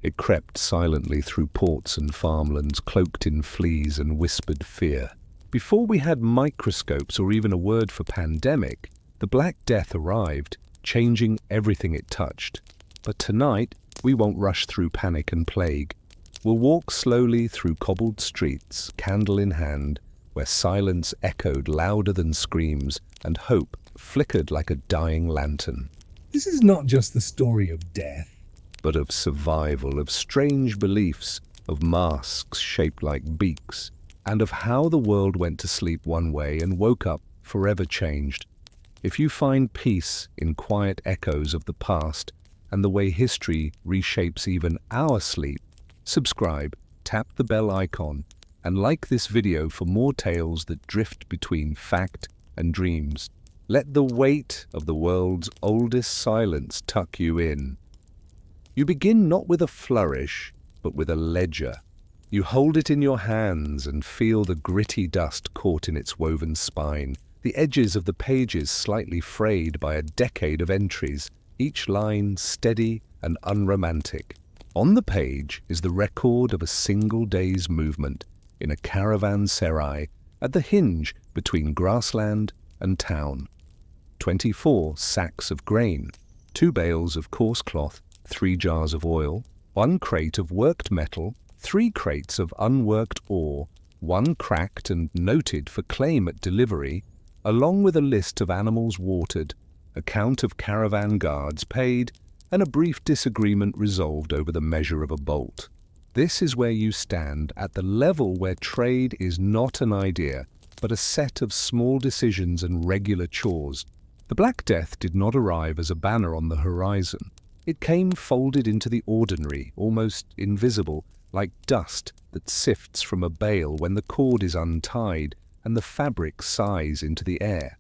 It crept silently through ports and farmlands, cloaked in fleas and whispered fear. Before we had microscopes or even a word for pandemic, the Black Death arrived, changing everything it touched. But tonight, we won't rush through panic and plague. We'll walk slowly through cobbled streets, candle in hand, where silence echoed louder than screams and hope flickered like a dying lantern. This is not just the story of death, But of survival, of strange beliefs, of masks shaped like beaks, and of how the world went to sleep one way and woke up forever changed. If you find peace in quiet echoes of the past and the way history reshapes even our sleep, subscribe, tap the bell icon, and like this video for more tales that drift between fact and dreams. Let the weight of the world's oldest silence tuck you in. You begin not with a flourish, but with a ledger. You hold it in your hands and feel the gritty dust caught in its woven spine, the edges of the pages slightly frayed by a decade of entries, each line steady and unromantic. On the page is the record of a single day's movement in a caravanserai at the hinge between grassland and town. 24 sacks of grain, 2 bales of coarse cloth, 3 jars of oil, 1 crate of worked metal, 3 crates of unworked ore, 1 cracked and noted for claim at delivery, along with a list of animals watered, a count of caravan guards paid, and a brief disagreement resolved over the measure of a bolt. This is where you stand, at the level where trade is not an idea, but a set of small decisions and regular chores. The Black Death did not arrive as a banner on the horizon. It came folded into the ordinary, almost invisible, like dust that sifts from a bale when the cord is untied and the fabric sighs into the air.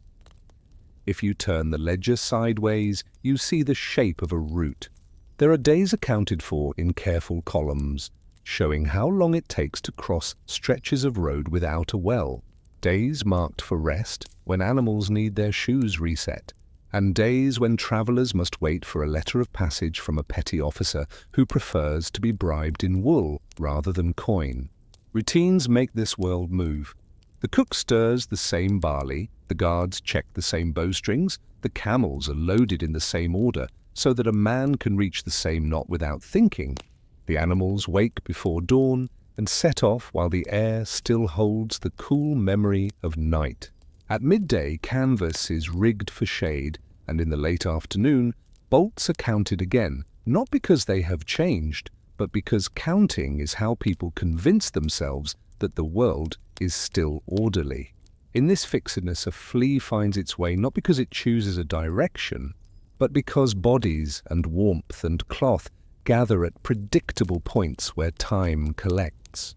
If you turn the ledger sideways, you see the shape of a route. There are days accounted for in careful columns, showing how long it takes to cross stretches of road without a well. Days marked for rest, when animals need their shoes reset, and days when travelers must wait for a letter of passage from a petty officer who prefers to be bribed in wool rather than coin. Routines make this world move. The cook stirs the same barley, the guards check the same bowstrings, the camels are loaded in the same order so that a man can reach the same knot without thinking. The animals wake before dawn and set off while the air still holds the cool memory of night. At midday, canvas is rigged for shade, and in the late afternoon, bolts are counted again, not because they have changed, but because counting is how people convince themselves that the world is still orderly. In this fixedness, a flea finds its way not because it chooses a direction, but because bodies and warmth and cloth gather at predictable points where time collects.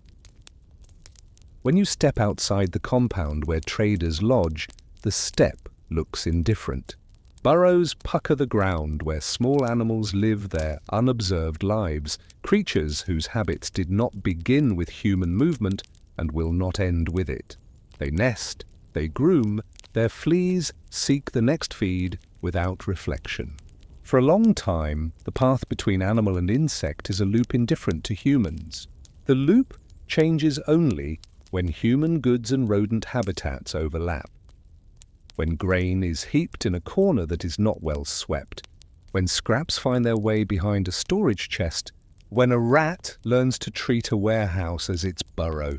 When you step outside the compound where traders lodge, the steppe looks indifferent. Burrows pucker the ground where small animals live their unobserved lives, creatures whose habits did not begin with human movement and will not end with it. They nest, they groom, their fleas seek the next feed without reflection. For a long time, the path between animal and insect is a loop indifferent to humans. The loop changes only when human goods and rodent habitats overlap. When grain is heaped in a corner that is not well swept, when scraps find their way behind a storage chest, when a rat learns to treat a warehouse as its burrow.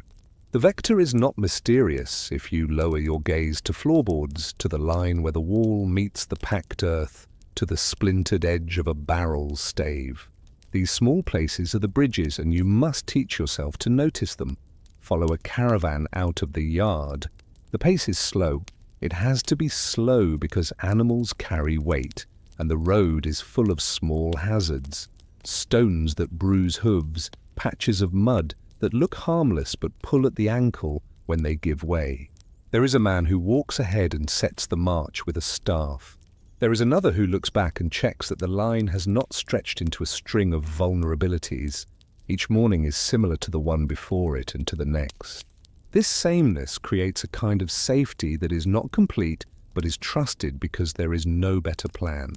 The vector is not mysterious if you lower your gaze to floorboards, to the line where the wall meets the packed earth, to the splintered edge of a barrel stave. These small places are the bridges, and you must teach yourself to notice them. Follow a caravan out of the yard. The pace is slow. It has to be slow because animals carry weight, and the road is full of small hazards. Stones that bruise hooves, patches of mud that look harmless but pull at the ankle when they give way. There is a man who walks ahead and sets the march with a staff. There is another who looks back and checks that the line has not stretched into a string of vulnerabilities. Each morning is similar to the one before it and to the next. This sameness creates a kind of safety that is not complete but is trusted because there is no better plan.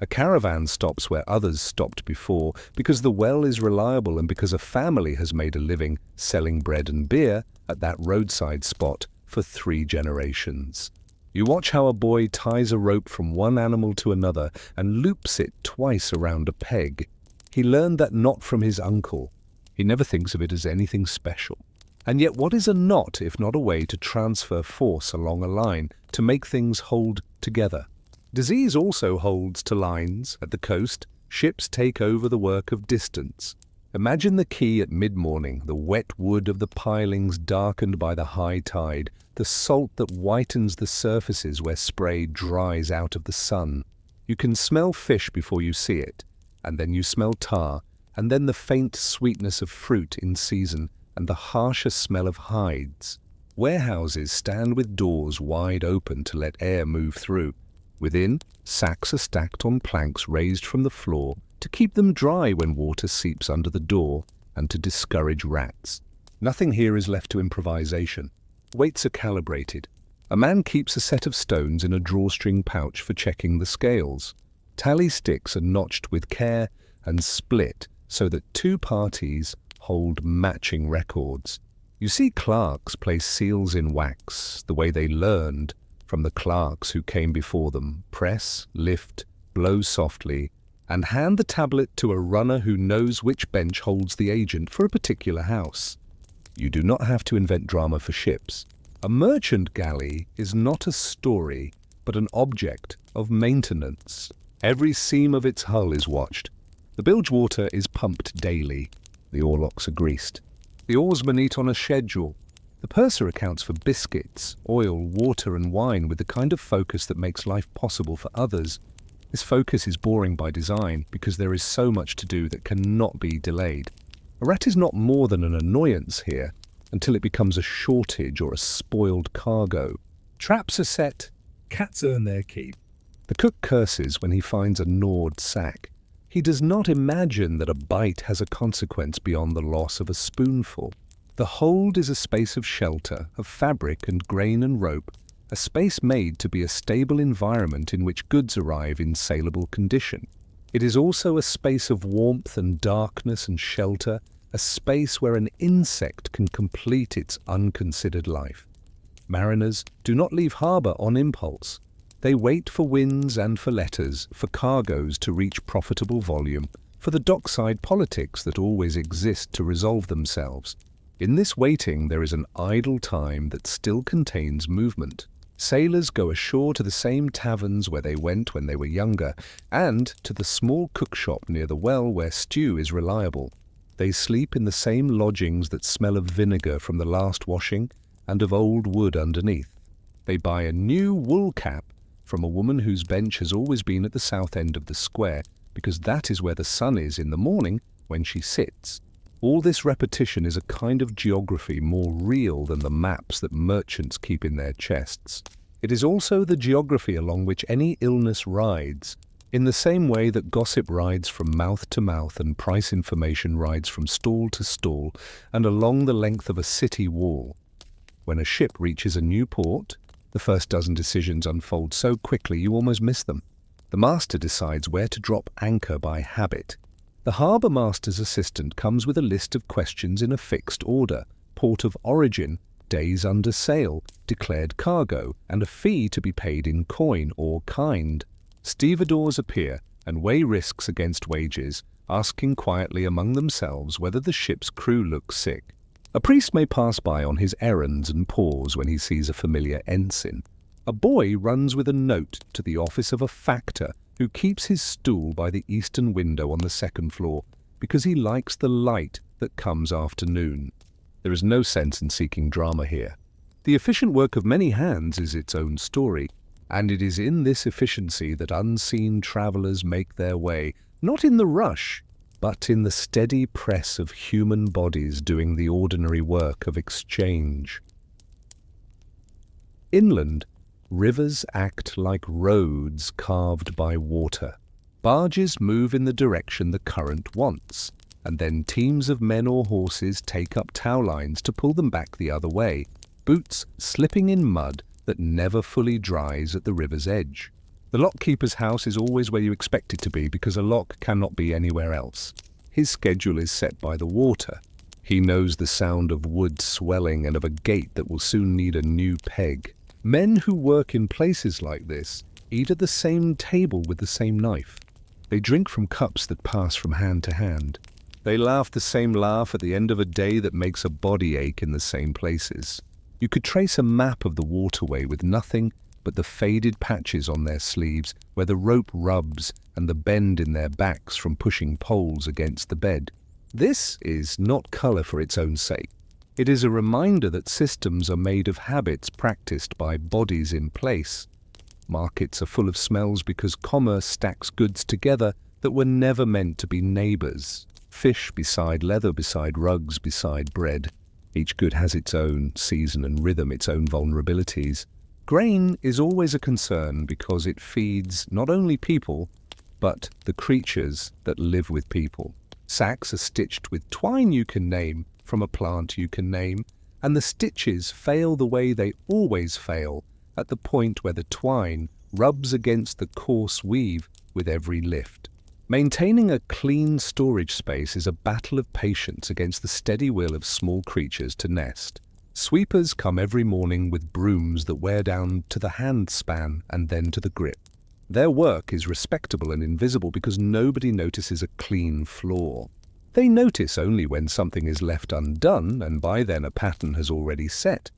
A caravan stops where others stopped before because the well is reliable and because a family has made a living selling bread and beer at that roadside spot for 3 generations. You watch how a boy ties a rope from one animal to another and loops it twice around a peg. He learned that knot from his uncle. He never thinks of it as anything special. And yet what is a knot if not a way to transfer force along a line to make things hold together? Disease also holds to lines. At the coast, ships take over the work of distance. Imagine the quay at mid-morning, the wet wood of the pilings darkened by the high tide, the salt that whitens the surfaces where spray dries out of the sun. You can smell fish before you see it, and then you smell tar, and then the faint sweetness of fruit in season, and the harsher smell of hides. Warehouses stand with doors wide open to let air move through. Within, sacks are stacked on planks raised from the floor to keep them dry when water seeps under the door and to discourage rats. Nothing here is left to improvisation. Weights are calibrated. A man keeps a set of stones in a drawstring pouch for checking the scales. Tally sticks are notched with care and split so that 2 parties hold matching records. You see clerks place seals in wax, the way they learned from the clerks who came before them, press, lift, blow softly, and hand the tablet to a runner who knows which bench holds the agent for a particular house. You do not have to invent drama for ships. A merchant galley is not a story, but an object of maintenance. Every seam of its hull is watched. The bilge water is pumped daily. The oarlocks are greased. The oarsmen eat on a schedule. The purser accounts for biscuits, oil, water and wine with the kind of focus that makes life possible for others. This focus is boring by design because there is so much to do that cannot be delayed. A rat is not more than an annoyance here until it becomes a shortage or a spoiled cargo. Traps are set. Cats earn their keep. The cook curses when he finds a gnawed sack. He does not imagine that a bite has a consequence beyond the loss of a spoonful. The hold is a space of shelter, of fabric and grain and rope, a space made to be a stable environment in which goods arrive in saleable condition. It is also a space of warmth and darkness and shelter, a space where an insect can complete its unconsidered life. Mariners do not leave harbour on impulse. They wait for winds and for letters, for cargoes to reach profitable volume, for the dockside politics that always exist to resolve themselves. In this waiting there is an idle time that still contains movement. Sailors go ashore to the same taverns where they went when they were younger, and to the small cookshop near the well where stew is reliable. They sleep in the same lodgings that smell of vinegar from the last washing and of old wood underneath. They buy a new wool cap from a woman whose bench has always been at the south end of the square, because that is where the sun is in the morning when she sits. All this repetition is a kind of geography more real than the maps that merchants keep in their chests. It is also the geography along which any illness rides, in the same way that gossip rides from mouth to mouth and price information rides from stall to stall and along the length of a city wall. When a ship reaches a new port, the first dozen decisions unfold so quickly you almost miss them. The master decides where to drop anchor by habit. The harbour master's assistant comes with a list of questions in a fixed order: port of origin, days under sail, declared cargo, and a fee to be paid in coin or kind. Stevedores appear and weigh risks against wages, asking quietly among themselves whether the ship's crew looks sick. A priest may pass by on his errands and pause when he sees a familiar ensign. A boy runs with a note to the office of a factor who keeps his stool by the eastern window on the second floor because he likes the light that comes after noon. There is no sense in seeking drama here. The efficient work of many hands is its own story, and it is in this efficiency that unseen travellers make their way, not in the rush, but in the steady press of human bodies doing the ordinary work of exchange. Inland, rivers act like roads carved by water. Barges move in the direction the current wants, and then teams of men or horses take up tow lines to pull them back the other way, boots slipping in mud that never fully dries at the river's edge. The lockkeeper's house is always where you expect it to be because a lock cannot be anywhere else. His schedule is set by the water. He knows the sound of wood swelling and of a gate that will soon need a new peg. Men who work in places like this eat at the same table with the same knife. They drink from cups that pass from hand to hand. They laugh the same laugh at the end of a day that makes a body ache in the same places. You could trace a map of the waterway with nothing but the faded patches on their sleeves where the rope rubs and the bend in their backs from pushing poles against the bed. This is not color for its own sake. It is a reminder that systems are made of habits practiced by bodies in place. Markets are full of smells because commerce stacks goods together that were never meant to be neighbors. Fish beside leather, beside rugs, beside bread. Each good has its own season and rhythm, its own vulnerabilities. Grain is always a concern because it feeds not only people, but the creatures that live with people. Sacks are stitched with twine you can name from a plant you can name, and the stitches fail the way they always fail at the point where the twine rubs against the coarse weave with every lift. Maintaining a clean storage space is a battle of patience against the steady will of small creatures to nest. Sweepers come every morning with brooms that wear down to the hand span and then to the grip. Their work is respectable and invisible because nobody notices a clean floor. They notice only when something is left undone, and by then a pattern has already set.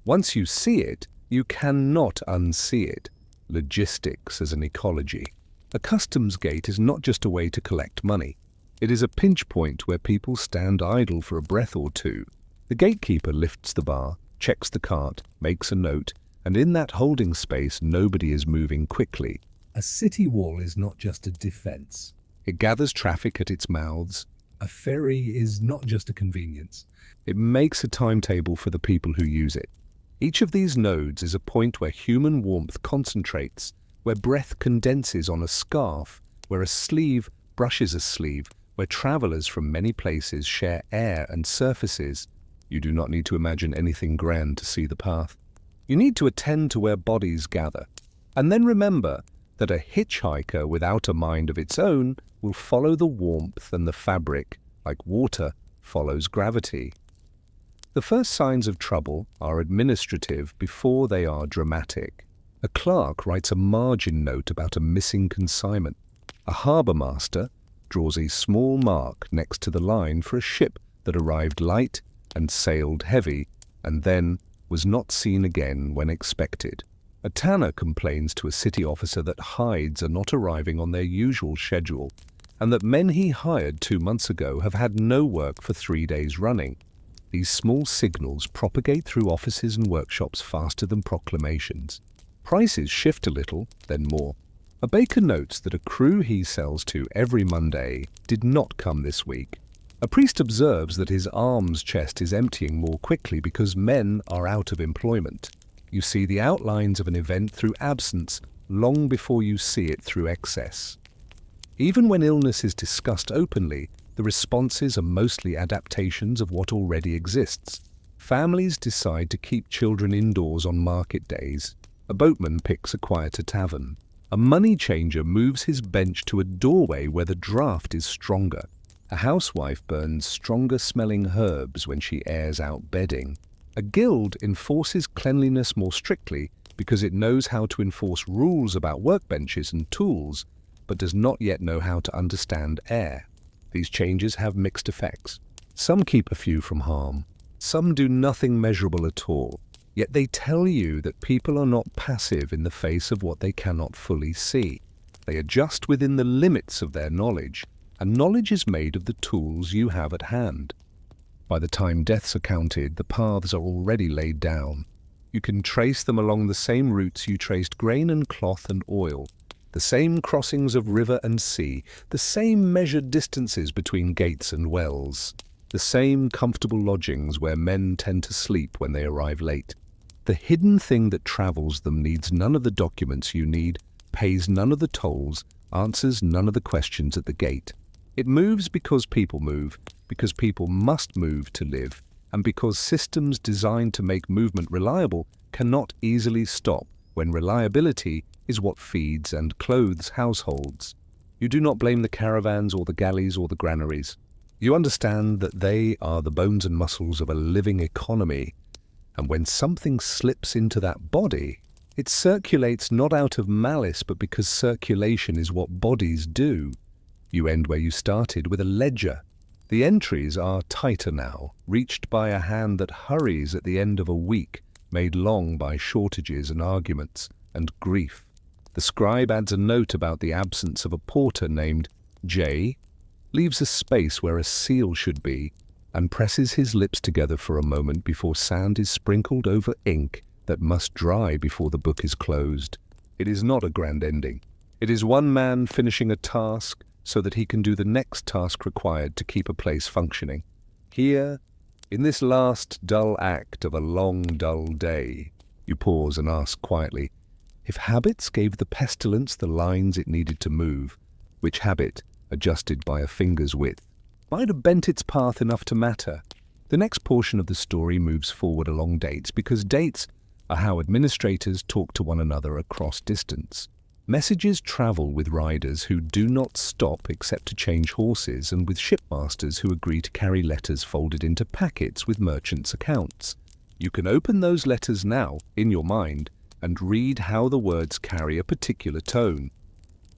Once you see it, you cannot unsee it. Logistics as an ecology. A customs gate is not just a way to collect money. It is a pinch point where people stand idle for a breath or two. The gatekeeper lifts the bar, checks the cart, makes a note, and in that holding space nobody is moving quickly. A city wall is not just a defense. It gathers traffic at its mouths. A ferry is not just a convenience. It makes a timetable for the people who use it. Each of these nodes is a point where human warmth concentrates, where breath condenses on a scarf, where a sleeve brushes a sleeve, where travelers from many places share air and surfaces. You do not need to imagine anything grand to see the path. You need to attend to where bodies gather. And then remember that a hitchhiker without a mind of its own will follow the warmth and the fabric, like water follows gravity. The first signs of trouble are administrative before they are dramatic. A clerk writes a margin note about a missing consignment. A harbour master draws a small mark next to the line for a ship that arrived light and sailed heavy, and then was not seen again when expected. A tanner complains to a city officer that hides are not arriving on their usual schedule, and that men he hired 2 months ago have had no work for 3 days running. These small signals propagate through offices and workshops faster than proclamations. Prices shift a little, then more. A baker notes that a crew he sells to every Monday did not come this week. A priest observes that his alms chest is emptying more quickly because men are out of employment. You see the outlines of an event through absence long before you see it through excess. Even when illness is discussed openly, the responses are mostly adaptations of what already exists. Families decide to keep children indoors on market days. A boatman picks a quieter tavern. A money changer moves his bench to a doorway where the draft is stronger. A housewife burns stronger-smelling herbs when she airs out bedding. A guild enforces cleanliness more strictly because it knows how to enforce rules about workbenches and tools, but does not yet know how to understand air. These changes have mixed effects. Some keep a few from harm. Some do nothing measurable at all. Yet they tell you that people are not passive in the face of what they cannot fully see. They adjust within the limits of their knowledge, and knowledge is made of the tools you have at hand. By the time deaths are counted, the paths are already laid down. You can trace them along the same routes you traced grain and cloth and oil, the same crossings of river and sea, the same measured distances between gates and wells, the same comfortable lodgings where men tend to sleep when they arrive late. The hidden thing that travels them needs none of the documents you need, pays none of the tolls, answers none of the questions at the gate. It moves because people must move to live, and because systems designed to make movement reliable cannot easily stop when reliability is what feeds and clothes households. You do not blame the caravans or the galleys or the granaries. You understand that they are the bones and muscles of a living economy, and when something slips into that body, it circulates not out of malice but because circulation is what bodies do. You end where you started, with a ledger. The entries are tighter now, reached by a hand that hurries at the end of a week, made long by shortages and arguments and grief. The scribe adds a note about the absence of a porter named J, leaves a space where a seal should be, and presses his lips together for a moment before sand is sprinkled over ink that must dry before the book is closed. It is not a grand ending. It is one man finishing a task so that he can do the next task required to keep a place functioning. Here, in this last dull act of a long, dull day, you pause and ask quietly, if habits gave the pestilence the lines it needed to move, which habit, adjusted by a finger's width, might have bent its path enough to matter? The next portion of the story moves forward along dates, because dates are how administrators talk to one another across distance. Messages travel with riders who do not stop except to change horses, and with shipmasters who agree to carry letters folded into packets with merchants' accounts. You can open those letters now, in your mind, and read how the words carry a particular tone.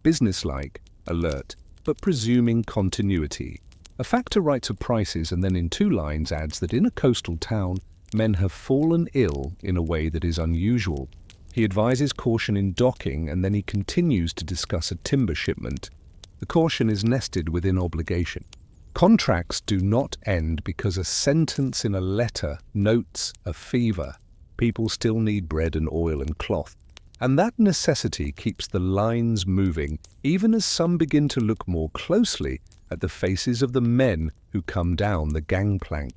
Businesslike, alert, but presuming continuity. A factor writes of prices and then in 2 lines adds that in a coastal town, men have fallen ill in a way that is unusual. He advises caution in docking, and then he continues to discuss a timber shipment. The caution is nested within obligation. Contracts do not end because a sentence in a letter notes a fever. People still need bread and oil and cloth. And that necessity keeps the lines moving, even as some begin to look more closely at the faces of the men who come down the gangplank.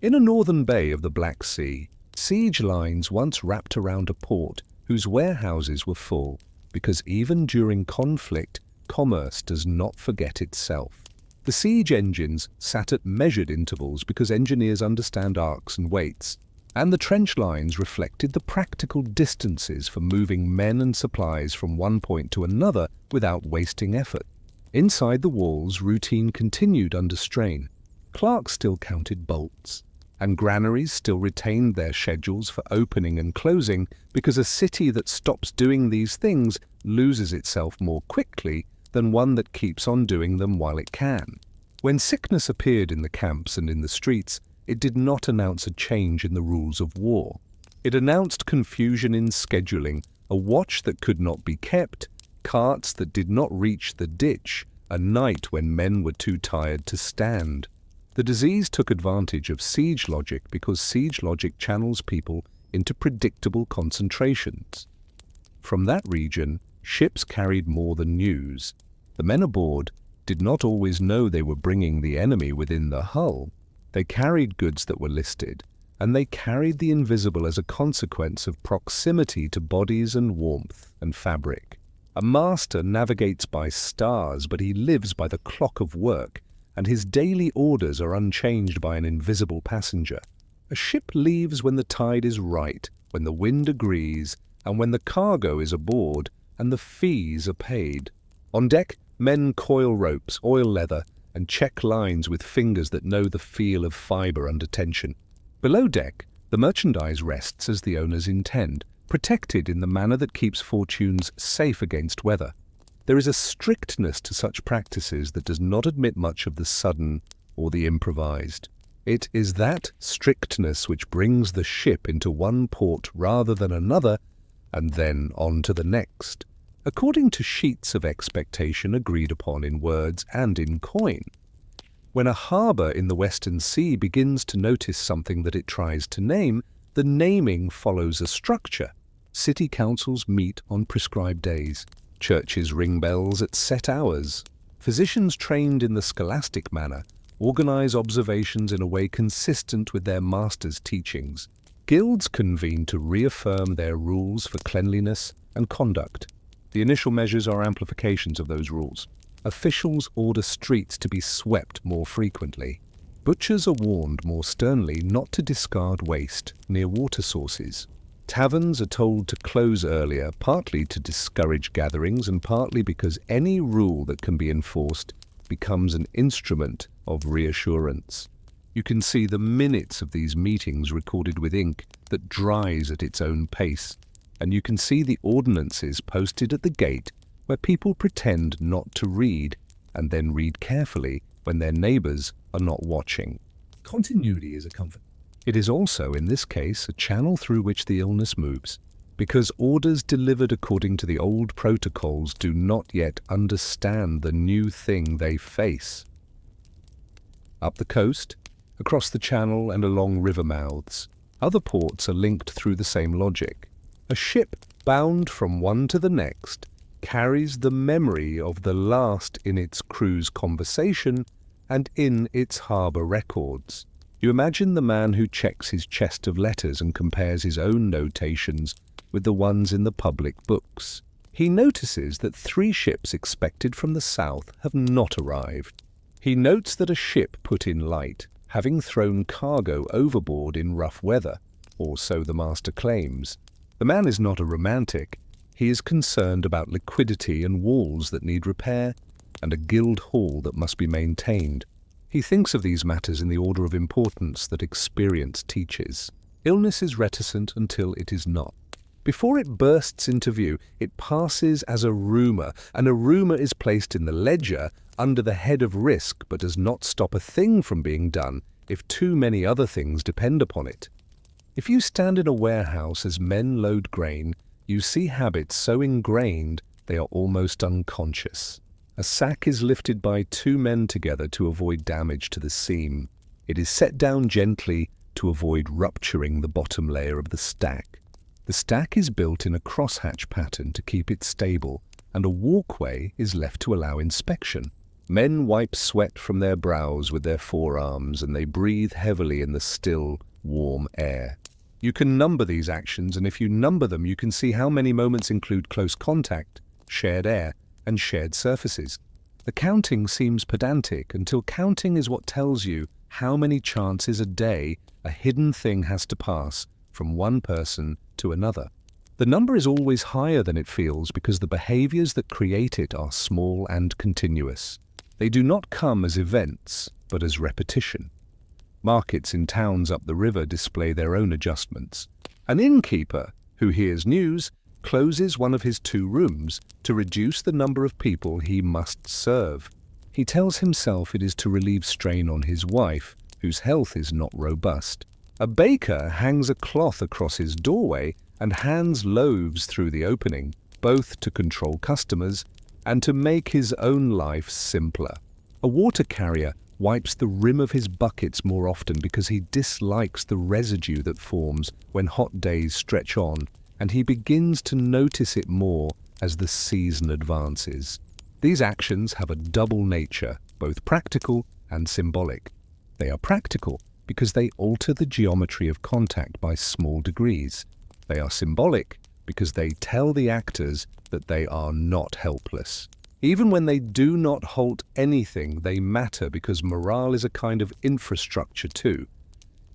In a northern bay of the Black Sea, siege lines once wrapped around a port whose warehouses were full, because even during conflict, commerce does not forget itself. The siege engines sat at measured intervals because engineers understand arcs and weights, and the trench lines reflected the practical distances for moving men and supplies from one point to another without wasting effort. Inside the walls, routine continued under strain. Clerks still counted bolts, and granaries still retained their schedules for opening and closing, because a city that stops doing these things loses itself more quickly than one that keeps on doing them while it can. When sickness appeared in the camps and in the streets, it did not announce a change in the rules of war. It announced confusion in scheduling, a watch that could not be kept, carts that did not reach the ditch, a night when men were too tired to stand. The disease took advantage of siege logic because siege logic channels people into predictable concentrations. From that region, ships carried more than news. The men aboard did not always know they were bringing the enemy within the hull. They carried goods that were listed, and they carried the invisible as a consequence of proximity to bodies and warmth and fabric. A master navigates by stars, but he lives by the clock of work, and his daily orders are unchanged by an invisible passenger. A ship leaves when the tide is right, when the wind agrees, and when the cargo is aboard and the fees are paid. On deck, men coil ropes, oil leather, and check lines with fingers that know the feel of fiber under tension. Below deck, the merchandise rests as the owners intend, protected in the manner that keeps fortunes safe against weather. There is a strictness to such practices that does not admit much of the sudden or the improvised. It is that strictness which brings the ship into one port rather than another, and then on to the next, according to sheets of expectation agreed upon in words and in coin. When a harbour in the Western Sea begins to notice something that it tries to name, the naming follows a structure. City councils meet on prescribed days. Churches ring bells at set hours. Physicians trained in the scholastic manner organize observations in a way consistent with their master's teachings. Guilds convene to reaffirm their rules for cleanliness and conduct. The initial measures are amplifications of those rules. Officials order streets to be swept more frequently. Butchers are warned more sternly not to discard waste near water sources. Taverns are told to close earlier, partly to discourage gatherings and partly because any rule that can be enforced becomes an instrument of reassurance. You can see the minutes of these meetings recorded with ink that dries at its own pace, and you can see the ordinances posted at the gate where people pretend not to read and then read carefully when their neighbors are not watching. Continuity is a comfort. It is also, in this case, a channel through which the illness moves, because orders delivered according to the old protocols do not yet understand the new thing they face. Up the coast, across the channel and along river mouths, other ports are linked through the same logic. A ship bound from one to the next carries the memory of the last in its crew's conversation and in its harbour records. You imagine the man who checks his chest of letters and compares his own notations with the ones in the public books. He notices that 3 ships expected from the south have not arrived. He notes that a ship put in light, having thrown cargo overboard in rough weather, or so the master claims. The man is not a romantic. He is concerned about liquidity and walls that need repair, and a guild hall that must be maintained. He thinks of these matters in the order of importance that experience teaches. Illness is reticent until it is not. Before it bursts into view, it passes as a rumour, and a rumour is placed in the ledger under the head of risk but does not stop a thing from being done if too many other things depend upon it. If you stand in a warehouse as men load grain, you see habits so ingrained they are almost unconscious. A sack is lifted by 2 men together to avoid damage to the seam. It is set down gently to avoid rupturing the bottom layer of the stack. The stack is built in a crosshatch pattern to keep it stable, and a walkway is left to allow inspection. Men wipe sweat from their brows with their forearms, and they breathe heavily in the still, warm air. You can number these actions, and if you number them, you can see how many moments include close contact, shared air, and shared surfaces. The counting seems pedantic until counting is what tells you how many chances a day a hidden thing has to pass from one person to another. The number is always higher than it feels because the behaviors that create it are small and continuous. They do not come as events, but as repetition. Markets in towns up the river display their own adjustments. An innkeeper, who hears news, closes one of his 2 rooms to reduce the number of people he must serve. He tells himself it is to relieve strain on his wife, whose health is not robust. A baker hangs a cloth across his doorway and hands loaves through the opening, both to control customers and to make his own life simpler. A water carrier wipes the rim of his buckets more often because he dislikes the residue that forms when hot days stretch on, and he begins to notice it more as the season advances. These actions have a double nature, both practical and symbolic. They are practical because they alter the geometry of contact by small degrees. They are symbolic because they tell the actors that they are not helpless. Even when they do not halt anything, they matter because morale is a kind of infrastructure too.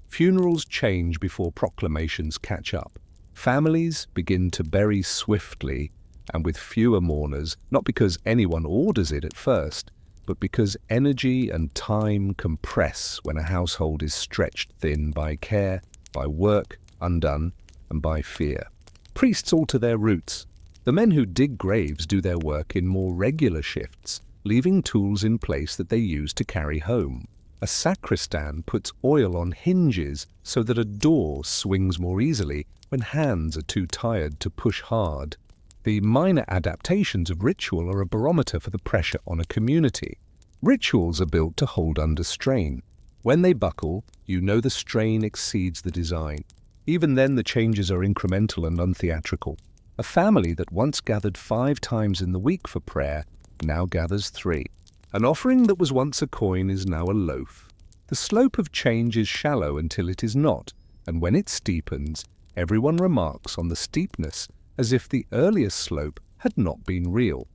Funerals change before proclamations catch up. Families begin to bury swiftly and with fewer mourners, not because anyone orders it at first, but because energy and time compress when a household is stretched thin by care, by work undone, and by fear. Priests alter their routes. The men who dig graves do their work in more regular shifts, leaving tools in place that they use to carry home. A sacristan puts oil on hinges so that a door swings more easily when hands are too tired to push hard. The minor adaptations of ritual are a barometer for the pressure on a community. Rituals are built to hold under strain. When they buckle, you know the strain exceeds the design. Even then, the changes are incremental and untheatrical. A family that once gathered 5 times in the week for prayer now gathers 3. An offering that was once a coin is now a loaf. The slope of change is shallow until it is not, and when it steepens, everyone remarks on the steepness as if the earlier slope had not been real.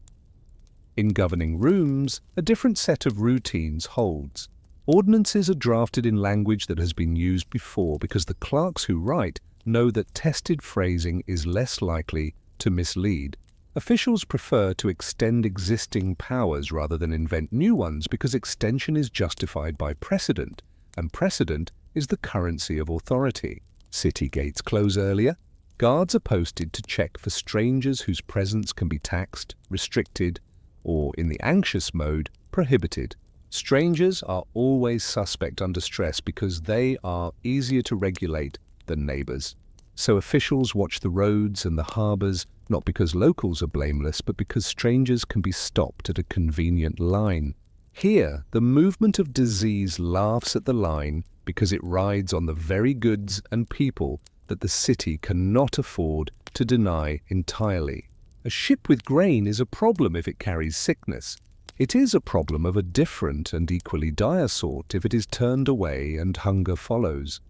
In governing rooms, a different set of routines holds. Ordinances are drafted in language that has been used before because the clerks who write know that tested phrasing is less likely to mislead. Officials prefer to extend existing powers rather than invent new ones because extension is justified by precedent, and precedent is the currency of authority. City gates close earlier. Guards are posted to check for strangers whose presence can be taxed, restricted, or, in the anxious mode, prohibited. Strangers are always suspect under stress because they are easier to regulate than neighbors. So officials watch the roads and the harbors, not because locals are blameless, but because strangers can be stopped at a convenient line. Here, the movement of disease laughs at the line because it rides on the very goods and people that the city cannot afford to deny entirely. A ship with grain is a problem if it carries sickness. It is a problem of a different and equally dire sort if it is turned away and hunger follows.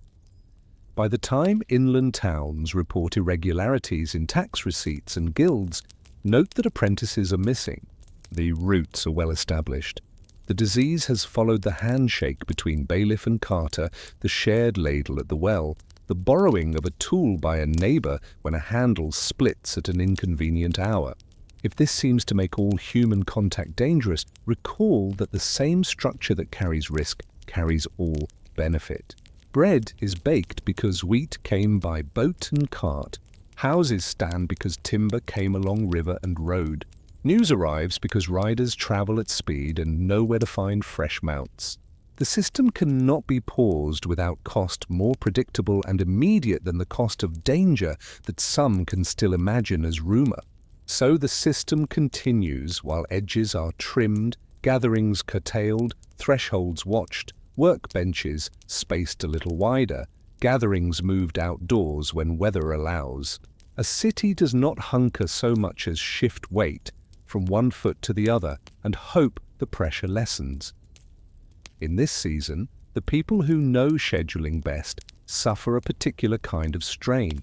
By the time inland towns report irregularities in tax receipts and guilds, note that apprentices are missing. The roots are well established. The disease has followed the handshake between bailiff and carter, the shared ladle at the well, the borrowing of a tool by a neighbor when a handle splits at an inconvenient hour. If this seems to make all human contact dangerous, recall that the same structure that carries risk carries all benefit. Bread is baked because wheat came by boat and cart. Houses stand because timber came along river and road. News arrives because riders travel at speed and know where to find fresh mounts. The system cannot be paused without cost more predictable and immediate than the cost of danger that some can still imagine as rumor. So the system continues while edges are trimmed, gatherings curtailed, thresholds watched, workbenches spaced a little wider, gatherings moved outdoors when weather allows. A city does not hunker so much as shift weight from one foot to the other and hope the pressure lessens. In this season, the people who know scheduling best suffer a particular kind of strain.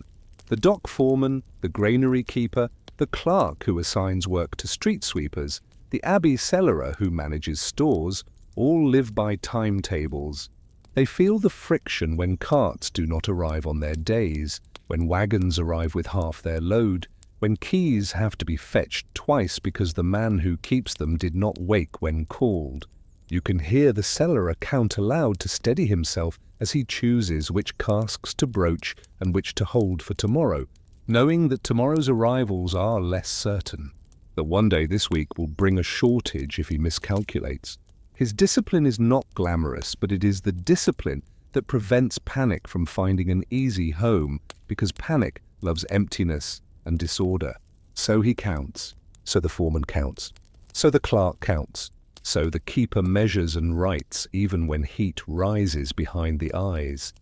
The dock foreman, the granary keeper, the clerk who assigns work to street sweepers, the abbey cellarer who manages stores, all live by timetables. They feel the friction when carts do not arrive on their days, when wagons arrive with half their load, when keys have to be fetched twice because the man who keeps them did not wake when called. You can hear the cellarer count aloud to steady himself as he chooses which casks to broach and which to hold for tomorrow, knowing that tomorrow's arrivals are less certain, that one day this week will bring a shortage if he miscalculates. His discipline is not glamorous, but it is the discipline that prevents panic from finding an easy home, because panic loves emptiness and disorder. So he counts, so the foreman counts, so the clerk counts, so the keeper measures and writes even when heat rises behind the eyes.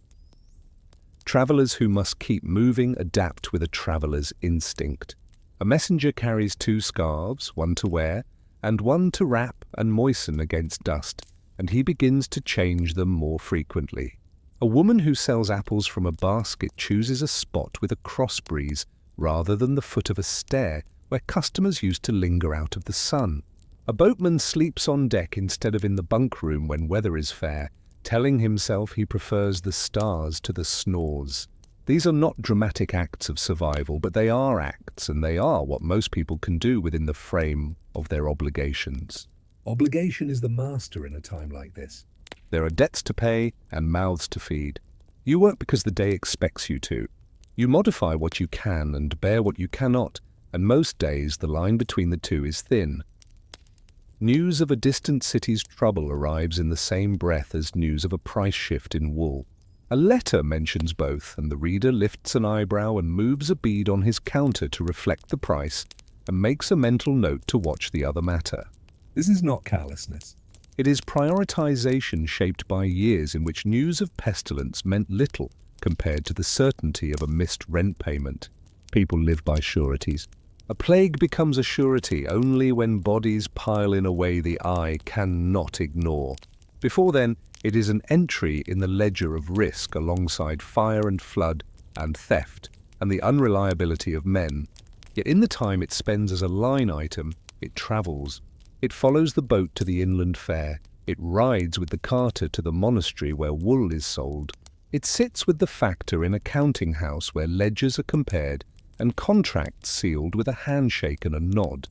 Travelers who must keep moving adapt with a traveler's instinct. A messenger carries 2 scarves, one to wear, and one to wrap and moisten against dust, and he begins to change them more frequently. A woman who sells apples from a basket chooses a spot with a cross breeze rather than the foot of a stair where customers used to linger out of the sun. A boatman sleeps on deck instead of in the bunk room when weather is fair, telling himself he prefers the stars to the snores. These are not dramatic acts of survival, but they are acts, and they are what most people can do within the frame of their obligations. Obligation is the master in a time like this. There are debts to pay and mouths to feed. You work because the day expects you to. You modify what you can and bear what you cannot, and most days the line between the two is thin. News of a distant city's trouble arrives in the same breath as news of a price shift in wool. A letter mentions both, and the reader lifts an eyebrow and moves a bead on his counter to reflect the price, and makes a mental note to watch the other matter. This is not carelessness. It is prioritization shaped by years in which news of pestilence meant little compared to the certainty of a missed rent payment. People live by sureties. A plague becomes a surety only when bodies pile in a way the eye cannot ignore. Before then, it is an entry in the ledger of risk alongside fire and flood and theft and the unreliability of men. Yet in the time it spends as a line item, it travels. It follows the boat to the inland fair. It rides with the carter to the monastery where wool is sold. It sits with the factor in a counting house where ledgers are compared and contracts sealed with a handshake and a nod.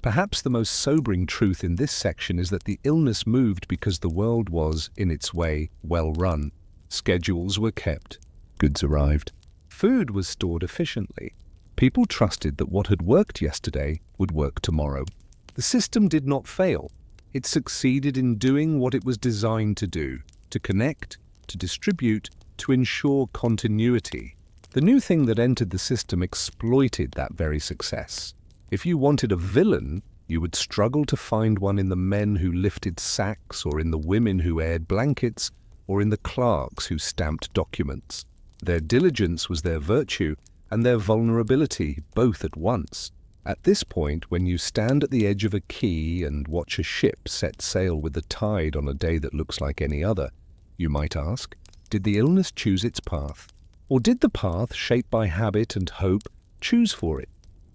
Perhaps the most sobering truth in this section is that the illness moved because the world was, in its way, well run. Schedules were kept. Goods arrived. Food was stored efficiently. People trusted that what had worked yesterday would work tomorrow. The system did not fail. It succeeded in doing what it was designed to do, to connect, to distribute, to ensure continuity. The new thing that entered the system exploited that very success. If you wanted a villain, you would struggle to find one in the men who lifted sacks, or in the women who aired blankets, or in the clerks who stamped documents. Their diligence was their virtue, and their vulnerability both at once. At this point, when you stand at the edge of a quay and watch a ship set sail with the tide on a day that looks like any other, you might ask, did the illness choose its path? Or did the path, shaped by habit and hope, choose for it?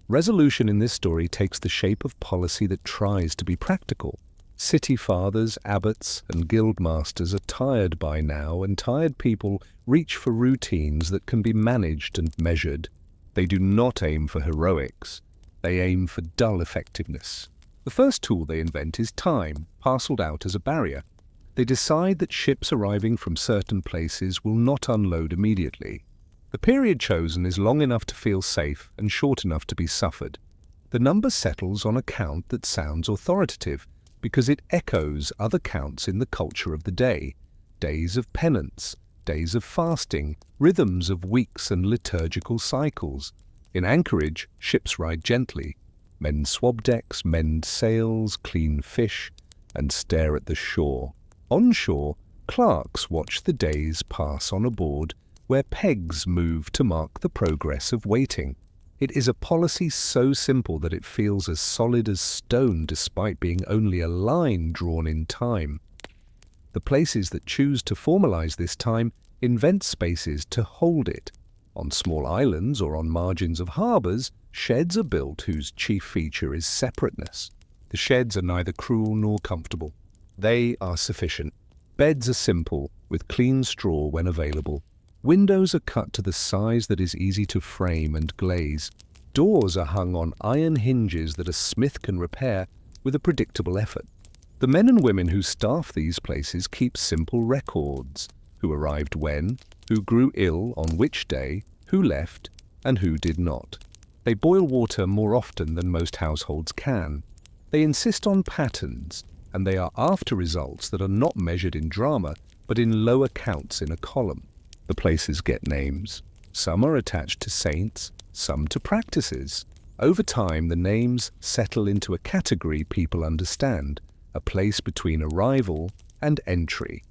Resolution in this story takes the shape of policy that tries to be practical. City fathers, abbots, and guild masters are tired by now, and tired people reach for routines that can be managed and measured. They do not aim for heroics. They aim for dull effectiveness. The first tool they invent is time, parceled out as a barrier. They decide that ships arriving from certain places will not unload immediately. The period chosen is long enough to feel safe and short enough to be suffered. The number settles on a count that sounds authoritative because it echoes other counts in the culture of the day. Days of penance, days of fasting, rhythms of weeks and liturgical cycles. In anchorage, ships ride gently. Men swab decks, mend sails, clean fish, and stare at the shore. On shore, clerks watch the days pass on a board where pegs move to mark the progress of waiting. It is a policy so simple that it feels as solid as stone despite being only a line drawn in time. The places that choose to formalize this time invent spaces to hold it. On small islands or on margins of harbors, sheds are built whose chief feature is separateness. The sheds are neither cruel nor comfortable. They are sufficient. Beds are simple, with clean straw when available. Windows are cut to the size that is easy to frame and glaze. Doors are hung on iron hinges that a smith can repair with a predictable effort. The men and women who staff these places keep simple records: who arrived when, who grew ill on which day, who left, and who did not. They boil water more often than most households can. They insist on patterns, and they are after results that are not measured in drama, but in lower counts in a column. The places get names. Some are attached to saints, some to practices. Over time, the names settle into a category people understand, a place between arrival and entry.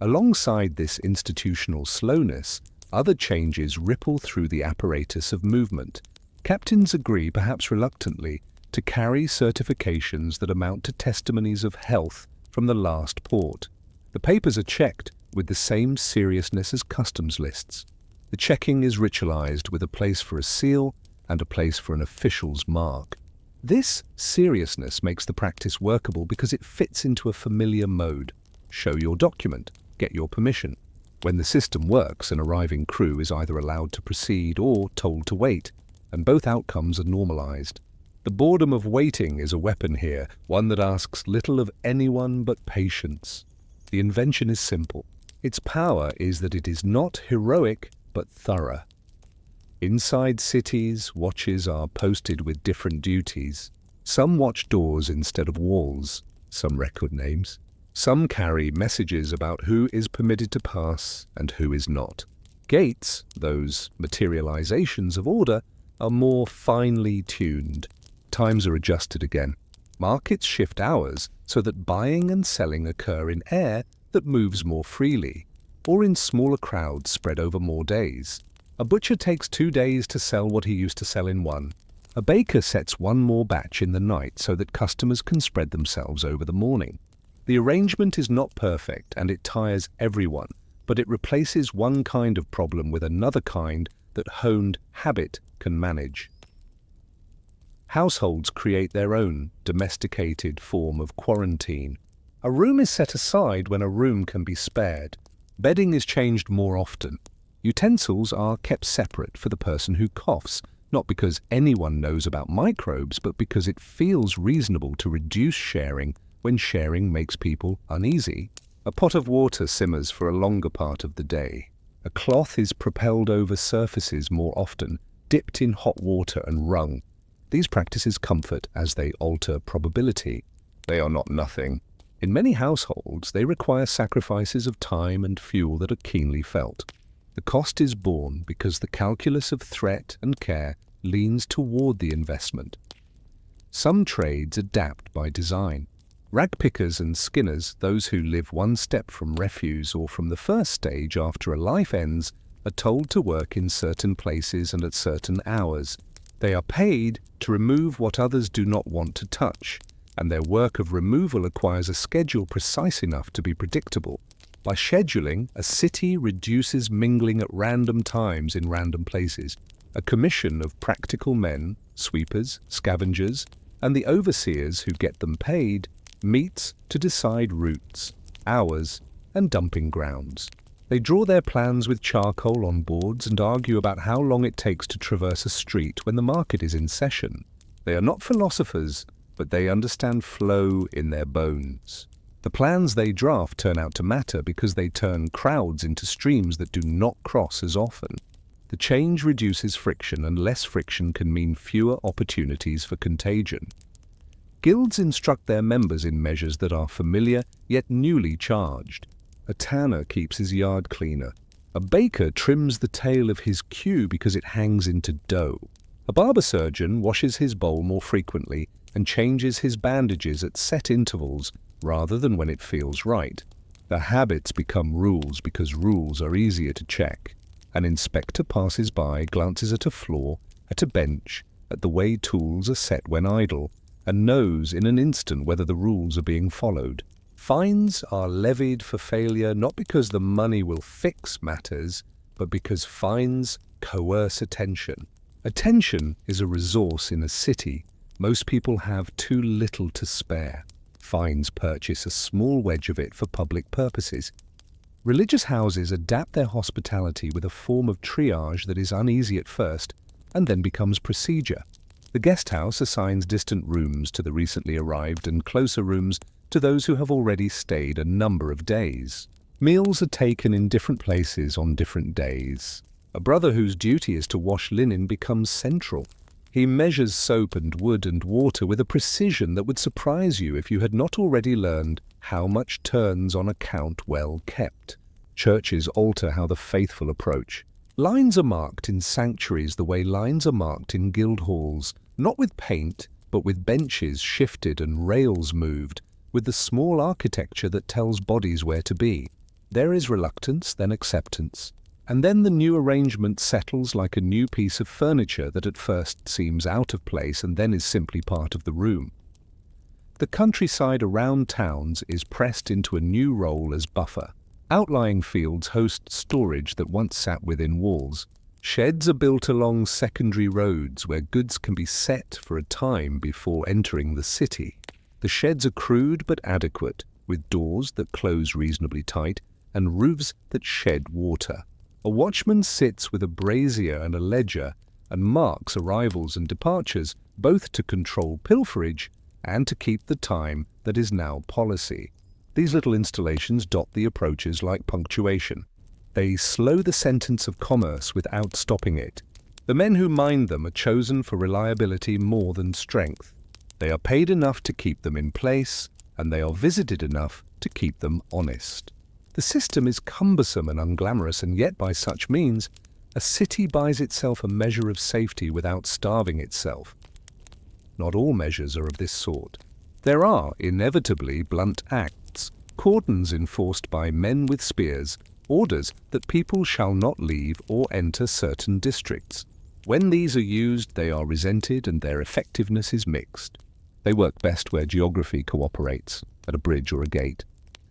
Alongside this institutional slowness, other changes ripple through the apparatus of movement. Captains agree, perhaps reluctantly, to carry certifications that amount to testimonies of health from the last port. The papers are checked with the same seriousness as customs lists. The checking is ritualized with a place for a seal and a place for an official's mark. This seriousness makes the practice workable because it fits into a familiar mode. Show your document, get your permission. When the system works, an arriving crew is either allowed to proceed or told to wait, and both outcomes are normalized. The boredom of waiting is a weapon here, one that asks little of anyone but patience. The invention is simple. Its power is that it is not heroic, but thorough. Inside cities, watches are posted with different duties. Some watch doors instead of walls, some record names. Some carry messages about who is permitted to pass and who is not. Gates, those materializations of order, are more finely tuned. Times are adjusted again. Markets shift hours so that buying and selling occur in air that moves more freely, or in smaller crowds spread over more days. A butcher takes 2 days to sell what he used to sell in one. A baker sets one more batch in the night so that customers can spread themselves over the morning. The arrangement is not perfect and it tires everyone, but it replaces one kind of problem with another kind that honed habit can manage. Households create their own domesticated form of quarantine. A room is set aside when a room can be spared. Bedding is changed more often. Utensils are kept separate for the person who coughs, not because anyone knows about microbes, but because it feels reasonable to reduce sharing when sharing makes people uneasy. A pot of water simmers for a longer part of the day. A cloth is propelled over surfaces more often, dipped in hot water and wrung. These practices comfort as they alter probability. They are not nothing. In many households, they require sacrifices of time and fuel that are keenly felt. The cost is borne because the calculus of threat and care leans toward the investment. Some trades adapt by design. Rag pickers and skinners, those who live one step from refuse or from the first stage after a life ends, are told to work in certain places and at certain hours. They are paid to remove what others do not want to touch, and their work of removal acquires a schedule precise enough to be predictable. By scheduling, a city reduces mingling at random times in random places. A commission of practical men, sweepers, scavengers, and the overseers who get them paid meets to decide routes, hours, and dumping grounds. They draw their plans with charcoal on boards and argue about how long it takes to traverse a street when the market is in session. They are not philosophers, but they understand flow in their bones. The plans they draft turn out to matter because they turn crowds into streams that do not cross as often. The change reduces friction, and less friction can mean fewer opportunities for contagion. Guilds instruct their members in measures that are familiar yet newly charged. A tanner keeps his yard cleaner. A baker trims the tail of his queue because it hangs into dough. A barber surgeon washes his bowl more frequently and changes his bandages at set intervals rather than when it feels right. The habits become rules because rules are easier to check. An inspector passes by, glances at a floor, at a bench, at the way tools are set when idle, and knows in an instant whether the rules are being followed. Fines are levied for failure not because the money will fix matters, but because fines coerce attention. Attention is a resource in a city. Most people have too little to spare. Fines purchase a small wedge of it for public purposes. Religious houses adapt their hospitality with a form of triage that is uneasy at first and then becomes procedure. The guest house assigns distant rooms to the recently arrived and closer rooms to those who have already stayed a number of days. Meals are taken in different places on different days. A brother whose duty is to wash linen becomes central. He measures soap and wood and water with a precision that would surprise you if you had not already learned how much turns on account well kept. Churches alter how the faithful approach. Lines are marked in sanctuaries the way lines are marked in guild halls, not with paint, but with benches shifted and rails moved, with the small architecture that tells bodies where to be. There is reluctance, then acceptance. And then the new arrangement settles like a new piece of furniture that at first seems out of place and then is simply part of the room. The countryside around towns is pressed into a new role as buffer. Outlying fields host storage that once sat within walls. Sheds are built along secondary roads where goods can be set for a time before entering the city. The sheds are crude but adequate, with doors that close reasonably tight and roofs that shed water. A watchman sits with a brazier and a ledger and marks arrivals and departures, both to control pilferage and to keep the time that is now policy. These little installations dot the approaches like punctuation. They slow the sentence of commerce without stopping it. The men who mind them are chosen for reliability more than strength. They are paid enough to keep them in place, and they are visited enough to keep them honest. The system is cumbersome and unglamorous, and yet by such means, a city buys itself a measure of safety without starving itself. Not all measures are of this sort. There are, inevitably, blunt acts, cordons enforced by men with spears, orders that people shall not leave or enter certain districts. When these are used, they are resented and their effectiveness is mixed. They work best where geography cooperates, at a bridge or a gate.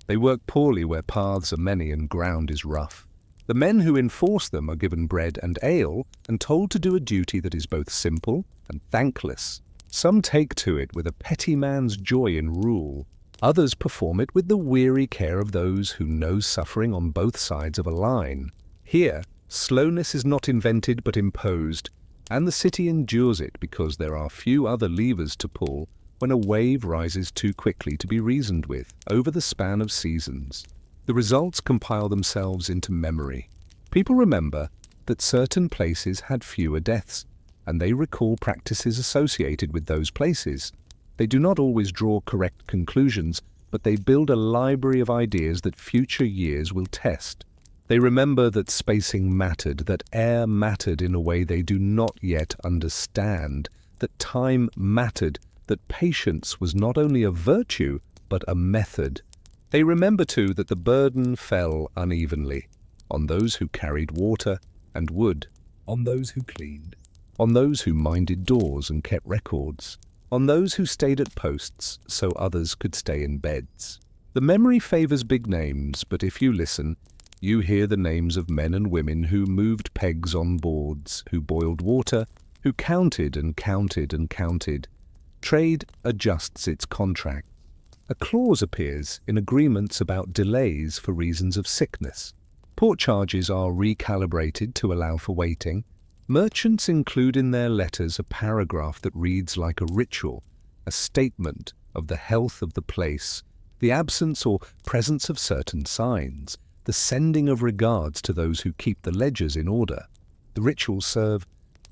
They work poorly where paths are many and ground is rough. The men who enforce them are given bread and ale and told to do a duty that is both simple and thankless. Some take to it with a petty man's joy in rule. Others perform it with the weary care of those who know suffering on both sides of a line. Here, slowness is not invented but imposed, and the city endures it because there are few other levers to pull when a wave rises too quickly to be reasoned with over the span of seasons. The results compile themselves into memory. People remember that certain places had fewer deaths, and they recall practices associated with those places. They do not always draw correct conclusions, but they build a library of ideas that future years will test. They remember that spacing mattered, that air mattered in a way they do not yet understand, that time mattered, that patience was not only a virtue, but a method. They remember, too, that the burden fell unevenly on those who carried water and wood, On those who cleaned, on those who minded doors and kept records, on those who stayed at posts so others could stay in beds. The memory favors big names, but if you listen, you hear the names of men and women who moved pegs on boards, who boiled water, who counted and counted and counted. Trade adjusts its contract. A clause appears in agreements about delays for reasons of sickness. Port charges are recalibrated to allow for waiting. Merchants include in their letters a paragraph that reads like a ritual, a statement of the health of the place, the absence or presence of certain signs, the sending of regards to those who keep the ledgers in order. The rituals serve.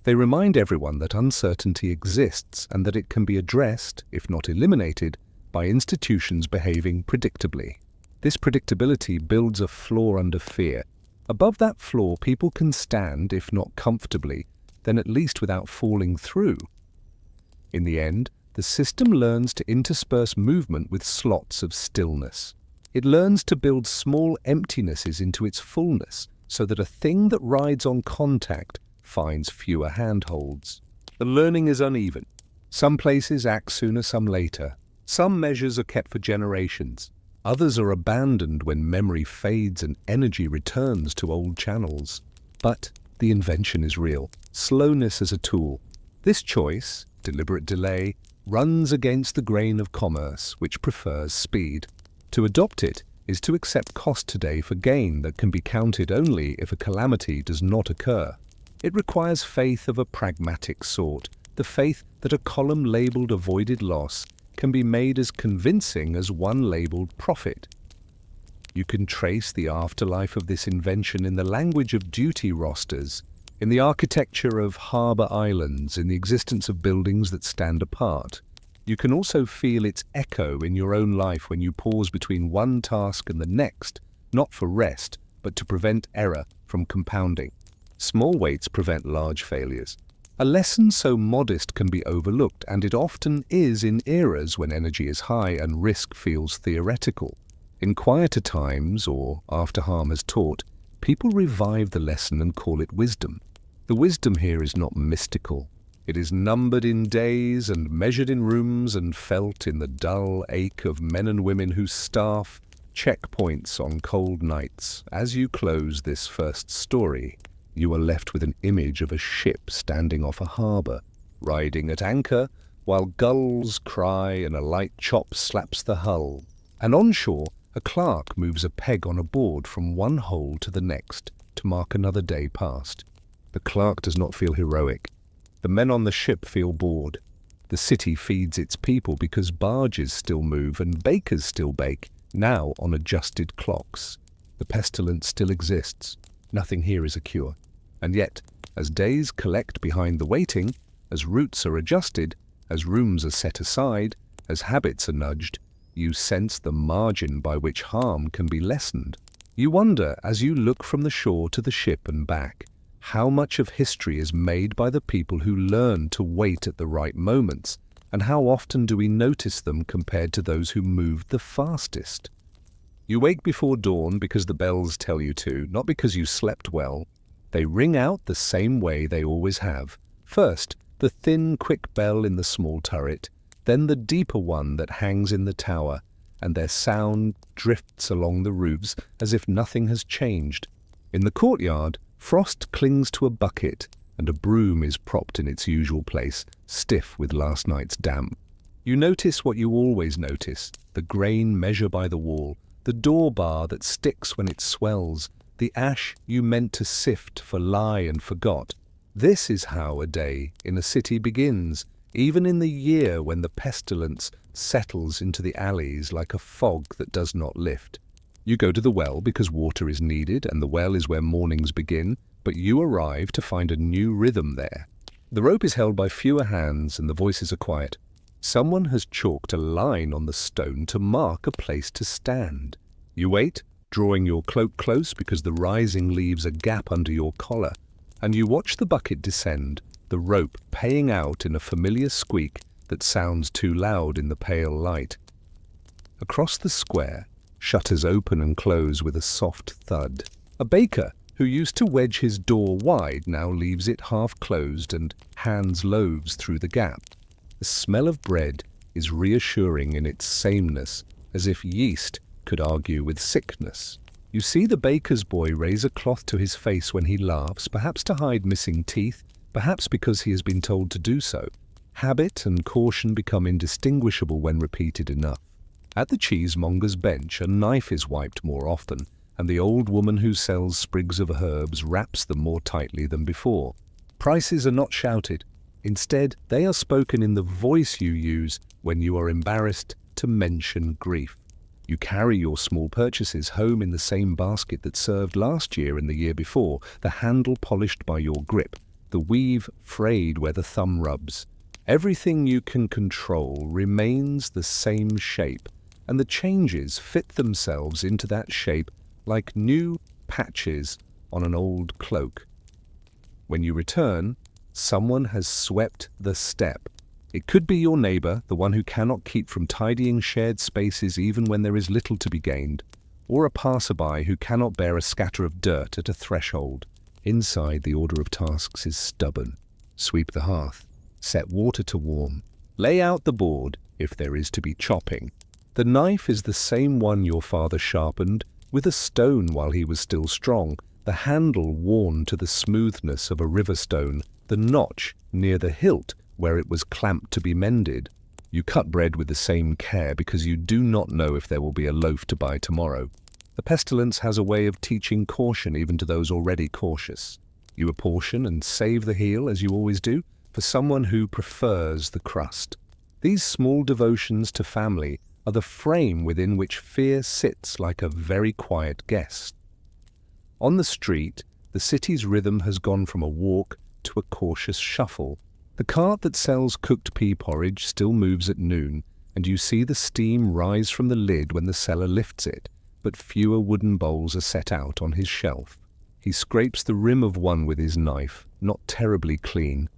They remind everyone that uncertainty exists and that it can be addressed, if not eliminated, by institutions behaving predictably. This predictability builds a floor under fear. Above that floor, people can stand, if not comfortably, then at least without falling through. In the end, the system learns to intersperse movement with slots of stillness. It learns to build small emptinesses into its fullness, so that a thing that rides on contact finds fewer handholds. The learning is uneven. Some places act sooner, some later. Some measures are kept for generations. Others are abandoned when memory fades and energy returns to old channels. But the invention is real. Slowness as a tool. This choice, deliberate delay, runs against the grain of commerce, which prefers speed. To adopt it is to accept cost today for gain that can be counted only if a calamity does not occur. It requires faith of a pragmatic sort, the faith that a column labeled avoided loss can be made as convincing as one labeled profit. You can trace the afterlife of this invention in the language of duty rosters, in the architecture of harbour islands, in the existence of buildings that stand apart. You can also feel its echo in your own life when you pause between one task and the next, not for rest, but to prevent error from compounding. Small weights prevent large failures. A lesson so modest can be overlooked, and it often is in eras when energy is high and risk feels theoretical. In quieter times, or after harm has taught, people revive the lesson and call it wisdom. The wisdom here is not mystical. It is numbered in days and measured in rooms and felt in the dull ache of men and women who staff checkpoints on cold nights. As you close this first story, you are left with an image of a ship standing off a harbour, riding at anchor, while gulls cry and a light chop slaps the hull. And on shore, a clerk moves a peg on a board from one hole to the next to mark another day past. The clerk does not feel heroic. The men on the ship feel bored. The city feeds its people because barges still move and bakers still bake, now on adjusted clocks. The pestilence still exists. Nothing here is a cure. And yet, as days collect behind the waiting, as routes are adjusted, as rooms are set aside, as habits are nudged, you sense the margin by which harm can be lessened. You wonder, as you look from the shore to the ship and back, how much of history is made by the people who learn to wait at the right moments, and how often do we notice them compared to those who moved the fastest? You wake before dawn because the bells tell you to, not because you slept well. They ring out the same way they always have. First, the thin, quick bell in the small turret, then the deeper one that hangs in the tower, and their sound drifts along the roofs as if nothing has changed. In the courtyard, frost clings to a bucket, and a broom is propped in its usual place, stiff with last night's damp. You notice what you always notice: the grain measure by the wall, the door bar that sticks when it swells, the ash you meant to sift for lie and forgot. This is how a day in a city begins, even in the year when the pestilence settles into the alleys like a fog that does not lift. You go to the well because water is needed, and the well is where mornings begin, but you arrive to find a new rhythm there. The rope is held by fewer hands and the voices are quiet. Someone has chalked a line on the stone to mark a place to stand. You wait, drawing your cloak close because the rising leaves a gap under your collar, and you watch the bucket descend, the rope paying out in a familiar squeak that sounds too loud in the pale light. Across the square, shutters open and close with a soft thud. A baker who used to wedge his door wide now leaves it half closed and hands loaves through the gap. The smell of bread is reassuring in its sameness, as if yeast could argue with sickness. You see the baker's boy raise a cloth to his face when he laughs, perhaps to hide missing teeth, perhaps because he has been told to do so. Habit and caution become indistinguishable when repeated enough. At the cheesemonger's bench, a knife is wiped more often, and the old woman who sells sprigs of herbs wraps them more tightly than before. Prices are not shouted. Instead, they are spoken in the voice you use when you are embarrassed to mention grief. You carry your small purchases home in the same basket that served last year and the year before, the handle polished by your grip, the weave frayed where the thumb rubs. Everything you can control remains the same shape, and the changes fit themselves into that shape like new patches on an old cloak. When you return, someone has swept the step. It could be your neighbor, the one who cannot keep from tidying shared spaces even when there is little to be gained, or a passerby who cannot bear a scatter of dirt at a threshold. Inside, the order of tasks is stubborn. Sweep the hearth, set water to warm, lay out the board if there is to be chopping. The knife is the same one your father sharpened with a stone while he was still strong, the handle worn to the smoothness of a river stone, the notch near the hilt where it was clamped to be mended. You cut bread with the same care because you do not know if there will be a loaf to buy tomorrow. The pestilence has a way of teaching caution even to those already cautious. You apportion and save the heel, as you always do, for someone who prefers the crust. These small devotions to family are the frame within which fear sits like a very quiet guest. On the street, the city's rhythm has gone from a walk to a cautious shuffle. The cart that sells cooked pea porridge still moves at noon, and you see the steam rise from the lid when the seller lifts it, but fewer wooden bowls are set out on his shelf. He scrapes the rim of one with his knife, not terribly clean,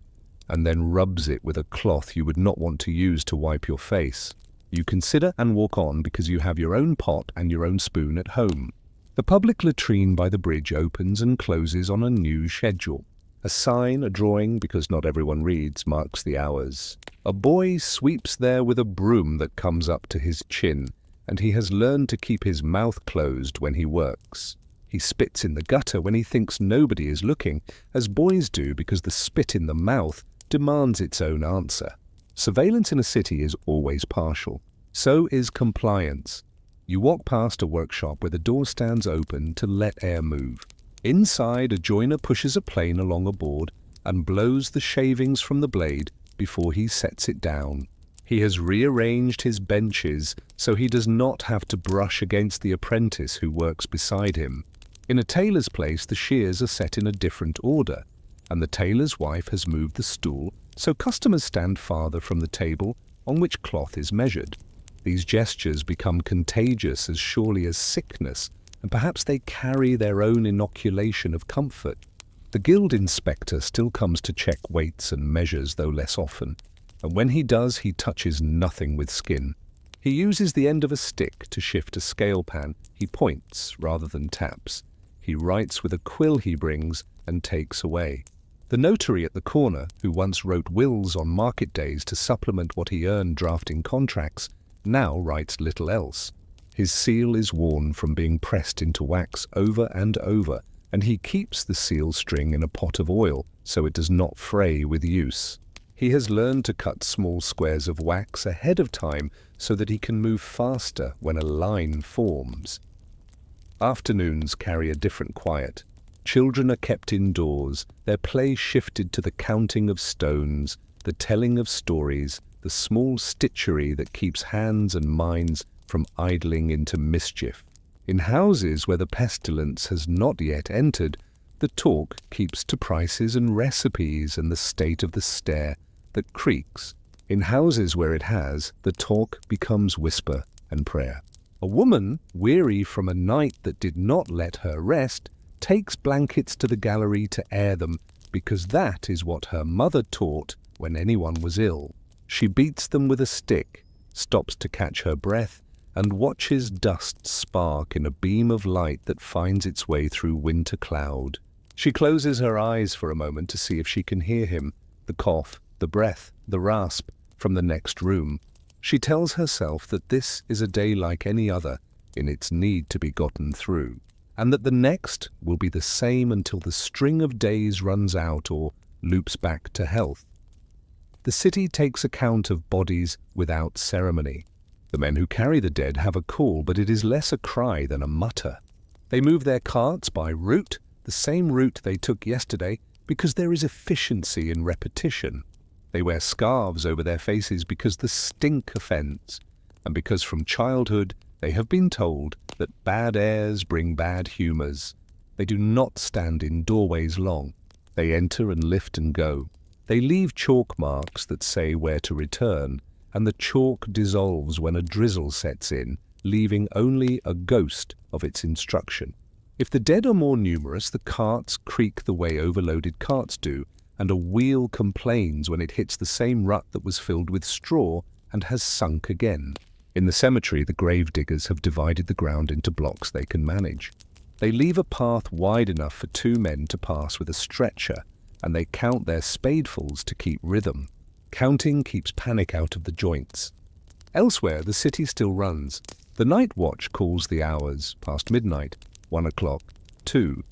and then rubs it with a cloth you would not want to use to wipe your face. You consider and walk on because you have your own pot and your own spoon at home. The public latrine by the bridge opens and closes on a new schedule. A sign, a drawing, because not everyone reads, marks the hours. A boy sweeps there with a broom that comes up to his chin, and he has learned to keep his mouth closed when he works. He spits in the gutter when he thinks nobody is looking, as boys do because the spit in the mouth demands its own answer. Surveillance in a city is always partial. So is compliance. You walk past a workshop where the door stands open to let air move. Inside, a joiner pushes a plane along a board and blows the shavings from the blade before he sets it down. He has rearranged his benches so he does not have to brush against the apprentice who works beside him. In a tailor's place, the shears are set in a different order, and the tailor's wife has moved the stool so customers stand farther from the table on which cloth is measured. These gestures become contagious as surely as sickness, and perhaps they carry their own inoculation of comfort. The guild inspector still comes to check weights and measures, though less often, and when he does, he touches nothing with skin. He uses the end of a stick to shift a scale pan. He points rather than taps. He writes with a quill he brings and takes away. The notary at the corner, who once wrote wills on market days to supplement what he earned drafting contracts, now writes little else. His seal is worn from being pressed into wax over and over, and he keeps the seal string in a pot of oil so it does not fray with use. He has learned to cut small squares of wax ahead of time so that he can move faster when a line forms. Afternoons carry a different quiet. Children are kept indoors, their play shifted to the counting of stones, the telling of stories, the small stitchery that keeps hands and minds from idling into mischief. In houses where the pestilence has not yet entered, the talk keeps to prices and recipes and the state of the stair that creaks. In houses where it has, the talk becomes whisper and prayer. A woman, weary from a night that did not let her rest, takes blankets to the gallery to air them, because that is what her mother taught when anyone was ill. She beats them with a stick, stops to catch her breath, and watches dust spark in a beam of light that finds its way through winter cloud. She closes her eyes for a moment to see if she can hear him, the cough, the breath, the rasp, from the next room. She tells herself that this is a day like any other in its need to be gotten through, and that the next will be the same until the string of days runs out or loops back to health. The city takes account of bodies without ceremony. The men who carry the dead have a call, but it is less a cry than a mutter. They move their carts by route, the same route they took yesterday, because there is efficiency in repetition. They wear scarves over their faces because the stink offends, and because from childhood they have been told that bad airs bring bad humours. They do not stand in doorways long. They enter and lift and go. They leave chalk marks that say where to return, and the chalk dissolves when a drizzle sets in, leaving only a ghost of its instruction. If the dead are more numerous, the carts creak the way overloaded carts do, and a wheel complains when it hits the same rut that was filled with straw and has sunk again. In the cemetery, the grave diggers have divided the ground into blocks they can manage. They leave a path wide enough for 2 men to pass with a stretcher, and they count their spadefuls to keep rhythm. Counting keeps panic out of the joints. Elsewhere, the city still runs. The night watch calls the hours, past midnight, 1 o'clock, 2.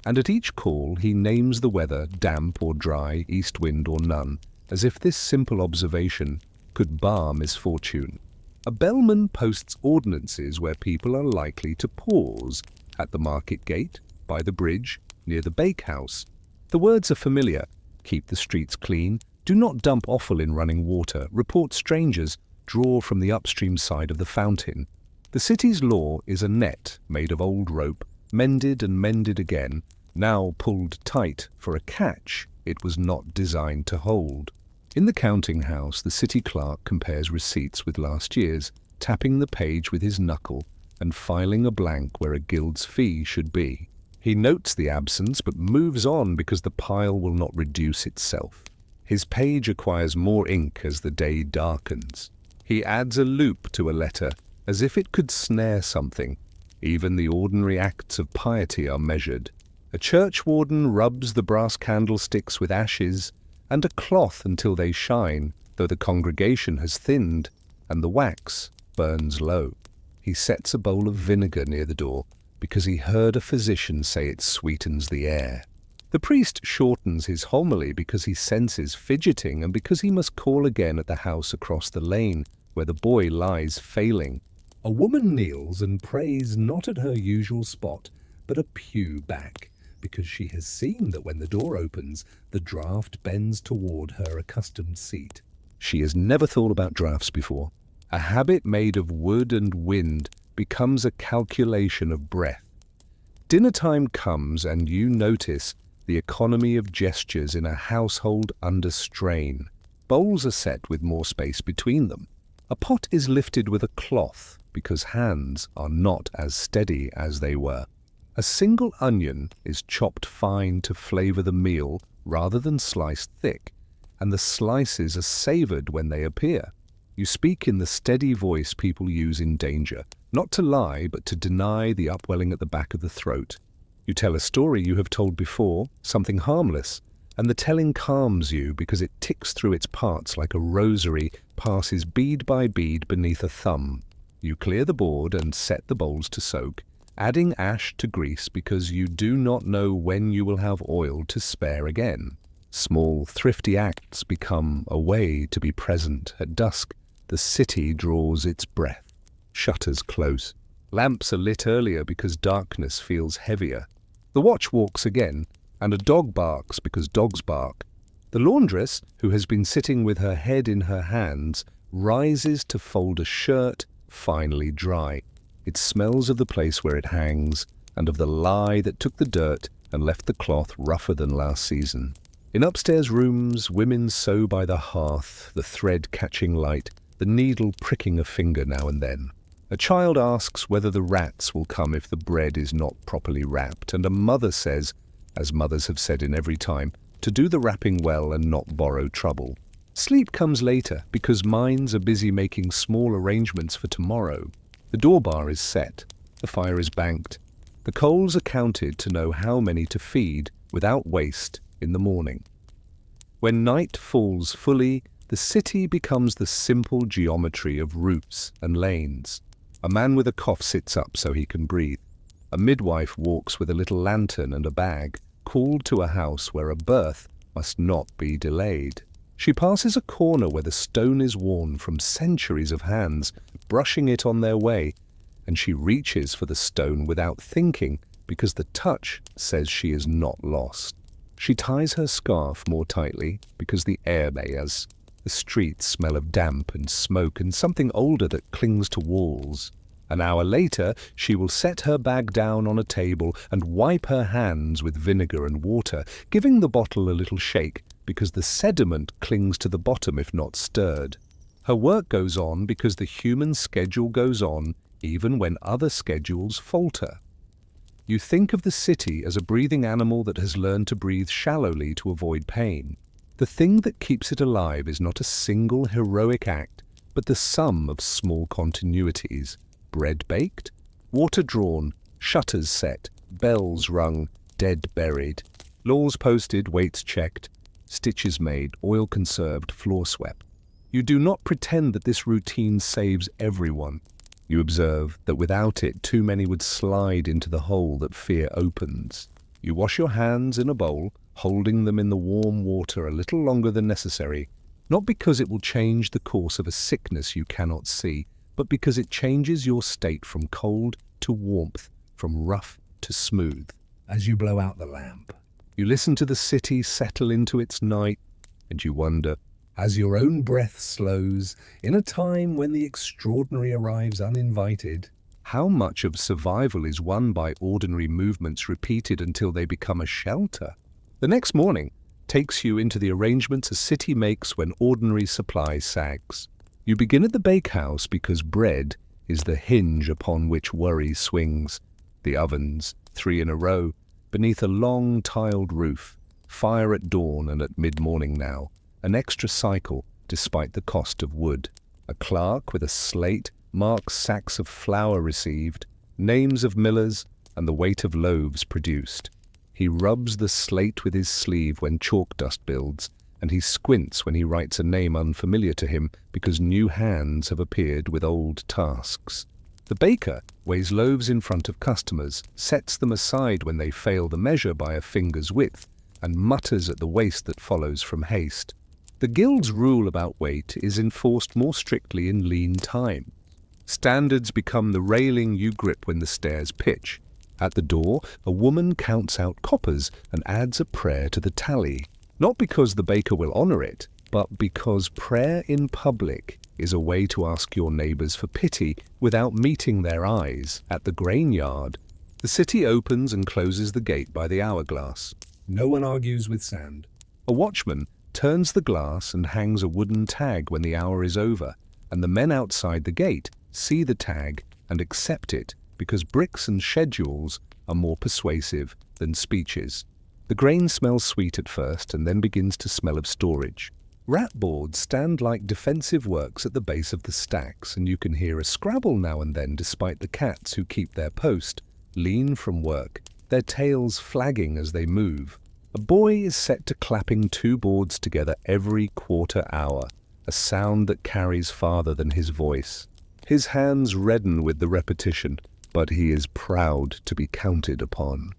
And at each call he names the weather, damp or dry, east wind or none, as if this simple observation could bar misfortune. A bellman posts ordinances where people are likely to pause, at the market gate, by the bridge, near the bakehouse. The words are familiar: keep the streets clean, do not dump offal in running water, report strangers, draw from the upstream side of the fountain. The city's law is a net made of old rope, mended and mended again, now pulled tight for a catch it was not designed to hold. In the counting house, the city clerk compares receipts with last year's, tapping the page with his knuckle and filing a blank where a guild's fee should be. He notes the absence but moves on because the pile will not reduce itself. His page acquires more ink as the day darkens. He adds a loop to a letter as if it could snare something. Even the ordinary acts of piety are measured. A churchwarden rubs the brass candlesticks with ashes and a cloth until they shine, though the congregation has thinned and the wax burns low. He sets a bowl of vinegar near the door because he heard a physician say it sweetens the air. The priest shortens his homily because he senses fidgeting and because he must call again at the house across the lane where the boy lies failing. A woman kneels and prays not at her usual spot, but a pew back, because she has seen that when the door opens, the draught bends toward her accustomed seat. She has never thought about drafts before. A habit made of wood and wind becomes a calculation of breath. Dinner time comes and you notice the economy of gestures in a household under strain. Bowls are set with more space between them. A pot is lifted with a cloth because hands are not as steady as they were. A single onion is chopped fine to flavor the meal rather than sliced thick, and the slices are savored when they appear. You speak in the steady voice people use in danger, not to lie but to deny the upwelling at the back of the throat. You tell a story you have told before, something harmless, and the telling calms you because it ticks through its parts like a rosary passes bead by bead beneath a thumb. You clear the board and set the bowls to soak, adding ash to grease because you do not know when you will have oil to spare again. Small, thrifty acts become a way to be present. At dusk, the city draws its breath. Shutters close. Lamps are lit earlier because darkness feels heavier. The watch walks again, and a dog barks because dogs bark. The laundress, who has been sitting with her head in her hands, rises to fold a shirt, finally dry. It smells of the place where it hangs, and of the lie that took the dirt and left the cloth rougher than last season. In upstairs rooms, women sew by the hearth, the thread catching light, the needle pricking a finger now and then. A child asks whether the rats will come if the bread is not properly wrapped, and a mother says, as mothers have said in every time, to do the wrapping well and not borrow trouble. Sleep comes later because minds are busy making small arrangements for tomorrow. The door bar is set, the fire is banked, the coals are counted to know how many to feed without waste in the morning. When night falls fully, the city becomes the simple geometry of roofs and lanes. A man with a cough sits up so he can breathe. A midwife walks with a little lantern and a bag, called to a house where a birth must not be delayed. She passes a corner where the stone is worn from centuries of hands brushing it on their way, and she reaches for the stone without thinking because the touch says she is not lost. She ties her scarf more tightly because the air layers. The streets smell of damp and smoke and something older that clings to walls. An hour later, she will set her bag down on a table and wipe her hands with vinegar and water, giving the bottle a little shake because the sediment clings to the bottom if not stirred. Her work goes on because the human schedule goes on even when other schedules falter. You think of the city as a breathing animal that has learned to breathe shallowly to avoid pain. The thing that keeps it alive is not a single heroic act, but the sum of small continuities. Bread baked, water drawn, shutters set, bells rung, dead buried, laws posted, weights checked, stitches made, oil conserved, floor swept. You do not pretend that this routine saves everyone. You observe that without it, too many would slide into the hole that fear opens. You wash your hands in a bowl, holding them in the warm water a little longer than necessary, not because it will change the course of a sickness you cannot see, but because it changes your state from cold to warmth, from rough to smooth. As you blow out the lamp, You listen to the city settle into its night, and you wonder, as your own breath slows, in a time when the extraordinary arrives uninvited, how much of survival is won by ordinary movements repeated until they become a shelter? The next morning takes you into the arrangements a city makes when ordinary supply sags. You begin at the bakehouse because bread is the hinge upon which worry swings. The ovens, 3 in a row, beneath a long tiled roof, fire at dawn and at mid-morning now, an extra cycle despite the cost of wood. A clerk with a slate marks sacks of flour received, names of millers, and the weight of loaves produced. He rubs the slate with his sleeve when chalk dust builds, and he squints when he writes a name unfamiliar to him because new hands have appeared with old tasks. The baker weighs loaves in front of customers, sets them aside when they fail the measure by a finger's width, and mutters at the waste that follows from haste. The guild's rule about weight is enforced more strictly in lean time. Standards become the railing you grip when the stairs pitch. At the door, a woman counts out coppers and adds a prayer to the tally, not because the baker will honor it, but because prayer in public is a way to ask your neighbors for pity without meeting their eyes. At the grain yard, the city opens and closes the gate by the hourglass. no one argues with sand. A watchman turns the glass and hangs a wooden tag when the hour is over, and the men outside the gate see the tag and accept it because bricks and schedules are more persuasive than speeches. The grain smells sweet at first and then begins to smell of storage. Rat boards stand like defensive works at the base of the stacks, and you can hear a scrabble now and then despite the cats who keep their post, lean from work, their tails flagging as they move. A boy is set to clapping 2 boards together every quarter hour, a sound that carries farther than his voice. His hands redden with the repetition, but he is proud to be counted upon.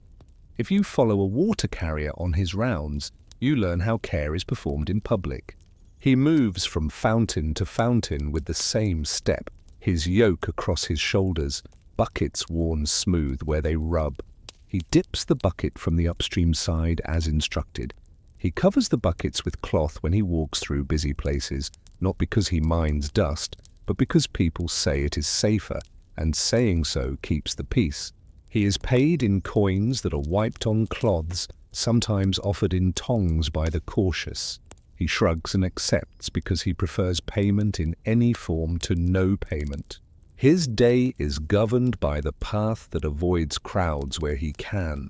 If you follow a water carrier on his rounds, You learn how care is performed in public. He moves from fountain to fountain with the same step, his yoke across his shoulders, buckets worn smooth where they rub. He dips the bucket from the upstream side as instructed. He covers the buckets with cloth when he walks through busy places, not because he minds dust, but because people say it is safer, and saying so keeps the peace. He is paid in coins that are wiped on cloths, sometimes offered in tongs by the cautious. He shrugs and accepts because he prefers payment in any form to no payment. His day is governed by the path that avoids crowds where he can,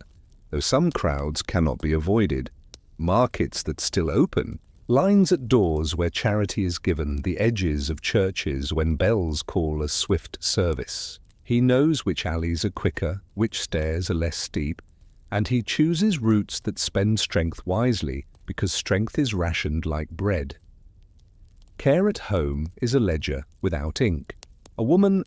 though some crowds cannot be avoided. Markets that still open, lines at doors where charity is given, the edges of churches when bells call a swift service. He knows which alleys are quicker, which stairs are less steep, and he chooses routes that spend strength wisely, because strength is rationed like bread. Care at home is a ledger without ink. A woman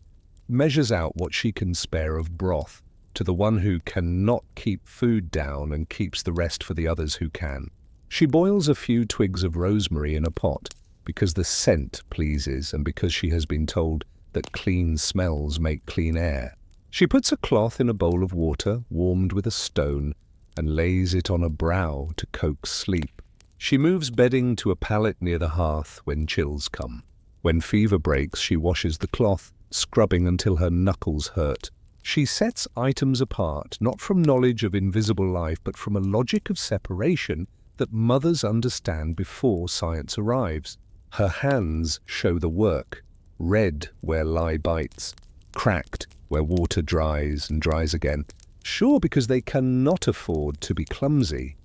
measures out what she can spare of broth to the one who cannot keep food down and keeps the rest for the others who can. She boils a few twigs of rosemary in a pot because the scent pleases and because she has been told that clean smells make clean air. She puts a cloth in a bowl of water warmed with a stone and lays it on a brow to coax sleep. She moves bedding to a pallet near the hearth when chills come. When fever breaks, she washes the cloth, scrubbing until her knuckles hurt. She sets items apart, not from knowledge of invisible life, but from a logic of separation that mothers understand before science arrives. Her hands show the work, red where lie bites, cracked where water dries and dries again. Sure, because they cannot afford to be clumsy.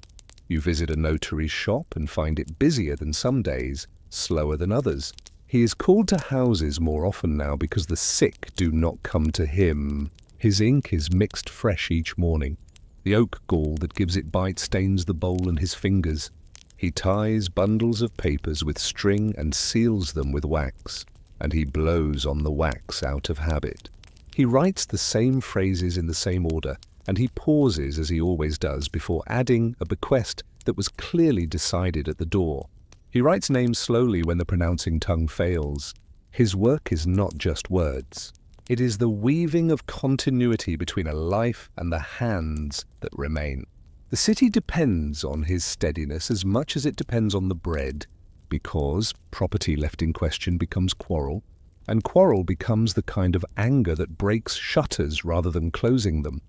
You visit a notary's shop and find it busier than some days, slower than others. He is called to houses more often now because the sick do not come to him. His ink is mixed fresh each morning. The oak gall that gives it bite stains the bowl and his fingers. He ties bundles of papers with string and seals them with wax, and he blows on the wax out of habit. He writes the same phrases in the same order, and he pauses, as he always does, before adding a bequest that was clearly decided at the door. He writes names slowly when the pronouncing tongue fails. His work is not just words. It is the weaving of continuity between a life and the hands that remain. The city depends on his steadiness as much as it depends on the bread, because property left in question becomes quarrel, and quarrel becomes the kind of anger that breaks shutters rather than closing them.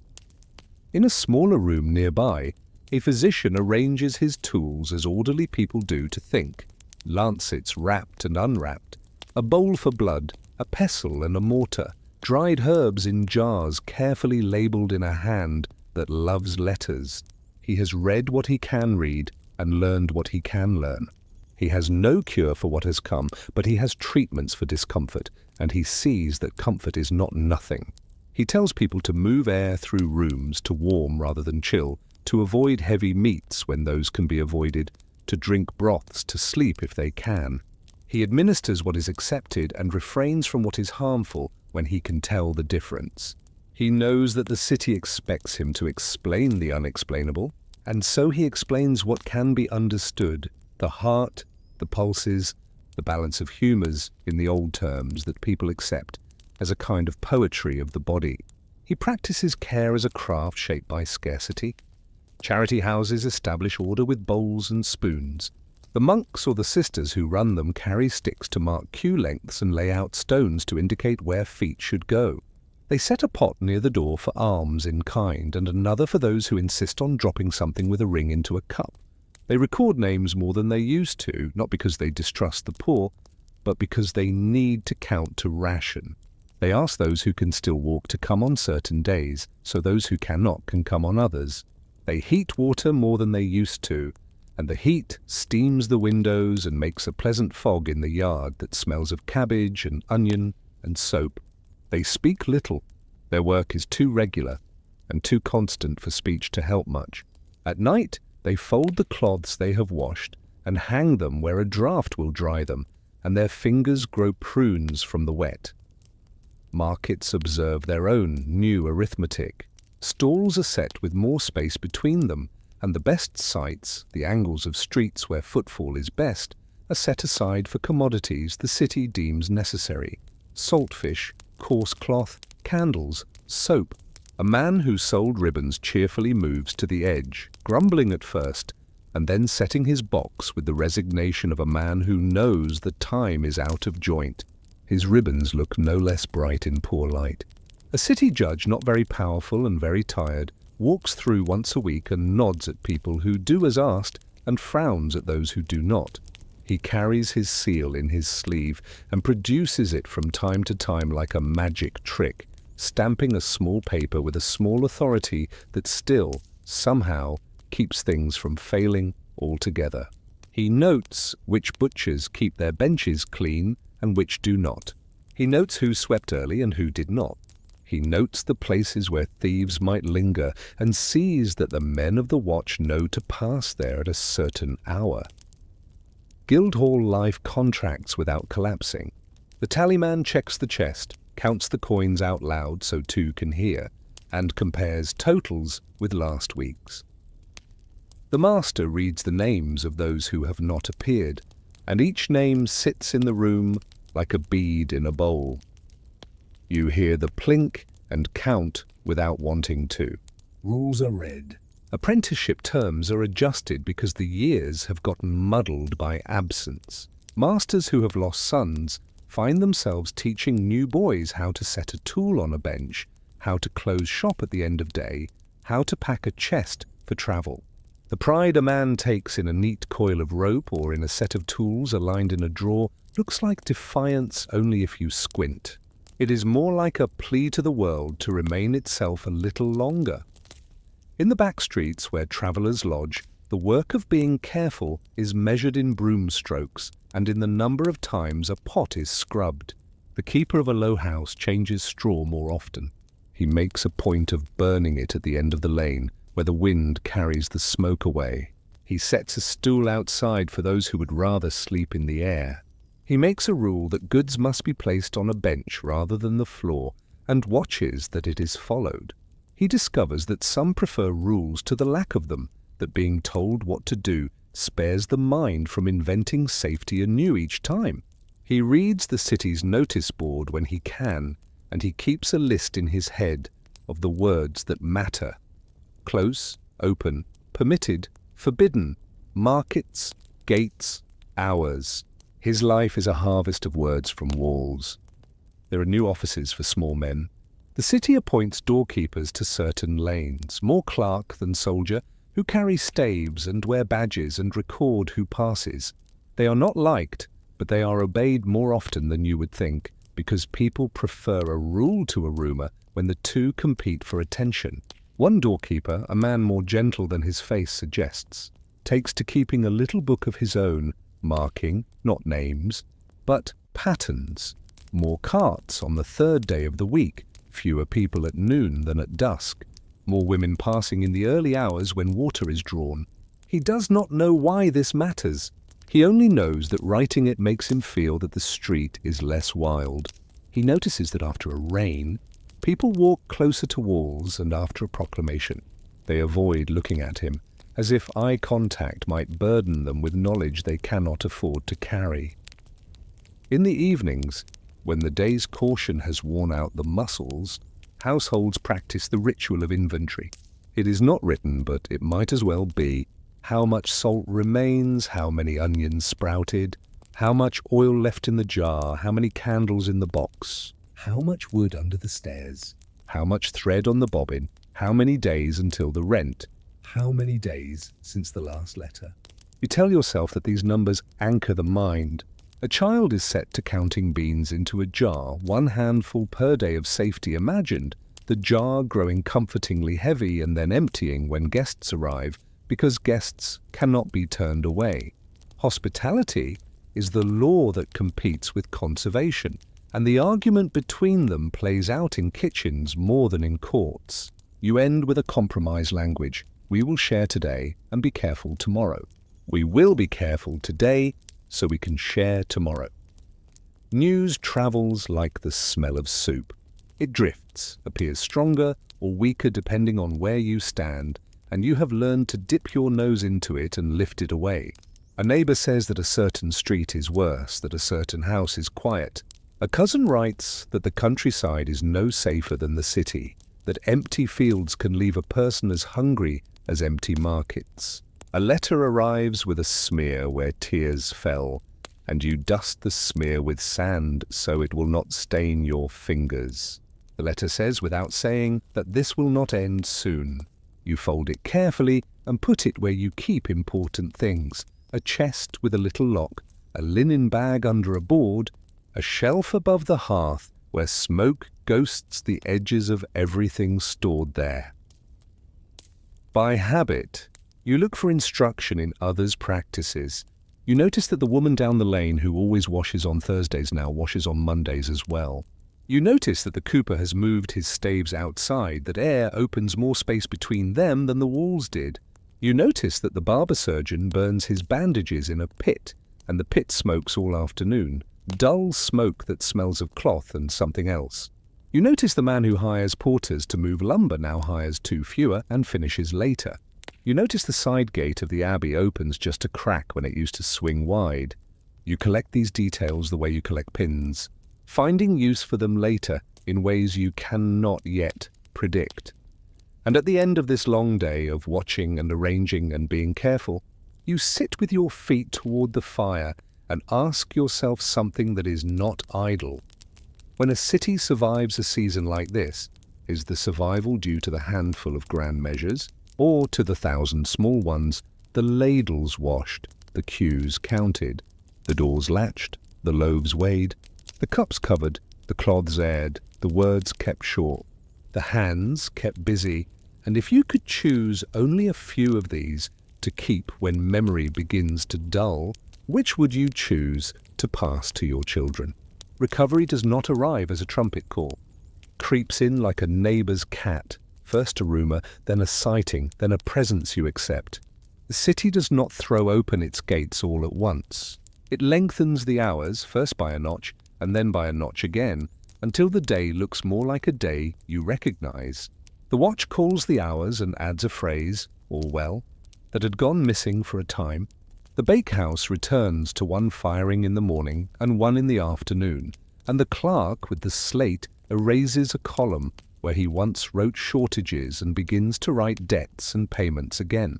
In a smaller room nearby, a physician arranges his tools as orderly people do to think. Lancets wrapped and unwrapped, a bowl for blood, a pestle and a mortar, dried herbs in jars carefully labelled in a hand that loves letters. He has read what he can read and learned what he can learn. He has no cure for what has come, but he has treatments for discomfort, and he sees that comfort is not nothing. He tells people to move air through rooms to warm rather than chill, to avoid heavy meats when those can be avoided, to drink broths, to sleep if they can. He administers what is accepted and refrains from what is harmful when he can tell the difference. He knows that the city expects him to explain the unexplainable, and so he explains what can be understood, the heart, the pulses, the balance of humours in the old terms that people accept as a kind of poetry of the body. He practices care as a craft shaped by scarcity. Charity houses establish order with bowls and spoons. The monks or the sisters who run them carry sticks to mark queue lengths and lay out stones to indicate where feet should go. They set a pot near the door for alms in kind and another for those who insist on dropping something with a ring into a cup. They record names more than they used to, not because they distrust the poor, but because they need to count to ration. They ask those who can still walk to come on certain days, so those who cannot can come on others. They heat water more than they used to, and the heat steams the windows and makes a pleasant fog in the yard that smells of cabbage and onion and soap. They speak little. Their work is too regular and too constant for speech to help much. At night, they fold the cloths they have washed and hang them where a draught will dry them, and their fingers grow prunes from the wet. Markets observe their own new arithmetic. Stalls are set with more space between them, and the best sites, the angles of streets where footfall is best, are set aside for commodities the city deems necessary: saltfish, coarse cloth, candles, soap. A man who sold ribbons cheerfully moves to the edge, grumbling at first, and then setting his box with the resignation of a man who knows the time is out of joint. His ribbons look no less bright in poor light. A city judge, not very powerful and very tired, walks through once a week and nods at people who do as asked and frowns at those who do not. He carries his seal in his sleeve and produces it from time to time like a magic trick, stamping a small paper with a small authority that still, somehow, keeps things from failing altogether. He notes which butchers keep their benches clean and which do not. He notes who swept early and who did not. He notes the places where thieves might linger and sees that the men of the watch know to pass there at a certain hour. Guildhall life contracts without collapsing. The tallyman checks the chest, counts the coins out loud so two can hear, and compares totals with last week's. The master reads the names of those who have not appeared, and each name sits in the room like a bead in a bowl. You hear the plink and count without wanting to. Rules are read. Apprenticeship terms are adjusted because the years have gotten muddled by absence. Masters who have lost sons find themselves teaching new boys how to set a tool on a bench, how to close shop at the end of day, how to pack a chest for travel. The pride a man takes in a neat coil of rope or in a set of tools aligned in a drawer looks like defiance only if you squint. It is more like a plea to the world to remain itself a little longer. In the back streets where travellers lodge, the work of being careful is measured in broom strokes and in the number of times a pot is scrubbed. The keeper of a low house changes straw more often. He makes a point of burning it at the end of the lane, where the wind carries the smoke away. He sets a stool outside for those who would rather sleep in the air. He makes a rule that goods must be placed on a bench rather than the floor, and watches that it is followed. He discovers that some prefer rules to the lack of them, that being told what to do spares the mind from inventing safety anew each time. He reads the city's notice board when he can, and he keeps a list in his head of the words that matter: close, open, permitted, forbidden, markets, gates, hours. His life is a harvest of words from walls. There are new offices for small men. The city appoints doorkeepers to certain lanes, more clerk than soldier, who carry staves and wear badges and record who passes. They are not liked, but they are obeyed more often than you would think, because people prefer a rule to a rumour when the two compete for attention. One doorkeeper, a man more gentle than his face suggests, takes to keeping a little book of his own, marking, not names, but patterns. More carts on the third day of the week, fewer people at noon than at dusk, more women passing in the early hours when water is drawn. He does not know why this matters. He only knows that writing it makes him feel that the street is less wild. He notices that after a rain, people walk closer to walls, and after a proclamation, they avoid looking at him, as if eye contact might burden them with knowledge they cannot afford to carry. In the evenings, when the day's caution has worn out the muscles, households practice the ritual of inventory. It is not written, but it might as well be: how much salt remains, how many onions sprouted, how much oil left in the jar, how many candles in the box, How much wood under the stairs? how much thread on the bobbin, how many days until the rent. How many days since the last letter? You tell yourself that these numbers anchor the mind. A child is set to counting beans into a jar, one handful per day of safety imagined, the jar growing comfortingly heavy and then emptying when guests arrive, because guests cannot be turned away. Hospitality is the law that competes with conservation, and the argument between them plays out in kitchens more than in courts. You end with a compromise language: we will share today and be careful tomorrow. We will be careful today so we can share tomorrow. News travels like the smell of soup. It drifts, appears stronger or weaker depending on where you stand, and you have learned to dip your nose into it and lift it away. A neighbor says that a certain street is worse, that a certain house is quiet. A cousin writes that the countryside is no safer than the city, that empty fields can leave a person as hungry as empty markets. A letter arrives with a smear where tears fell, and you dust the smear with sand so it will not stain your fingers. The letter says, without saying, that this will not end soon. You fold it carefully and put it where you keep important things: a chest with a little lock, a linen bag under a board, a shelf above the hearth where smoke ghosts the edges of everything stored there. By habit, you look for instruction in others' practices. You notice that the woman down the lane who always washes on Thursdays now washes on Mondays as well. You notice that the cooper has moved his staves outside, that air opens more space between them than the walls did. You notice that the barber surgeon burns his bandages in a pit, and the pit smokes all afternoon, dull smoke that smells of cloth and something else. You notice the man who hires porters to move lumber now hires 2 fewer and finishes later. You notice the side gate of the abbey opens just a crack when it used to swing wide. You collect these details the way you collect pins, finding use for them later in ways you cannot yet predict. And at the end of this long day of watching and arranging and being careful, you sit with your feet toward the fire and ask yourself something that is not idle. When a city survives a season like this, is the survival due to the handful of grand measures, or to the 1,000 small ones, the ladles washed, the queues counted, the doors latched, the loaves weighed, the cups covered, the cloths aired, the words kept short, the hands kept busy, and if you could choose only a few of these to keep when memory begins to dull, which would you choose to pass to your children? Recovery does not arrive as a trumpet call. Creeps in like a neighbor's cat, first a rumor, then a sighting, then a presence you accept. The city does not throw open its gates all at once. It lengthens the hours, first by a notch, and then by a notch again, until the day looks more like a day you recognize. The watch calls the hours and adds a phrase, all well, that had gone missing for a time. The bakehouse returns to one firing in the morning and one in the afternoon, and the clerk with the slate erases a column where he once wrote shortages and begins to write debts and payments again.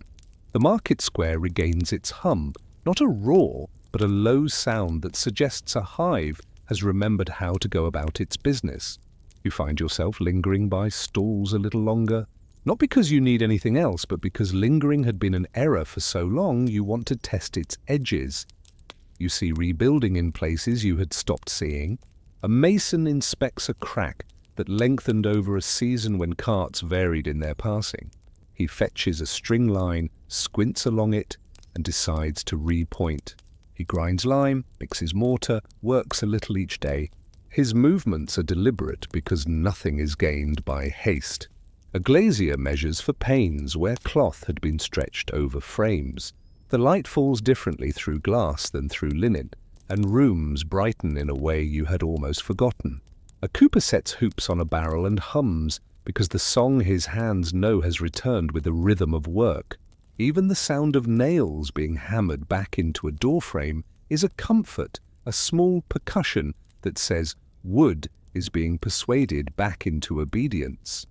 The market square regains its hum, not a roar, but a low sound that suggests a hive has remembered how to go about its business. You find yourself lingering by stalls a little longer, not because you need anything else, but because lingering had been an error for so long you want to test its edges. You see rebuilding in places you had stopped seeing. A mason inspects a crack that lengthened over a season when carts varied in their passing. He fetches a string line, squints along it, and decides to repoint. He grinds lime, mixes mortar, works a little each day. His movements are deliberate because nothing is gained by haste. A glazier measures for panes where cloth had been stretched over frames. The light falls differently through glass than through linen, and rooms brighten in a way you had almost forgotten. A cooper sets hoops on a barrel and hums because the song his hands know has returned with the rhythm of work. Even the sound of nails being hammered back into a doorframe is a comfort, a small percussion that says wood is being persuaded back into obedience.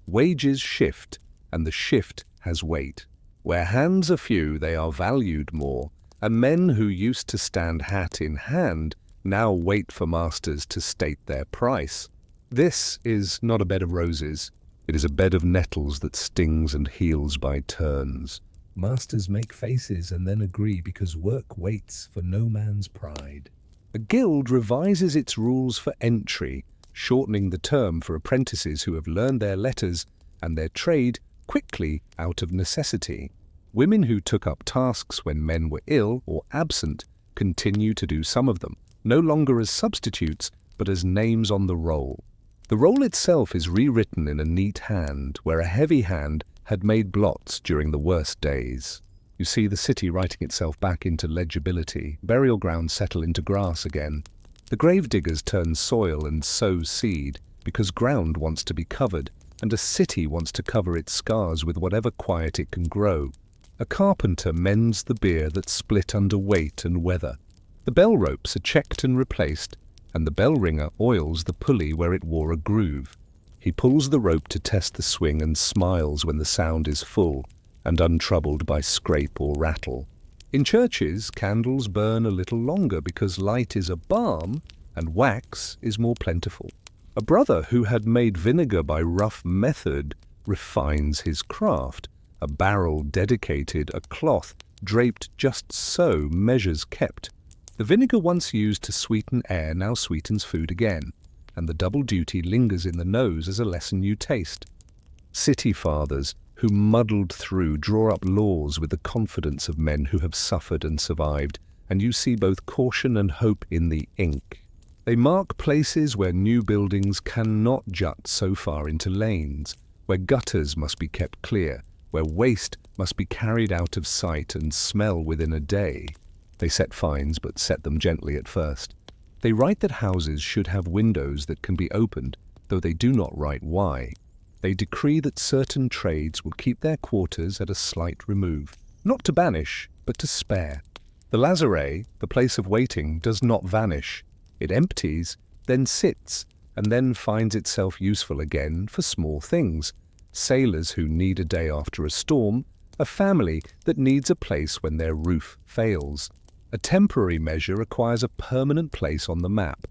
Wages shift, and the shift has weight. Where hands are few, they are valued more, and men who used to stand hat in hand now wait for masters to state their price. This is not a bed of roses. It is a bed of nettles that stings and heals by turns. Masters make faces and then agree because work waits for no man's pride. A guild revises its rules for entry, shortening the term for apprentices who have learned their letters and their trade quickly out of necessity. Women who took up tasks when men were ill or absent continue to do some of them, no longer as substitutes, but as names on the roll. The roll itself is rewritten in a neat hand, where a heavy hand had made blots during the worst days. You see the city writing itself back into legibility, burial grounds settle into grass again. The grave diggers turn soil and sow seed, because ground wants to be covered, and a city wants to cover its scars with whatever quiet it can grow. A carpenter mends the beer that's split under weight and weather. The bell ropes are checked and replaced, and the bell ringer oils the pulley where it wore a groove. He pulls the rope to test the swing and smiles when the sound is full and untroubled by scrape or rattle. In churches, candles burn a little longer because light is a balm and wax is more plentiful. A brother who had made vinegar by rough method refines his craft. A barrel dedicated, a cloth draped just so, measures kept. The vinegar once used to sweeten air now sweetens food again, and the double duty lingers in the nose as a lesson you taste. City fathers who muddled through draw up laws with the confidence of men who have suffered and survived, and you see both caution and hope in the ink. They mark places where new buildings cannot jut so far into lanes, where gutters must be kept clear, where waste must be carried out of sight and smell within a day. They set fines, but set them gently at first. They write that houses should have windows that can be opened, though they do not write why. They decree that certain trades will keep their quarters at a slight remove, not to banish, but to spare. The lazare, the place of waiting, does not vanish. It empties, then sits, and then finds itself useful again for small things. Sailors who need a day after a storm, a family that needs a place when their roof fails. A temporary measure requires a permanent place on the map.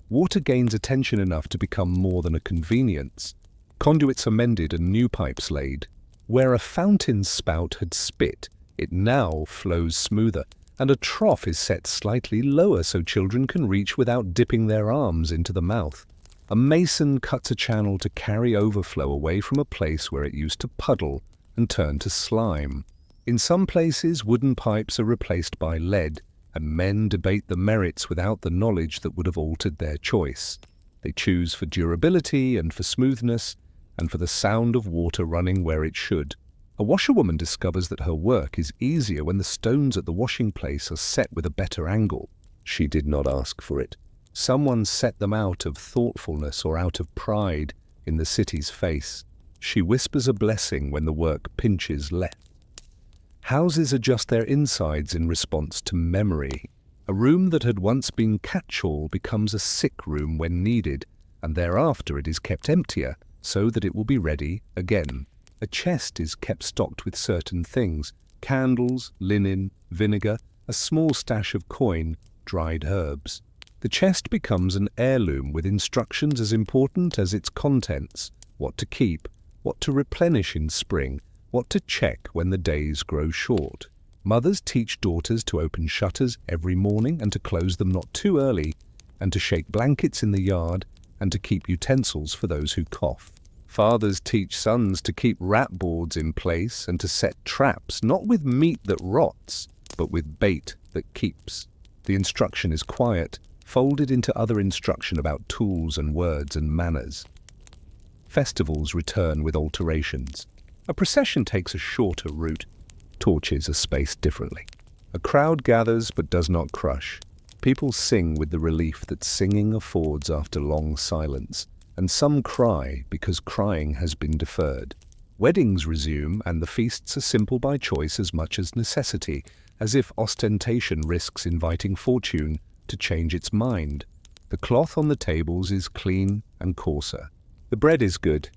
Water gains attention enough to become more than a convenience. Conduits are mended and new pipes laid. Where a fountain spout had spit, it now flows smoother, and a trough is set slightly lower so children can reach without dipping their arms into the mouth. A mason cuts a channel to carry overflow away from a place where it used to puddle and turn to slime. In some places, wooden pipes are replaced by lead, and men debate the merits without the knowledge that would have altered their choice. They choose for durability and for smoothness, and for the sound of water running where it should. A washerwoman discovers that her work is easier when the stones at the washing place are set with a better angle. She did not ask for it. Someone set them out of thoughtfulness or out of pride in the city's face. She whispers a blessing when the work pinches left. Houses adjust their insides in response to memory. A room that had once been catch-all becomes a sick room when needed, and thereafter it is kept emptier so that it will be ready again. A chest is kept stocked with certain things: candles, linen, vinegar, a small stash of coin, dried herbs. The chest becomes an heirloom with instructions as important as its contents: what to keep, what to replenish in spring, what to check when the days grow short. Mothers teach daughters to open shutters every morning and to close them not too early, and to shake blankets in the yard, and to keep utensils for those who cough. Fathers teach sons to keep rat boards in place and to set traps not with meat that rots, but with bait that keeps. The instruction is quiet, folded into other instruction about tools and words and manners. Festivals return with alterations. A procession takes a shorter route. Torches are spaced differently. A crowd gathers but does not crush. People sing with the relief that singing affords after long silence, and some cry because crying has been deferred. Weddings resume, and the feasts are simple by choice as much as necessity, as if ostentation risks inviting fortune to change its mind. The cloth on the tables is clean and coarser. The bread is good.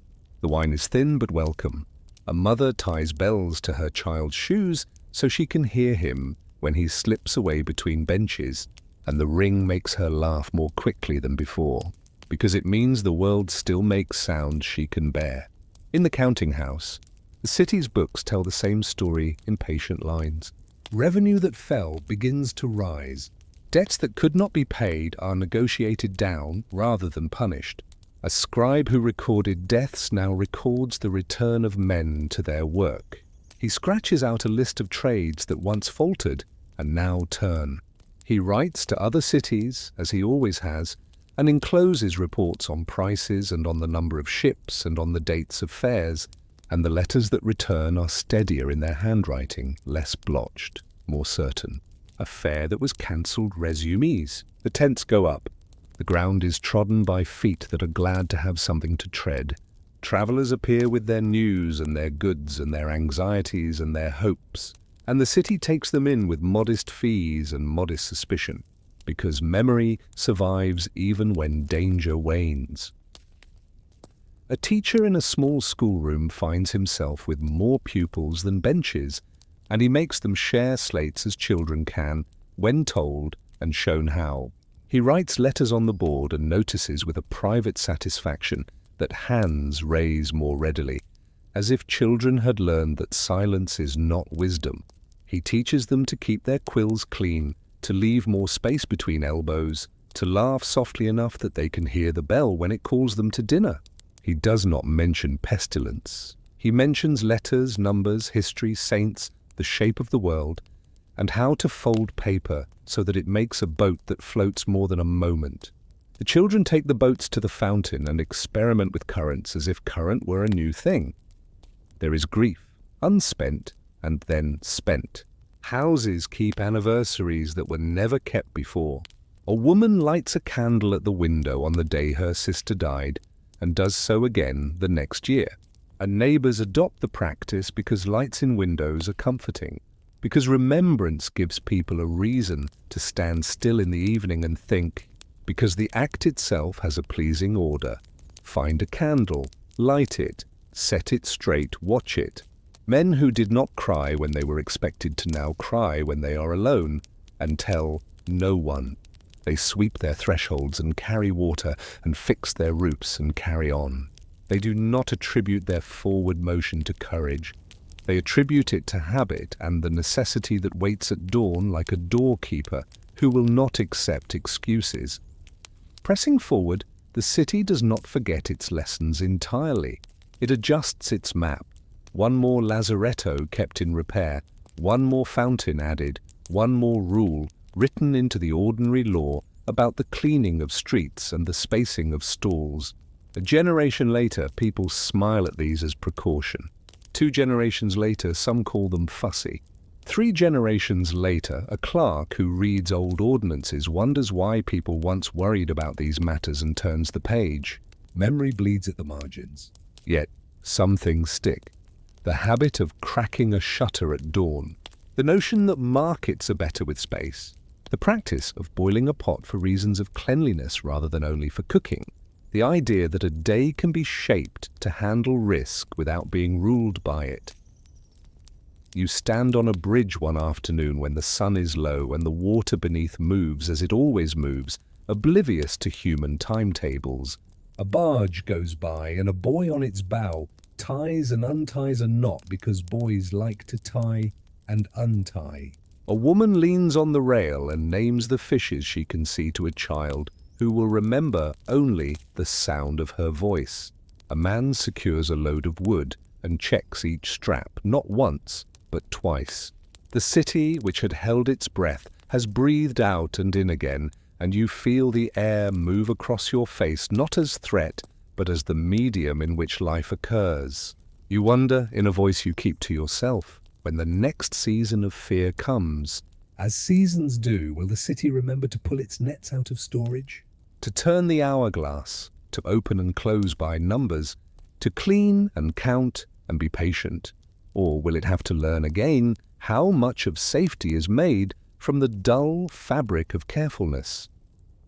The wine is thin but welcome. A mother ties bells to her child's shoes so she can hear him when he slips away between benches, and the ring makes her laugh more quickly than before, because it means the world still makes sounds she can bear. In the counting house, the city's books tell the same story in patient lines. Revenue that fell begins to rise. Debts that could not be paid are negotiated down rather than punished. A scribe who recorded deaths now records the return of men to their work. He scratches out a list of trades that once faltered and now turn. He writes to other cities, as he always has, and encloses reports on prices and on the number of ships and on the dates of fairs, and the letters that return are steadier in their handwriting, less blotched, more certain. A fair that was cancelled resumes. The tents go up. The ground is trodden by feet that are glad to have something to tread. Travellers appear with their news and their goods and their anxieties and their hopes, and the city takes them in with modest fees and modest suspicion, because memory survives even when danger wanes. A teacher in a small schoolroom finds himself with more pupils than benches, and he makes them share slates as children can, when told and shown how. He writes letters on the board and notices with a private satisfaction that hands raise more readily, as if children had learned that silence is not wisdom. He teaches them to keep their quills clean, to leave more space between elbows, to laugh softly enough that they can hear the bell when it calls them to dinner. He does not mention pestilence. He mentions letters, numbers, history, saints, the shape of the world, and how to fold paper so that it makes a boat that floats more than a moment. The children take the boats to the fountain and experiment with currents as if current were a new thing. There is grief, unspent and then spent. Houses keep anniversaries that were never kept before. A woman lights a candle at the window on the day her sister died and does so again the next year. And neighbors adopt the practice because lights in windows are comforting, because remembrance gives people a reason to stand still in the evening and think, because the act itself has a pleasing order. Find a candle, light it, set it straight, watch it. Men who did not cry when they were expected to now cry when they are alone, and tell no one. They sweep their thresholds and carry water and fix their roofs and carry on. They do not attribute their forward motion to courage. They attribute it to habit and the necessity that waits at dawn like a doorkeeper who will not accept excuses. Pressing forward, the city does not forget its lessons entirely. It adjusts its map. One more lazaretto kept in repair, one more fountain added, one more rule written into the ordinary law about the cleaning of streets and the spacing of stalls. A generation later, people smile at these as precaution. 2 generations later, some call them fussy. 3 generations later, a clerk who reads old ordinances wonders why people once worried about these matters and turns the page. Memory bleeds at the margins. Yet, some things stick. The habit of cracking a shutter at dawn. The notion that markets are better with space. The practice of boiling a pot for reasons of cleanliness rather than only for cooking. The idea that a day can be shaped to handle risk without being ruled by it. You stand on a bridge one afternoon when the sun is low and the water beneath moves as it always moves, oblivious to human timetables. A barge goes by and a boy on its bow ties and unties a knot because boys like to tie and untie. A woman leans on the rail and names the fishes she can see to a child who will remember only the sound of her voice. A man secures a load of wood and checks each strap, not once, but twice. The city, which had held its breath, has breathed out and in again, and you feel the air move across your face not as threat, but as the medium in which life occurs. You wonder, in a voice you keep to yourself, when the next season of fear comes. As seasons do, will the city remember to pull its nets out of storage? To turn the hourglass, to open and close by numbers, to clean and count and be patient? Or will it have to learn again how much of safety is made from the dull fabric of carefulness?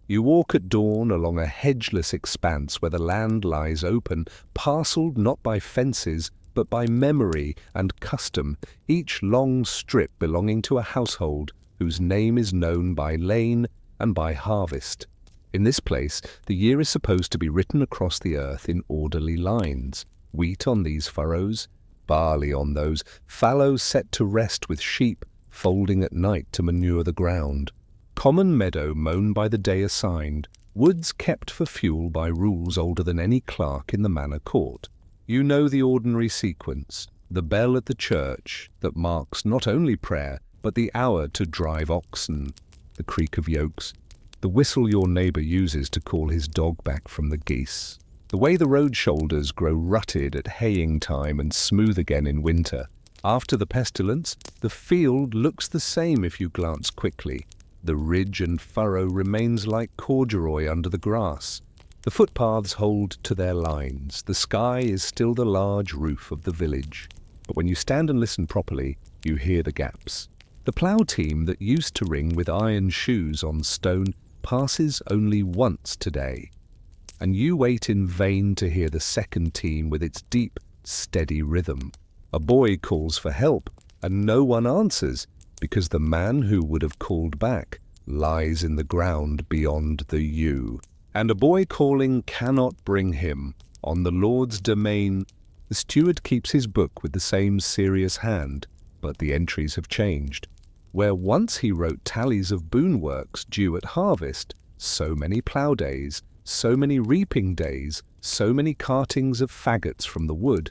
You walk at dawn along a hedgeless expanse where the land lies open, parcelled not by fences, but by memory and custom, each long strip belonging to a household whose name is known by lane and by harvest. In this place, the year is supposed to be written across the earth in orderly lines. Wheat on these furrows, barley on those, fallows set to rest with sheep folding at night to manure the ground. Common meadow mown by the day assigned, woods kept for fuel by rules older than any clerk in the manor court. You know the ordinary sequence, the bell at the church that marks not only prayer, but the hour to drive oxen, the creak of yokes, the whistle your neighbour uses to call his dog back from the geese, the way the road shoulders grow rutted at haying time and smooth again in winter. After the pestilence, the field looks the same if you glance quickly. The ridge and furrow remains like corduroy under the grass. The footpaths hold to their lines. The sky is still the large roof of the village. But when you stand and listen properly, you hear the gaps. The plough team that used to ring with iron shoes on stone passes only once today. And you wait in vain to hear the second team with its deep, steady rhythm. A boy calls for help, and no one answers, because the man who would have called back lies in the ground beyond the yew. And a boy calling cannot bring him. On the Lord's domain, the steward keeps his book with the same serious hand, but the entries have changed. Where once he wrote tallies of boon works due at harvest, so many plough days, so many reaping days, so many cartings of faggots from the wood,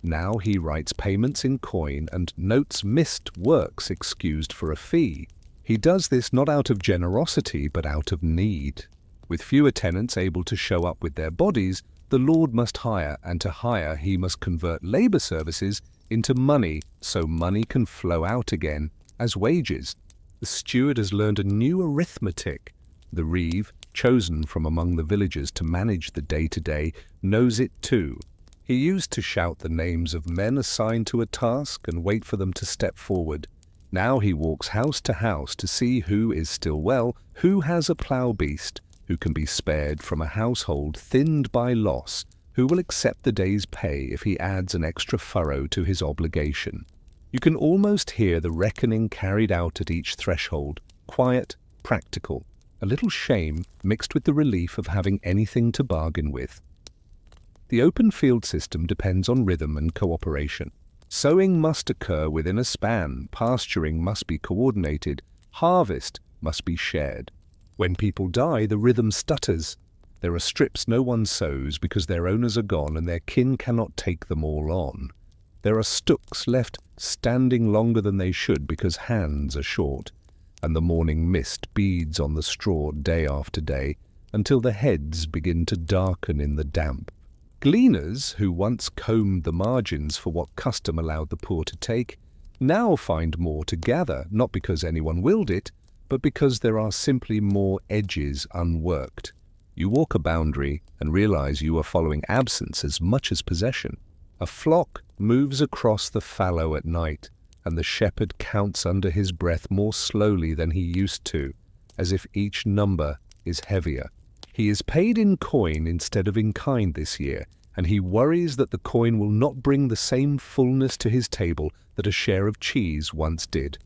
now he writes payments in coin and notes missed works excused for a fee. He does this not out of generosity but out of need. With fewer tenants able to show up with their bodies, the Lord must hire, and to hire he must convert labour services into money so money can flow out again as wages. The steward has learned a new arithmetic. The reeve, chosen from among the villagers to manage the day-to-day, knows it too. He used to shout the names of men assigned to a task and wait for them to step forward. Now he walks house to house to see who is still well, who has a plough beast, who can be spared from a household thinned by loss, who will accept the day's pay if he adds an extra furrow to his obligation. You can almost hear the reckoning carried out at each threshold, quiet, practical, a little shame mixed with the relief of having anything to bargain with. The open field system depends on rhythm and cooperation. Sowing must occur within a span, pasturing must be coordinated, harvest must be shared. When people die, the rhythm stutters. There are strips no one sows because their owners are gone and their kin cannot take them all on. There are stooks left standing longer than they should because hands are short, and the morning mist beads on the straw day after day until the heads begin to darken in the damp. Gleaners, who once combed the margins for what custom allowed the poor to take, now find more to gather, not because anyone willed it, but because there are simply more edges unworked. You walk a boundary and realize you are following absence as much as possession. A flock moves across the fallow at night, and the shepherd counts under his breath more slowly than he used to, as if each number is heavier. He is paid in coin instead of in kind this year, and he worries that the coin will not bring the same fullness to his table that a share of cheese once did.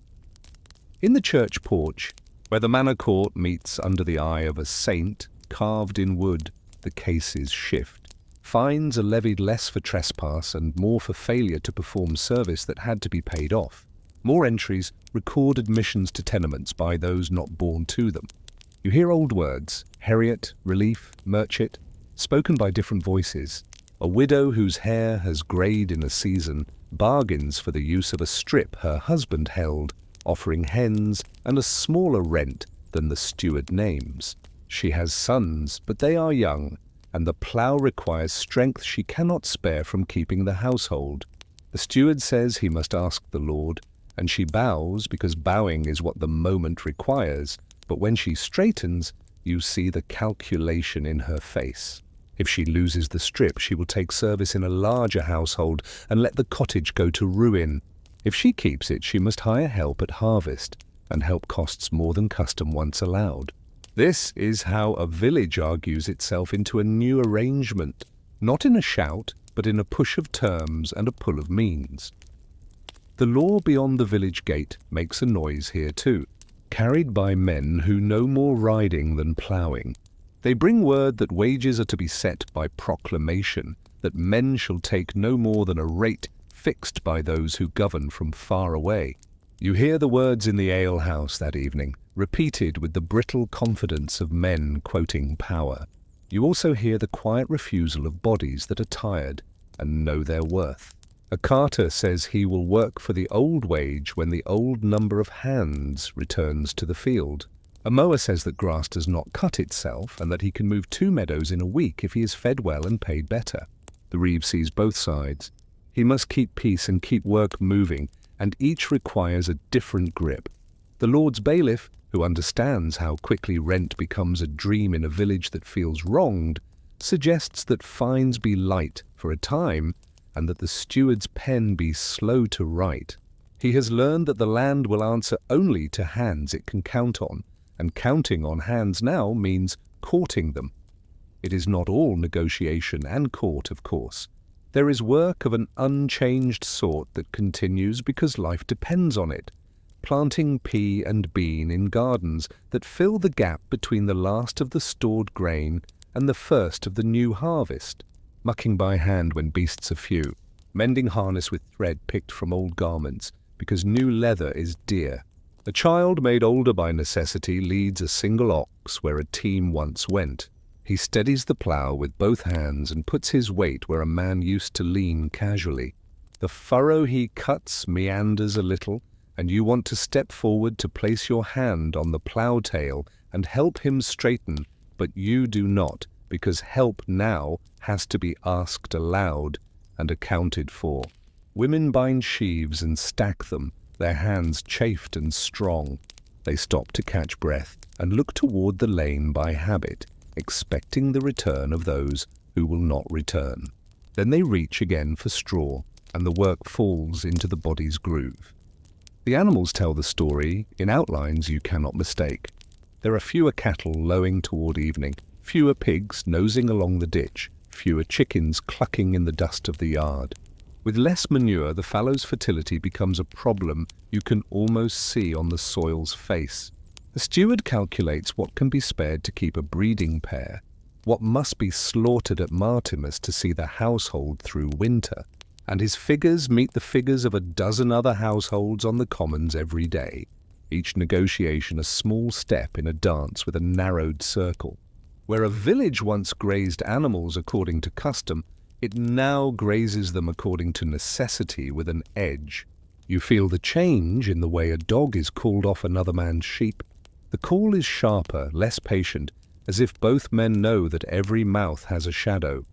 In the church porch, where the manor court meets under the eye of a saint carved in wood, the cases shift. Fines are levied less for trespass and more for failure to perform service that had to be paid off. More entries record admissions to tenements by those not born to them. You hear old words, Heriot, relief, murchit, spoken by different voices. A widow whose hair has greyed in a season bargains for the use of a strip her husband held, offering hens and a smaller rent than the steward names. She has sons, but they are young, and the plough requires strength she cannot spare from keeping the household. The steward says he must ask the Lord, and she bows because bowing is what the moment requires. But when she straightens, you see the calculation in her face. If she loses the strip, she will take service in a larger household and let the cottage go to ruin. If she keeps it, she must hire help at harvest, and help costs more than custom once allowed. This is how a village argues itself into a new arrangement, not in a shout, but in a push of terms and a pull of means. The law beyond the village gate makes a noise here too, carried by men who know more riding than ploughing. They bring word that wages are to be set by proclamation, that men shall take no more than a rate fixed by those who govern from far away. You hear the words in the alehouse that evening, repeated with the brittle confidence of men quoting power. You also hear the quiet refusal of bodies that are tired and know their worth. A carter says he will work for the old wage when the old number of hands returns to the field. A mower says that grass does not cut itself and that he can move 2 meadows in a week if he is fed well and paid better. The reeve sees both sides. He must keep peace and keep work moving, and each requires a different grip. The Lord's bailiff, who understands how quickly rent becomes a dream in a village that feels wronged, suggests that fines be light for a time and that the steward's pen be slow to write. He has learned that the land will answer only to hands it can count on, and counting on hands now means courting them. It is not all negotiation and court, of course. There is work of an unchanged sort that continues because life depends on it. Planting pea and bean in gardens that fill the gap between the last of the stored grain and the first of the new harvest. Mucking by hand when beasts are few. Mending harness with thread picked from old garments because new leather is dear. A child made older by necessity leads a single ox where a team once went. He steadies the plough with both hands and puts his weight where a man used to lean casually. The furrow he cuts meanders a little, and you want to step forward to place your hand on the plough tail and help him straighten, but you do not, because help now has to be asked aloud and accounted for. Women bind sheaves and stack them, their hands chafed and strong. They stop to catch breath and look toward the lane by habit, expecting the return of those who will not return. Then they reach again for straw, and the work falls into the body's groove. The animals tell the story in outlines you cannot mistake. There are fewer cattle lowing toward evening, fewer pigs nosing along the ditch, fewer chickens clucking in the dust of the yard. With less manure, the fallow's fertility becomes a problem you can almost see on the soil's face. The steward calculates what can be spared to keep a breeding pair, what must be slaughtered at Martimas to see the household through winter, and his figures meet the figures of a dozen other households on the commons every day, each negotiation a small step in a dance with a narrowed circle. Where a village once grazed animals according to custom, it now grazes them according to necessity with an edge. You feel the change in the way a dog is called off another man's sheep. The call is sharper, less patient, as if both men know that every mouth has a shadow.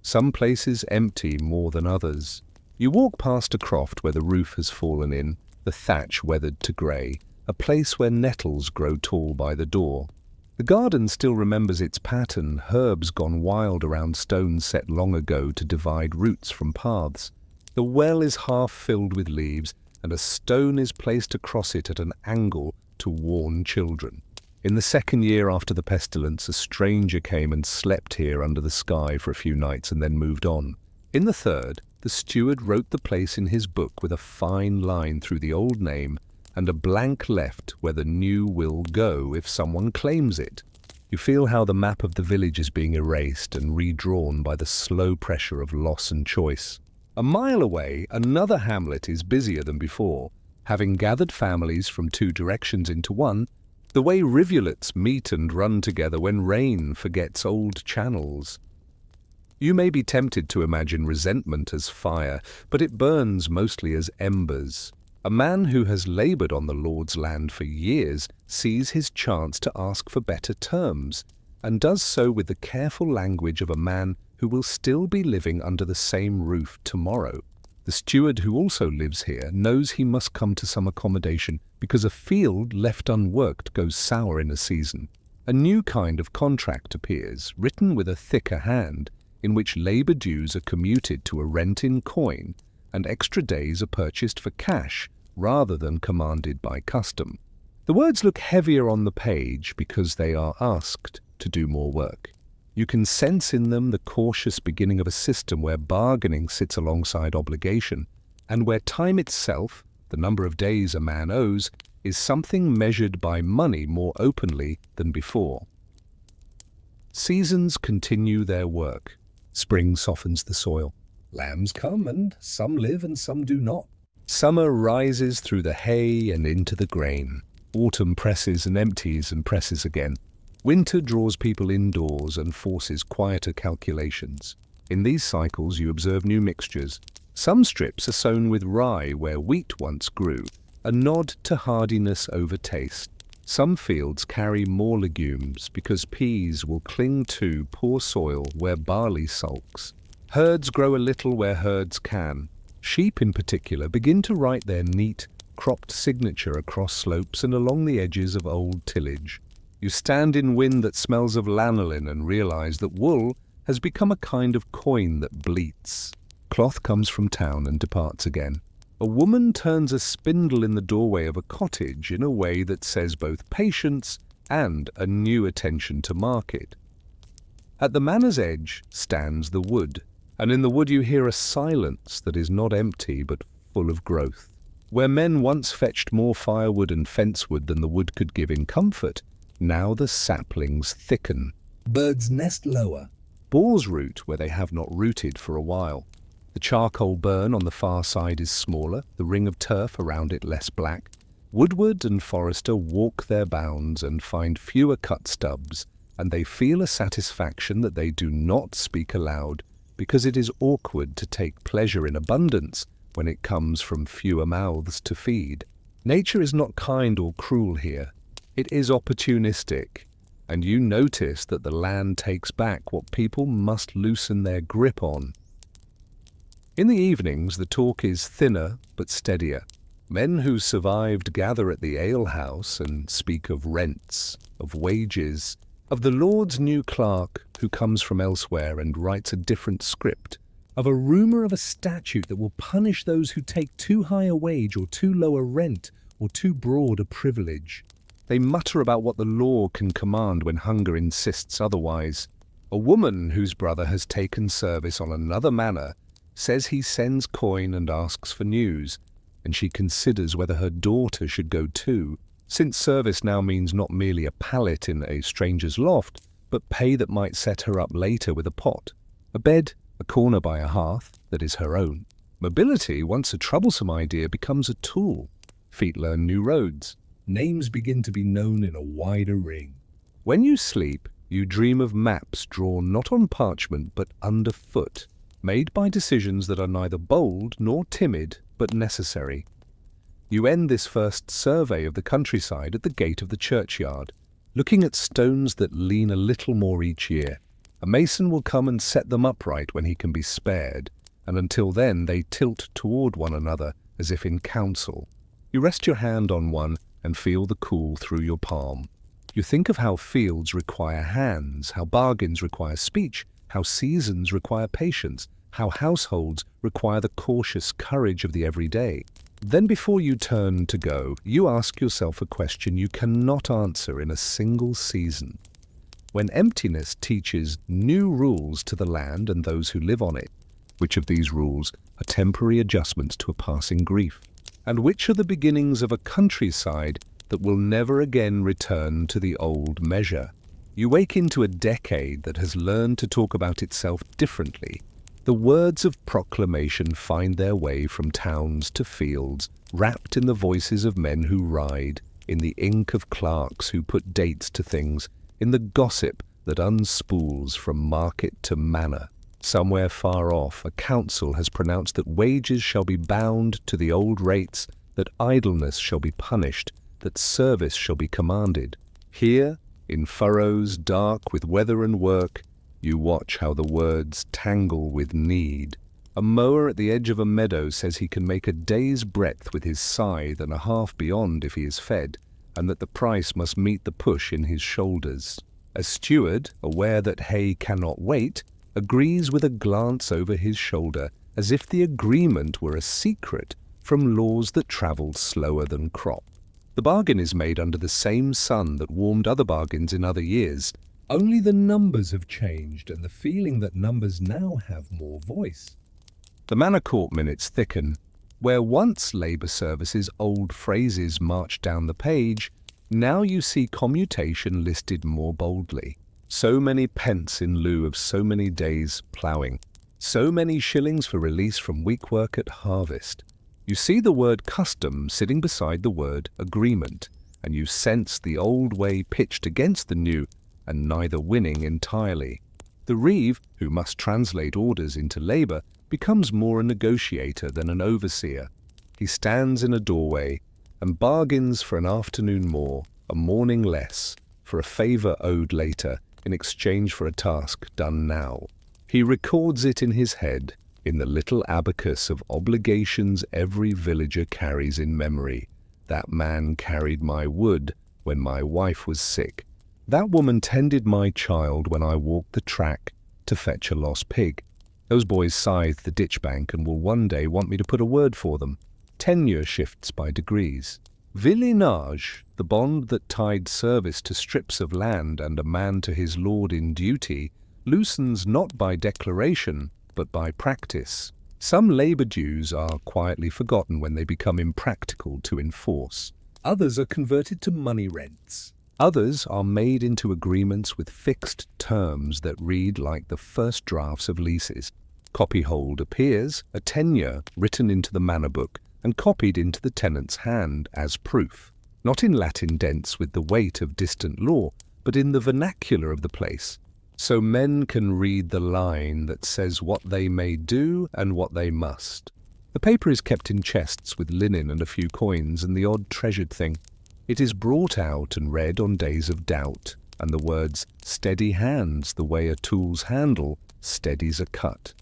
Some places empty more than others. You walk past a croft where the roof has fallen in, the thatch weathered to grey, a place where nettles grow tall by the door. The garden still remembers its pattern, herbs gone wild around stones set long ago to divide roots from paths. The well is half filled with leaves, and a stone is placed across it at an angle to warn children. In the second year after the pestilence, a stranger came and slept here under the sky for a few nights and then moved on. In the third, the steward wrote the place in his book with a fine line through the old name and a blank left where the new will go if someone claims it. You feel how the map of the village is being erased and redrawn by the slow pressure of loss and choice. A mile away, another hamlet is busier than before, having gathered families from two directions into one, the way rivulets meet and run together when rain forgets old channels. You may be tempted to imagine resentment as fire, but it burns mostly as embers. A man who has laboured on the Lord's land for years sees his chance to ask for better terms, and does so with the careful language of a man who will still be living under the same roof tomorrow. The steward, who also lives here, knows he must come to some accommodation because a field left unworked goes sour in a season. A new kind of contract appears, written with a thicker hand, in which labour dues are commuted to a rent in coin, and extra days are purchased for cash rather than commanded by custom. The words look heavier on the page because they are asked to do more work. You can sense in them the cautious beginning of a system where bargaining sits alongside obligation, and where time itself, the number of days a man owes, is something measured by money more openly than before. Seasons continue their work. Spring softens the soil. Lambs come, and some live and some do not. Summer rises through the hay and into the grain. Autumn presses and empties and presses again. Winter draws people indoors and forces quieter calculations. In these cycles you observe new mixtures. Some strips are sown with rye where wheat once grew, a nod to hardiness over taste. Some fields carry more legumes because peas will cling to poor soil where barley sulks. Herds grow a little where herds can. Sheep in particular begin to write their neat, cropped signature across slopes and along the edges of old tillage. You stand in wind that smells of lanolin and realize that wool has become a kind of coin that bleats. Cloth comes from town and departs again. A woman turns a spindle in the doorway of a cottage in a way that says both patience and a new attention to market. At the manor's edge stands the wood, and in the wood you hear a silence that is not empty but full of growth. Where men once fetched more firewood and fencewood than the wood could give in comfort, now the saplings thicken. Birds nest lower. Boars root where they have not rooted for a while. The charcoal burn on the far side is smaller, the ring of turf around it less black. Woodward and forester walk their bounds and find fewer cut stubs, and they feel a satisfaction that they do not speak aloud, because it is awkward to take pleasure in abundance when it comes from fewer mouths to feed. Nature is not kind or cruel here. It is opportunistic, and you notice that the land takes back what people must loosen their grip on. In the evenings, the talk is thinner but steadier. Men who survived gather at the alehouse and speak of rents, of wages, of the Lord's new clerk who comes from elsewhere and writes a different script, of a rumour of a statute that will punish those who take too high a wage or too low a rent or too broad a privilege. They mutter about what the law can command when hunger insists otherwise. A woman whose brother has taken service on another manor says he sends coin and asks for news, and she considers whether her daughter should go too, since service now means not merely a pallet in a stranger's loft, but pay that might set her up later with a pot, a bed, a corner by a hearth that is her own. Mobility, once a troublesome idea, becomes a tool. Feet learn new roads. Names begin to be known in a wider ring. When you sleep, you dream of maps drawn not on parchment but underfoot, made by decisions that are neither bold nor timid but necessary. You end this first survey of the countryside at the gate of the churchyard, looking at stones that lean a little more each year. A mason will come and set them upright when he can be spared, and until then they tilt toward one another as if in council. You rest your hand on one and feel the cool through your palm. You think of how fields require hands, how bargains require speech, how seasons require patience, how households require the cautious courage of the everyday. Then before you turn to go, you ask yourself a question you cannot answer in a single season. When emptiness teaches new rules to the land and those who live on it, which of these rules are temporary adjustments to a passing grief? And which are the beginnings of a countryside that will never again return to the old measure? You wake into a decade that has learned to talk about itself differently. The words of proclamation find their way from towns to fields, wrapped in the voices of men who ride, in the ink of clerks who put dates to things, in the gossip that unspools from market to manor. Somewhere far off, a council has pronounced that wages shall be bound to the old rates, that idleness shall be punished, that service shall be commanded. Here, in furrows dark with weather and work, you watch how the words tangle with need. A mower at the edge of a meadow says he can make a day's breadth with his scythe and a half beyond if he is fed, and that the price must meet the push in his shoulders. A steward, aware that hay cannot wait, agrees with a glance over his shoulder, as if the agreement were a secret from laws that travel slower than crop. The bargain is made under the same sun that warmed other bargains in other years. Only the numbers have changed, and the feeling that numbers now have more voice. The manor court minutes thicken. Where once labour services' old phrases marched down the page, now you see commutation listed more boldly. So many pence in lieu of so many days ploughing. So many shillings for release from week work at harvest. You see the word custom sitting beside the word agreement, and you sense the old way pitched against the new, and neither winning entirely. The reeve, who must translate orders into labour, becomes more a negotiator than an overseer. He stands in a doorway and bargains for an afternoon more, a morning less, for a favour owed later, in exchange for a task done now. He records it in his head, in the little abacus of obligations every villager carries in memory. That man carried my wood when my wife was sick. That woman tended my child when I walked the track. to fetch a lost pig. Those boys scythe the ditch bank and will one day want me to put a word for them. Tenure shifts by degrees. Villinage, the bond that tied service to strips of land and a man to his lord in duty, loosens not by declaration, but by practice. Some labour dues are quietly forgotten when they become impractical to enforce. Others are converted to money rents. Others are made into agreements with fixed terms that read like the first drafts of leases. Copyhold appears, a tenure written into the manor book and copied into the tenant's hand as proof, not in Latin dense with the weight of distant law, but in the vernacular of the place. So men can read the line that says what they may do and what they must. The paper is kept in chests with linen and a few coins and the odd treasured thing. It is brought out and read on days of doubt, and the words "steady hands, the way a tool's handle, steadies a cut."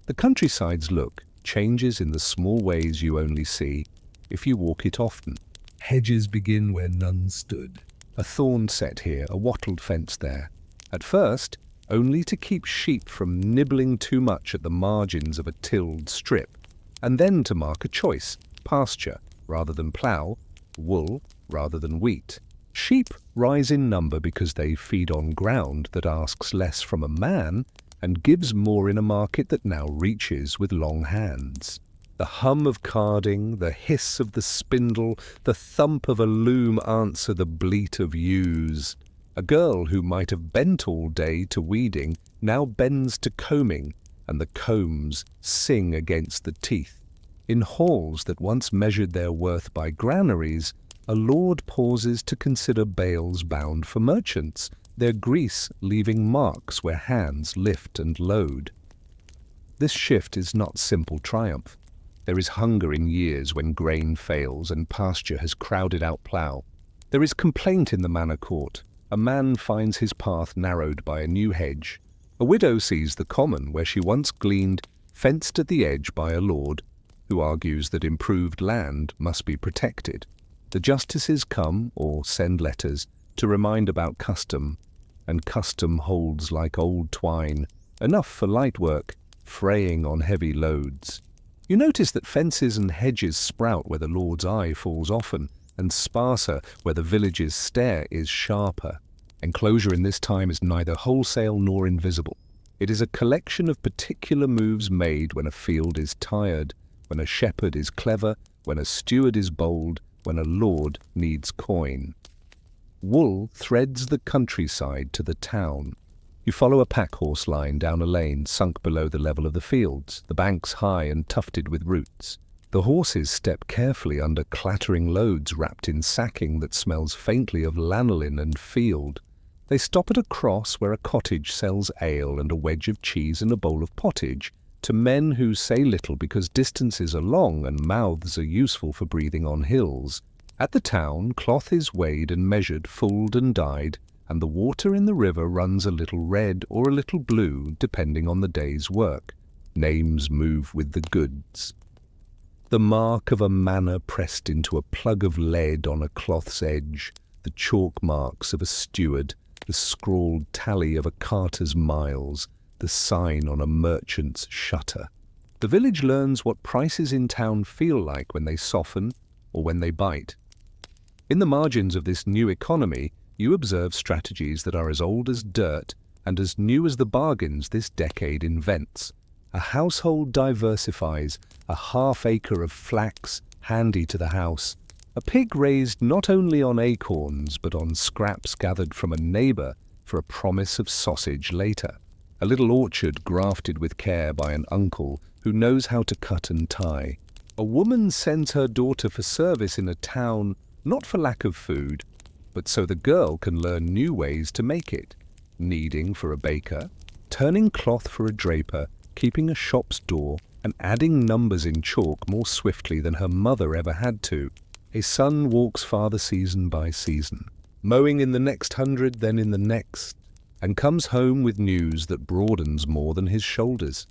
The countryside's look changes in the small ways you only see if you walk it often. Hedges begin where none stood. A thorn set here, a wattled fence there. At first, only to keep sheep from nibbling too much at the margins of a tilled strip, and then to mark a choice, pasture rather than plough, wool rather than wheat. Sheep rise in number because they feed on ground that asks less from a man and gives more in a market that now reaches with long hands. The hum of carding, the hiss of the spindle, the thump of a loom answer the bleat of ewes. A girl who might have bent all day to weeding now bends to combing, and the combs sing against the teeth. In halls that once measured their worth by granaries, a lord pauses to consider bales bound for merchants, their grease leaving marks where hands lift and load. This shift is not simple triumph. There is hunger in years when grain fails and pasture has crowded out plough. There is complaint in the manor court. A man finds his path narrowed by a new hedge. A widow sees the common where she once gleaned, fenced at the edge by a lord, who argues that improved land must be protected. The justices come, or send letters, to remind about custom, and custom holds like old twine, enough for light work, fraying on heavy loads. You notice that fences and hedges sprout where the lord's eye falls often, and sparser where the village's stare is sharper. Enclosure in this time is neither wholesale nor invisible. It is a collection of particular moves made when a field is tired, when a shepherd is clever, when a steward is bold, when a lord needs coin. Wool threads the countryside to the town. You follow a pack-horse line down a lane sunk below the level of the fields, the banks high and tufted with roots. The horses step carefully under clattering loads wrapped in sacking that smells faintly of lanolin and field. They stop at a cross where a cottage sells ale and a wedge of cheese and a bowl of pottage, to men who say little because distances are long and mouths are useful for breathing on hills. At the town, cloth is weighed and measured, fulled and dyed, and the water in the river runs a little red or a little blue, depending on the day's work. Names move with the goods. The mark of a manor pressed into a plug of lead on a cloth's edge, the chalk marks of a steward, the scrawled tally of a carter's miles, the sign on a merchant's shutter. The village learns what prices in town feel like when they soften or when they bite. In the margins of this new economy, you observe strategies that are as old as dirt and as new as the bargains this decade invents. A household diversifies, a half-acre of flax handy to the house, a pig raised not only on acorns but on scraps gathered from a neighbour for a promise of sausage later, a little orchard grafted with care by an uncle who knows how to cut and tie. A woman sends her daughter for service in a town not for lack of food, but so the girl can learn new ways to make it, kneading for a baker, turning cloth for a draper, keeping a shop's door, and adding numbers in chalk more swiftly than her mother ever had to. A son walks farther season by season, mowing in the next 100, then in the next, and comes home with news that broadens more than his shoulders.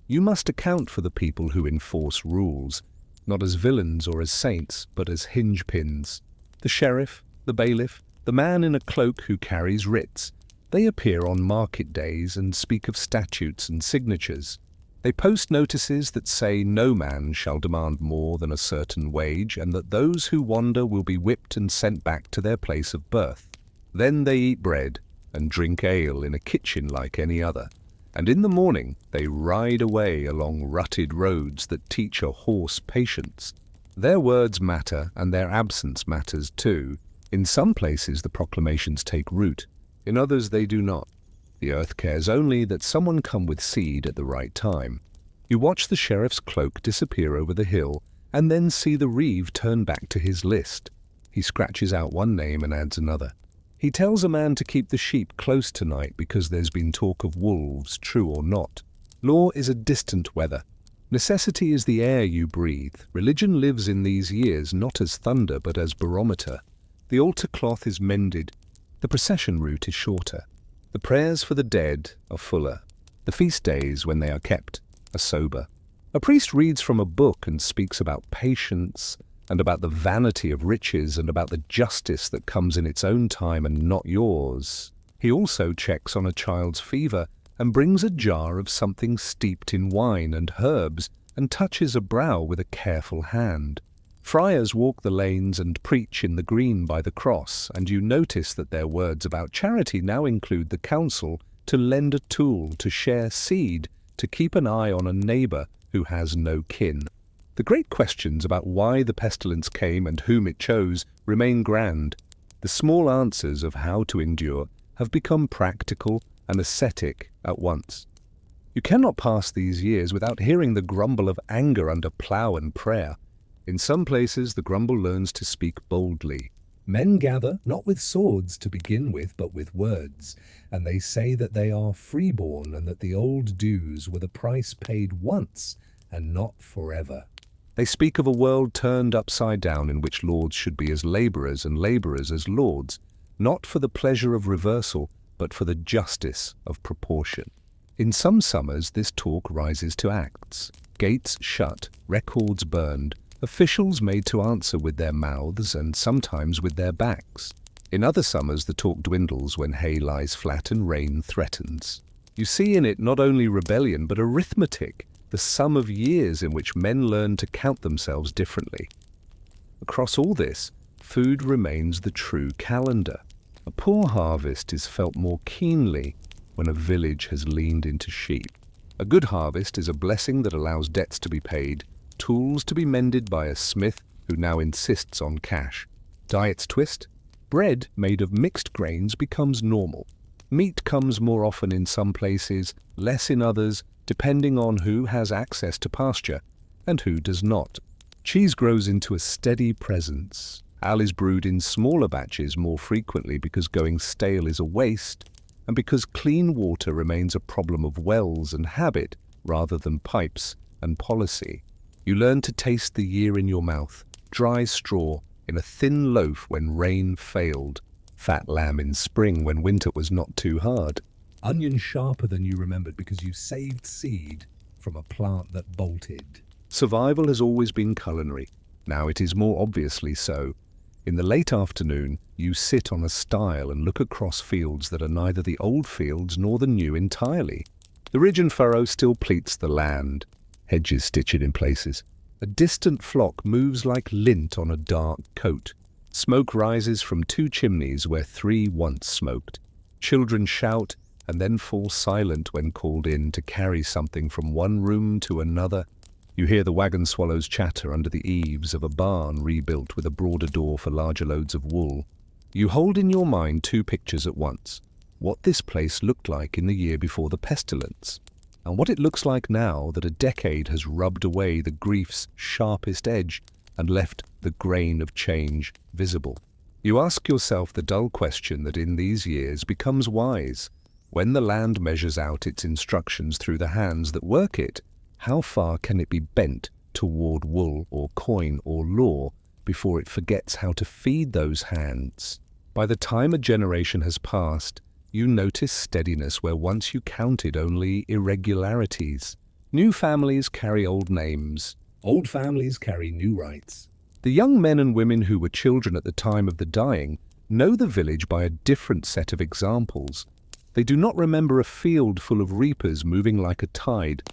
You must account for the people who enforce rules, not as villains or as saints, but as hinge pins. The sheriff, the bailiff, the man in a cloak who carries writs, They appear on market days and speak of statutes and signatures. They post notices that say no man shall demand more than a certain wage, and that those who wander will be whipped and sent back to their place of birth. Then they eat bread and drink ale in a kitchen like any other, and in the morning they ride away along rutted roads that teach a horse patience. Their words matter, and their absence matters too. In some places the proclamations take root, in others they do not. The earth cares only that someone come with seed at the right time. You watch the sheriff's cloak disappear over the hill, and then see the reeve turn back to his list. He scratches out one name and adds another. He tells a man to keep the sheep close tonight because there's been talk of wolves, true or not. Law is a distant weather. Necessity is the air you breathe. Religion lives in these years not as thunder but as barometer. The altar cloth is mended. The procession route is shorter. The prayers for the dead are fuller. The feast days, when they are kept, are sober. A priest reads from a book and speaks about patience, and about the vanity of riches, and about the justice that comes in its own time and not yours. He also checks on a child's fever, and brings a jar of something steeped in wine and herbs, and touches a brow with a careful hand. Friars walk the lanes and preach in the green by the cross, and you notice that their words about charity now include the counsel to lend a tool, to share seed, to keep an eye on a neighbour who has no kin. The great questions about why the pestilence came and whom it chose remain grand. The small answers of how to endure have become practical and ascetic at once. You cannot pass these years without hearing the grumble of anger under plough and prayer. In some places the grumble learns to speak boldly. Men gather not with swords to begin with, but with words, and they say that they are freeborn, and that the old dues were the price paid once and not forever. They speak of a world turned upside down in which lords should be as labourers and labourers as lords, not for the pleasure of reversal, but for the justice of proportion. In some summers this talk rises to acts. Gates shut, records burned, officials made to answer with their mouths and sometimes with their backs. In other summers the talk dwindles when hay lies flat and rain threatens. You see in it not only rebellion but arithmetic, the sum of years in which men learn to count themselves differently. Across all this, food remains the true calendar. A poor harvest is felt more keenly when a village has leaned into sheep. A good harvest is a blessing that allows debts to be paid, tools to be mended by a smith who now insists on cash. Diets twist. Bread made of mixed grains becomes normal. Meat comes more often in some places, less in others, depending on who has access to pasture and who does not. Cheese grows into a steady presence. Ale is brewed in smaller batches more frequently because going stale is a waste, and because clean water remains a problem of wells and habit rather than pipes and policy. You learn to taste the year in your mouth, dry straw in a thin loaf when rain failed, fat lamb in spring when winter was not too hard. Onion sharper than you remembered because you saved seed from a plant that bolted. Survival has always been culinary. Now it is more obviously so. In the late afternoon, you sit on a stile and look across fields that are neither the old fields nor the new entirely. The ridge and furrow still pleats the land. Hedges stitch it in places. A distant flock moves like lint on a dark coat. Smoke rises from 2 chimneys where 3 once smoked. Children shout and then fall silent when called in to carry something from one room to another. You hear the wagon swallows chatter under the eaves of a barn rebuilt with a broader door for larger loads of wool. You hold in your mind 2 pictures at once. What this place looked like in the year before the pestilence, and what it looks like now that a decade has rubbed away the grief's sharpest edge and left the grain of change visible. You ask yourself the dull question that in these years becomes wise. When the land measures out its instructions through the hands that work it, how far can it be bent toward wool or coin or law before it forgets how to feed those hands? By the time a generation has passed, you notice steadiness where once you counted only irregularities. New families carry old names. Old families carry new rights. The young men and women who were children at the time of the dying know the village by a different set of examples. They do not remember a field full of reapers moving like a tide.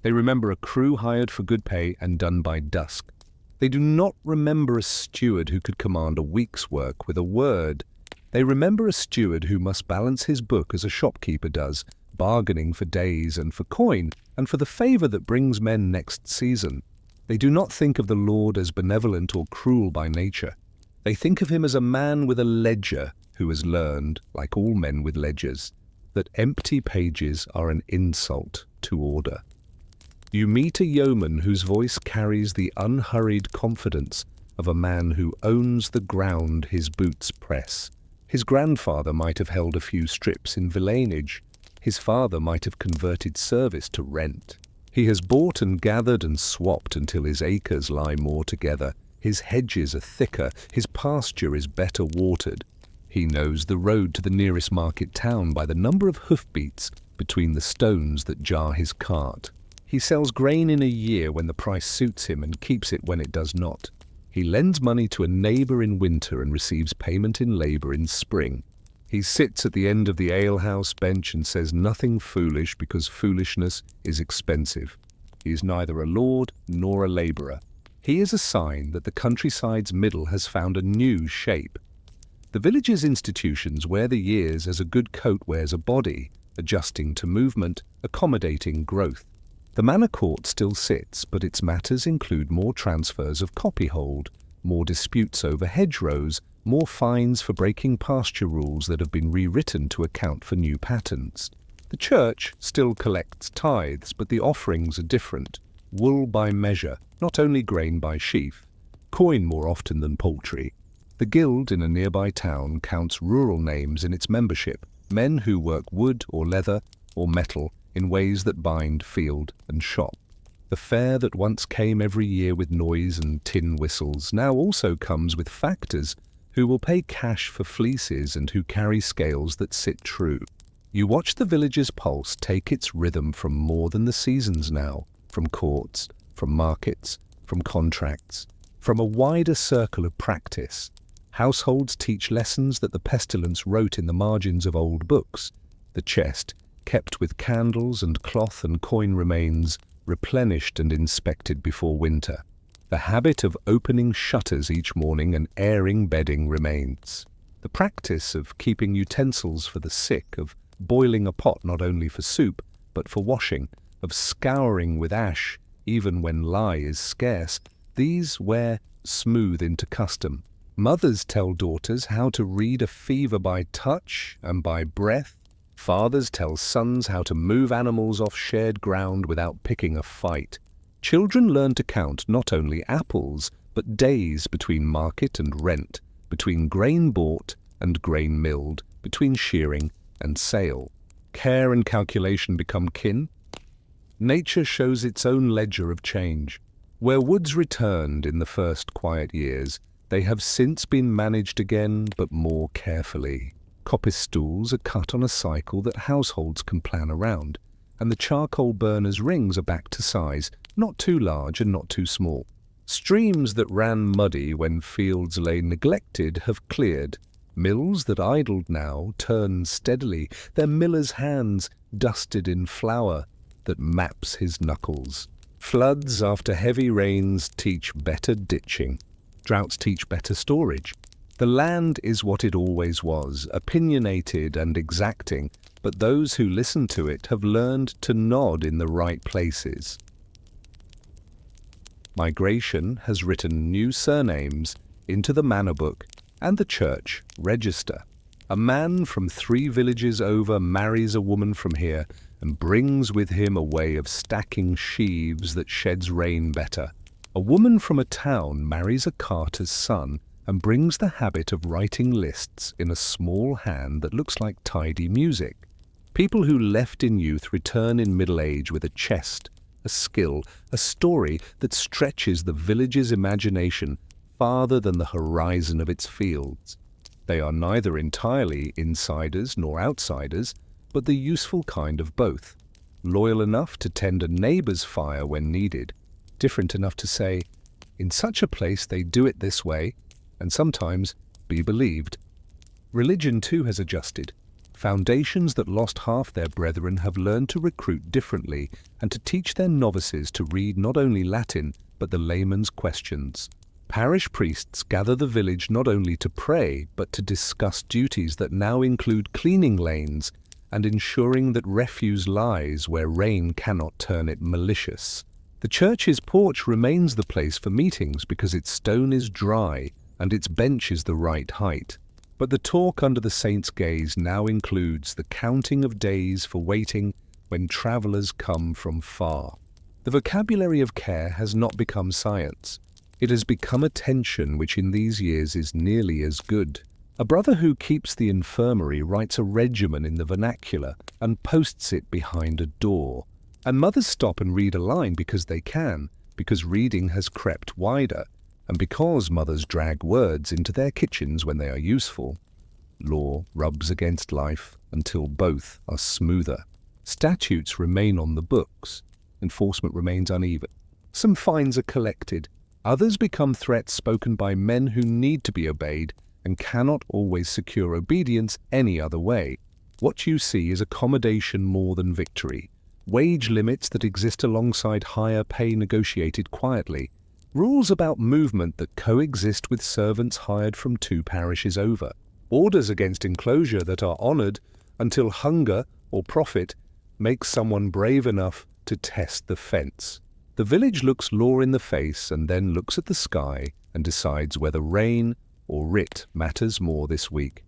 They remember a crew hired for good pay and done by dusk. They do not remember a steward who could command a week's work with a word. They remember a steward who must balance his book as a shopkeeper does, bargaining for days and for coin, and for the favour that brings men next season. They do not think of the Lord as benevolent or cruel by nature. They think of him as a man with a ledger who has learned, like all men with ledgers, that empty pages are an insult to order. You meet a yeoman whose voice carries the unhurried confidence of a man who owns the ground his boots press. His grandfather might have held a few strips in villanage. His father might have converted service to rent. He has bought and gathered and swapped until his acres lie more together. His hedges are thicker, his pasture is better watered. He knows the road to the nearest market town by the number of hoofbeats between the stones that jar his cart. He sells grain in a year when the price suits him and keeps it when it does not. He lends money to a neighbour in winter and receives payment in labour in spring. He sits at the end of the alehouse bench and says nothing foolish because foolishness is expensive. He is neither a lord nor a labourer. He is a sign that the countryside's middle has found a new shape. The village's institutions wear the years as a good coat wears a body, adjusting to movement, accommodating growth. The manor court still sits, but its matters include more transfers of copyhold, more disputes over hedgerows, more fines for breaking pasture rules that have been rewritten to account for new patterns. The church still collects tithes, but the offerings are different. Wool by measure, not only grain by sheaf. Coin more often than poultry. The guild in a nearby town counts rural names in its membership, men who work wood or leather or metal in ways that bind field and shop. The fair that once came every year with noise and tin whistles now also comes with factors who will pay cash for fleeces and who carry scales that sit true. You watch the village's pulse take its rhythm from more than the seasons now, from courts, from markets, from contracts, from a wider circle of practice. Households teach lessons that the pestilence wrote in the margins of old books. The chest, kept with candles and cloth and coin remains, replenished and inspected before winter. The habit of opening shutters each morning and airing bedding remains. The practice of keeping utensils for the sick, of boiling a pot not only for soup, but for washing, of scouring with ash, even when lye is scarce, these wear smooth into custom. Mothers tell daughters how to read a fever by touch and by breath. Fathers tell sons how to move animals off shared ground without picking a fight. Children learn to count not only apples, but days between market and rent, between grain bought and grain milled, between shearing and sale. Care and calculation become kin. Nature shows its own ledger of change. Where woods returned in the first quiet years, they have since been managed again, but more carefully. Coppice stools are cut on a cycle that households can plan around, and the charcoal burners' rings are back to size, not too large and not too small. Streams that ran muddy when fields lay neglected have cleared. Mills that idled now turn steadily, their miller's hands dusted in flour that maps his knuckles. Floods after heavy rains teach better ditching. Droughts teach better storage. The land is what it always was, opinionated and exacting, but those who listen to it have learned to nod in the right places. Migration has written new surnames into the manor book and the church register. A man from 3 villages over marries a woman from here and brings with him a way of stacking sheaves that sheds rain better. A woman from a town marries a carter's son and brings the habit of writing lists in a small hand that looks like tidy music. People who left in youth return in middle age with a chest, a skill, a story that stretches the village's imagination farther than the horizon of its fields. They are neither entirely insiders nor outsiders, but the useful kind of both. Loyal enough to tend a neighbour's fire when needed, different enough to say, in such a place they do it this way, and sometimes be believed. Religion too has adjusted. Foundations that lost half their brethren have learned to recruit differently and to teach their novices to read not only Latin, but the layman's questions. Parish priests gather the village not only to pray, but to discuss duties that now include cleaning lanes and ensuring that refuse lies where rain cannot turn it malicious. The church's porch remains the place for meetings because its stone is dry and its bench is the right height. But the talk under the saint's gaze now includes the counting of days for waiting when travellers come from far. The vocabulary of care has not become science. It has become a tension which in these years is nearly as good. A brother who keeps the infirmary writes a regimen in the vernacular and posts it behind a door. And mothers stop and read a line because they can, because reading has crept wider, and because mothers drag words into their kitchens when they are useful. Law rubs against life until both are smoother. Statutes remain on the books. Enforcement remains uneven. Some fines are collected. Others become threats spoken by men who need to be obeyed and cannot always secure obedience any other way. What you see is accommodation more than victory. Wage limits that exist alongside higher pay negotiated quietly. Rules about movement that coexist with servants hired from 2 parishes over. Orders against enclosure that are honoured until hunger or profit makes someone brave enough to test the fence. The village looks law in the face and then looks at the sky and decides whether rain or writ matters more this week.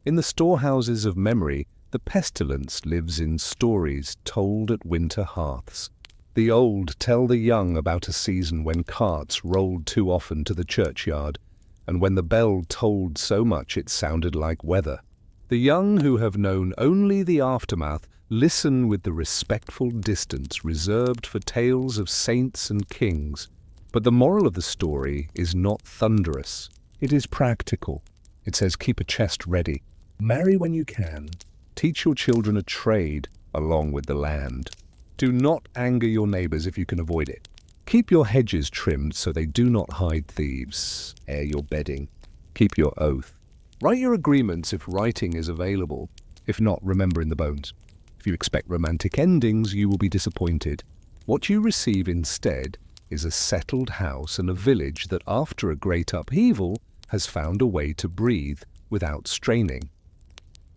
In the storehouses of memory, the pestilence lives in stories told at winter hearths. The old tell the young about a season when carts rolled too often to the churchyard, and when the bell tolled so much it sounded like weather. The young who have known only the aftermath listen with the respectful distance reserved for tales of saints and kings. But the moral of the story is not thunderous. It is practical. It says keep a chest ready. Marry when you can. Teach your children a trade along with the land. Do not anger your neighbours if you can avoid it. Keep your hedges trimmed so they do not hide thieves. Air your bedding. Keep your oath. Write your agreements if writing is available. If not, remember in the bones. If you expect romantic endings, you will be disappointed. What you receive instead is a settled house and a village that after a great upheaval has found a way to breathe without straining.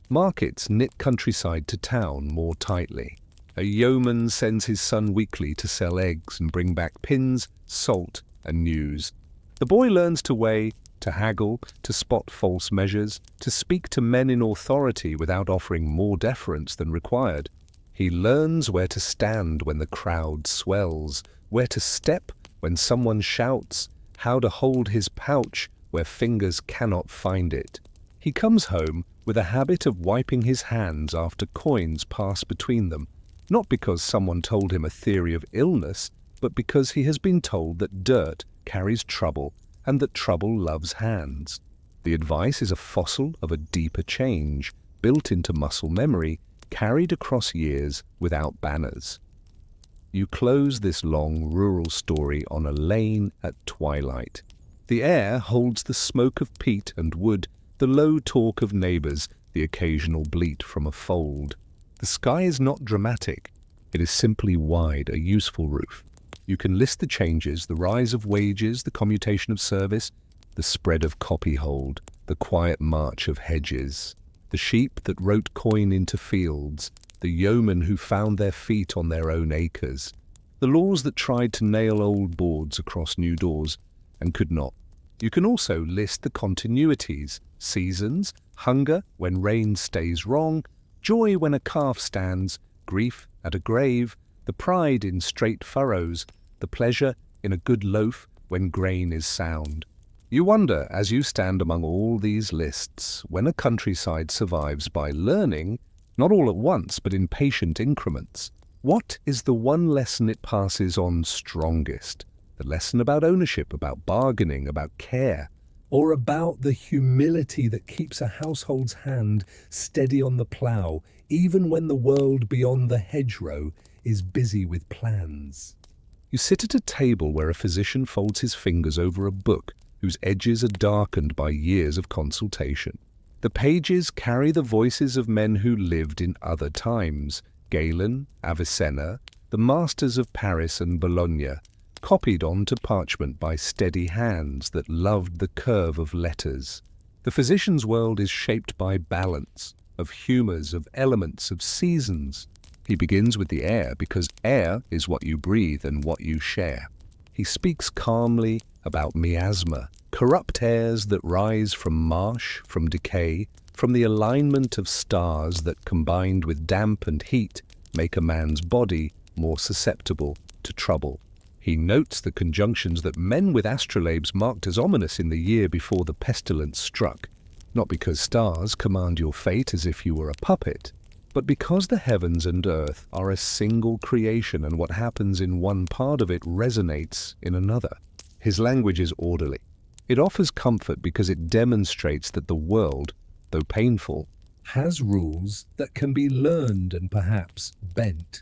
Markets knit countryside to town more tightly. A yeoman sends his son weekly to sell eggs and bring back pins, salt, and news. The boy learns to weigh, to haggle, to spot false measures, to speak to men in authority without offering more deference than required. He learns where to stand when the crowd swells, where to step when someone shouts, how to hold his pouch where fingers cannot find it. He comes home with a habit of wiping his hands after coins pass between them, not because someone told him a theory of illness, but because he has been told that dirt carries trouble and that trouble loves hands. The advice is a fossil of a deeper change, built into muscle memory, carried across years without banners. You close this long rural story on a lane at twilight. The air holds the smoke of peat and wood, the low talk of neighbours, the occasional bleat from a fold. The sky is not dramatic. It is simply wide, a useful roof. You can list the changes, the rise of wages, the commutation of service, the spread of copyhold, the quiet march of hedges, the sheep that wrote coin into fields, the yeomen who found their feet on their own acres, the laws that tried to nail old boards across new doors and could not. You can also list the continuities, seasons, hunger when rain stays wrong, joy when a calf stands, grief at a grave, the pride in straight furrows, the pleasure in a good loaf when grain is sound. You wonder, as you stand among all these lists, when a countryside survives by learning, not all at once but in patient increments, what is the one lesson it passes on strongest? The lesson about ownership, about bargaining, about care. Or about the humility that keeps a household's hand steady on the plough, even when the world beyond the hedgerow is busy with plans. You sit at a table where a physician folds his fingers over a book whose edges are darkened by years of consultation. The pages carry the voices of men who lived in other times, Galen, Avicenna, the masters of Paris and Bologna, copied onto parchment by steady hands that loved the curve of letters. The physician's world is shaped by balance, of humours, of elements, of seasons. He begins with the air because air is what you breathe and what you share. He speaks calmly about miasma, corrupt airs that rise from marsh, from decay, from the alignment of stars that combined with damp and heat make a man's body more susceptible to trouble. He notes the conjunctions that men with astrolabes marked as ominous in the year before the pestilence struck, not because stars command your fate as if you were a puppet, but because the heavens and earth are a single creation and what happens in one part of it resonates in another. His language is orderly. It offers comfort because it demonstrates that the world, though painful, has rules that can be learned and perhaps bent.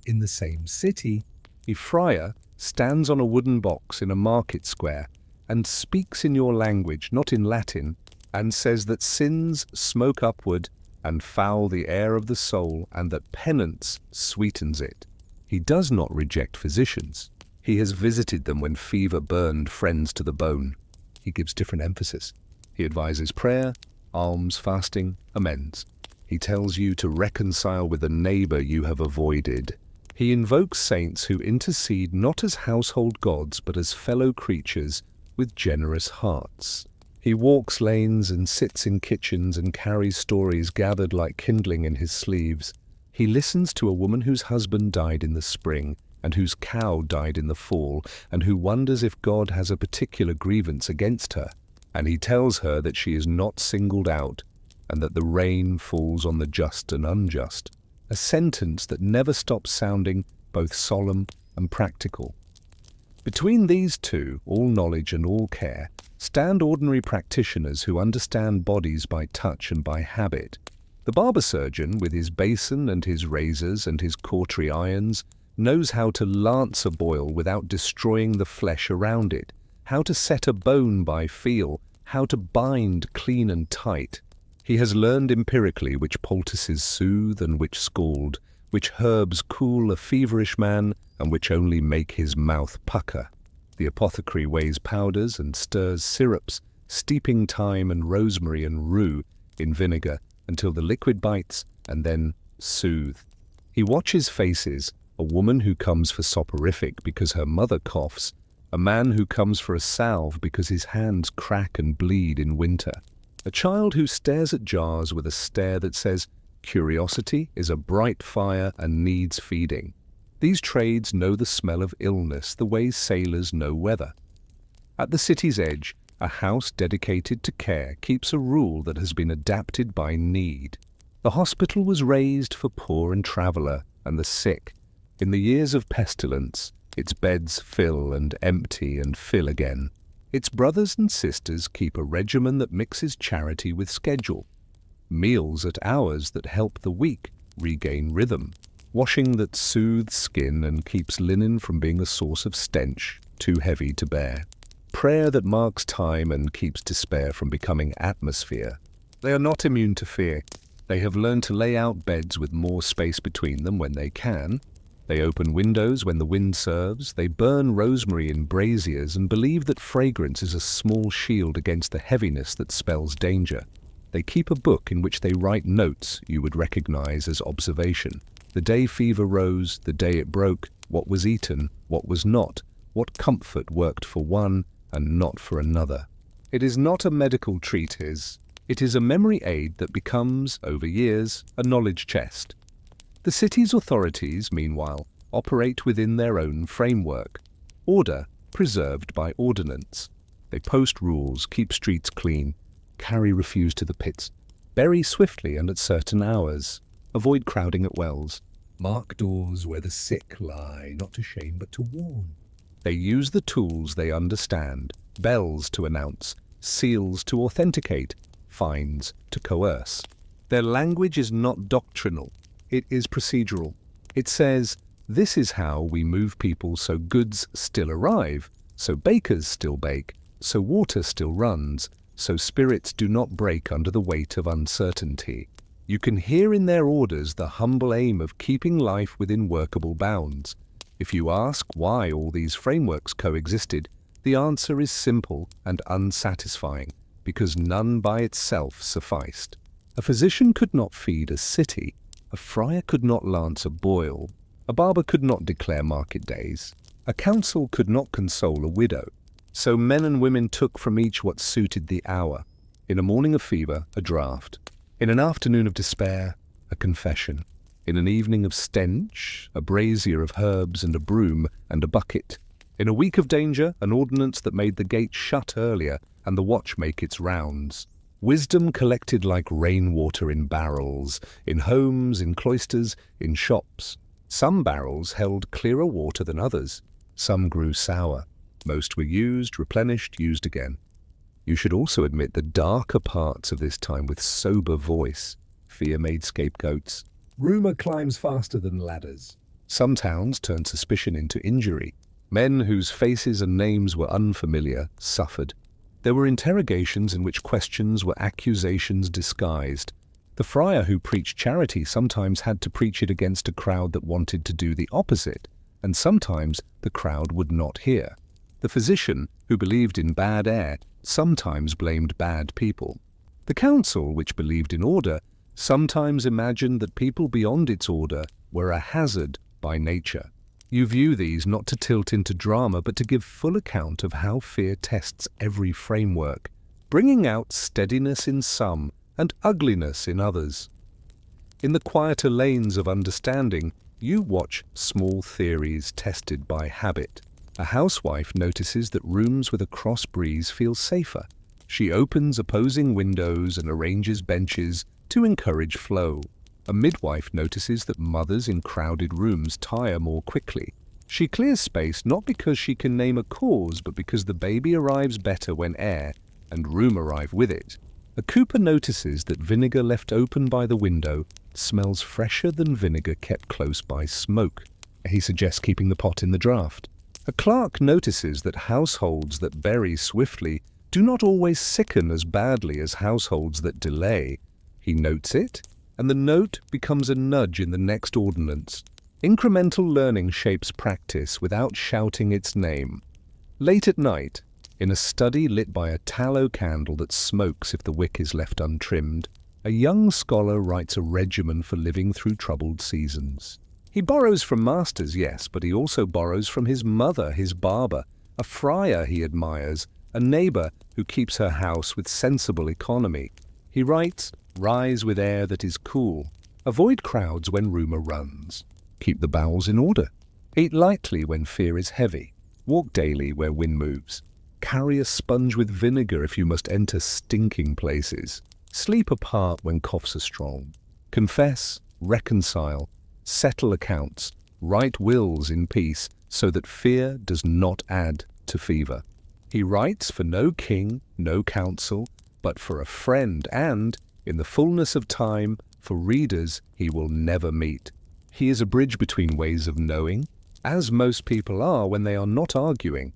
In the same city, a friar stands on a wooden box in a market square and speaks in your language, not in Latin, and says that sins smoke upward and foul the air of the soul, and that penance sweetens it. He does not reject physicians. He has visited them when fever burned friends to the bone. He gives different emphasis. He advises prayer, alms, fasting, amends. He tells you to reconcile with a neighbor you have avoided. He invokes saints who intercede not as household gods but as fellow creatures with generous hearts. He walks lanes and sits in kitchens and carries stories gathered like kindling in his sleeves. He listens to a woman whose husband died in the spring and whose cow died in the fall and who wonders if God has a particular grievance against her. And he tells her that she is not singled out and that the rain falls on the just and unjust. A sentence that never stops sounding both solemn and practical. Between these two, all knowledge and all care, stand ordinary practitioners who understand bodies by touch and by habit. The barber surgeon, with his basin and his razors and his cautery irons, knows how to lance a boil without destroying the flesh around it, how to set a bone by feel, how to bind clean and tight. He has learned empirically which poultices soothe and which scald, which herbs cool a feverish man and which only make his mouth pucker. The apothecary weighs powders and stirs syrups, steeping thyme and rosemary and rue in vinegar until the liquid bites and then soothe. He watches faces, a woman who comes for soporific because her mother coughs, a man who comes for a salve because his hands crack and bleed in winter. A child who stares at jars with a stare that says, "Curiosity is a bright fire and needs feeding." These trades know the smell of illness the way sailors know weather. At the city's edge, a house dedicated to care keeps a rule that has been adapted by need. The hospital was raised for poor and traveller and the sick. In the years of pestilence, its beds fill and empty and fill again. Its brothers and sisters keep a regimen that mixes charity with schedule. Meals at hours that help the weak regain rhythm. Washing that soothes skin and keeps linen from being a source of stench too heavy to bear. Prayer that marks time and keeps despair from becoming atmosphere. They are not immune to fear. They have learned to lay out beds with more space between them when they can. They open windows when the wind serves. They burn rosemary in braziers and believe that fragrance is a small shield against the heaviness that spells danger. They keep a book in which they write notes you would recognize as observation. The day fever rose, the day it broke, what was eaten, what was not, what comfort worked for one and not for another. It is not a medical treatise. It is a memory aid that becomes, over years, a knowledge chest. The city's authorities, meanwhile, operate within their own framework. Order preserved by ordinance. They post rules, keep streets clean, carry refuse to the pits, bury swiftly and at certain hours, avoid crowding at wells. Mark doors where the sick lie, not to shame but to warn. They use the tools they understand, bells to announce, seals to authenticate, fines to coerce. Their language is not doctrinal, it is procedural. It says, this is how we move people so goods still arrive, so bakers still bake, so water still runs, so spirits do not break under the weight of uncertainty. You can hear in their orders the humble aim of keeping life within workable bounds. If you ask why all these frameworks coexisted, the answer is simple and unsatisfying, because none by itself sufficed. A physician could not feed a city, a friar could not lance a boil, a barber could not declare market days, a council could not console a widow. So men and women took from each what suited the hour. In a morning of fever, a draught. In an afternoon of despair, a confession. In an evening of stench, a brazier of herbs and a broom and a bucket. In a week of danger, an ordinance that made the gate shut earlier and the watch make its rounds. Wisdom collected like rainwater in barrels, in homes, in cloisters, in shops. Some barrels held clearer water than others. Some grew sour. Most were used, replenished, used again. You should also admit the darker parts of this time with sober voice. Fear made scapegoats. Rumour climbs faster than ladders. Some towns turned suspicion into injury. Men whose faces and names were unfamiliar suffered. There were interrogations in which questions were accusations disguised. The friar who preached charity sometimes had to preach it against a crowd that wanted to do the opposite, and sometimes the crowd would not hear. The physician, who believed in bad air, sometimes blamed bad people. The council, which believed in order, sometimes imagined that people beyond its order were a hazard by nature. You view these not to tilt into drama, but to give full account of how fear tests every framework, bringing out steadiness in some and ugliness in others. In the quieter lanes of understanding, you watch small theories tested by habit. A housewife notices that rooms with a cross breeze feel safer. She opens opposing windows and arranges benches to encourage flow. A midwife notices that mothers in crowded rooms tire more quickly. She clears space not because she can name a cause, but because the baby arrives better when air and room arrive with it. A cooper notices that vinegar left open by the window smells fresher than vinegar kept close by smoke. He suggests keeping the pot in the draught. A clerk notices that households that bury swiftly do not always sicken as badly as households that delay. He notes it, and the note becomes a nudge in the next ordinance. Incremental learning shapes practice without shouting its name. Late at night, in a study lit by a tallow candle that smokes if the wick is left untrimmed, a young scholar writes a regimen for living through troubled seasons. He borrows from masters, yes, but he also borrows from his mother, his barber, a friar he admires, a neighbor who keeps her house with sensible economy. He writes, "Rise with air that is cool. Avoid crowds when rumor runs. Keep the bowels in order. Eat lightly when fear is heavy. Walk daily where wind moves. Carry a sponge with vinegar if you must enter stinking places. Sleep apart when coughs are strong. Confess, reconcile, settle accounts, write wills in peace so that fear does not add to fever." He writes for no king, no council, but for a friend and, in the fullness of time, for readers he will never meet. He is a bridge between ways of knowing, as most people are when they are not arguing.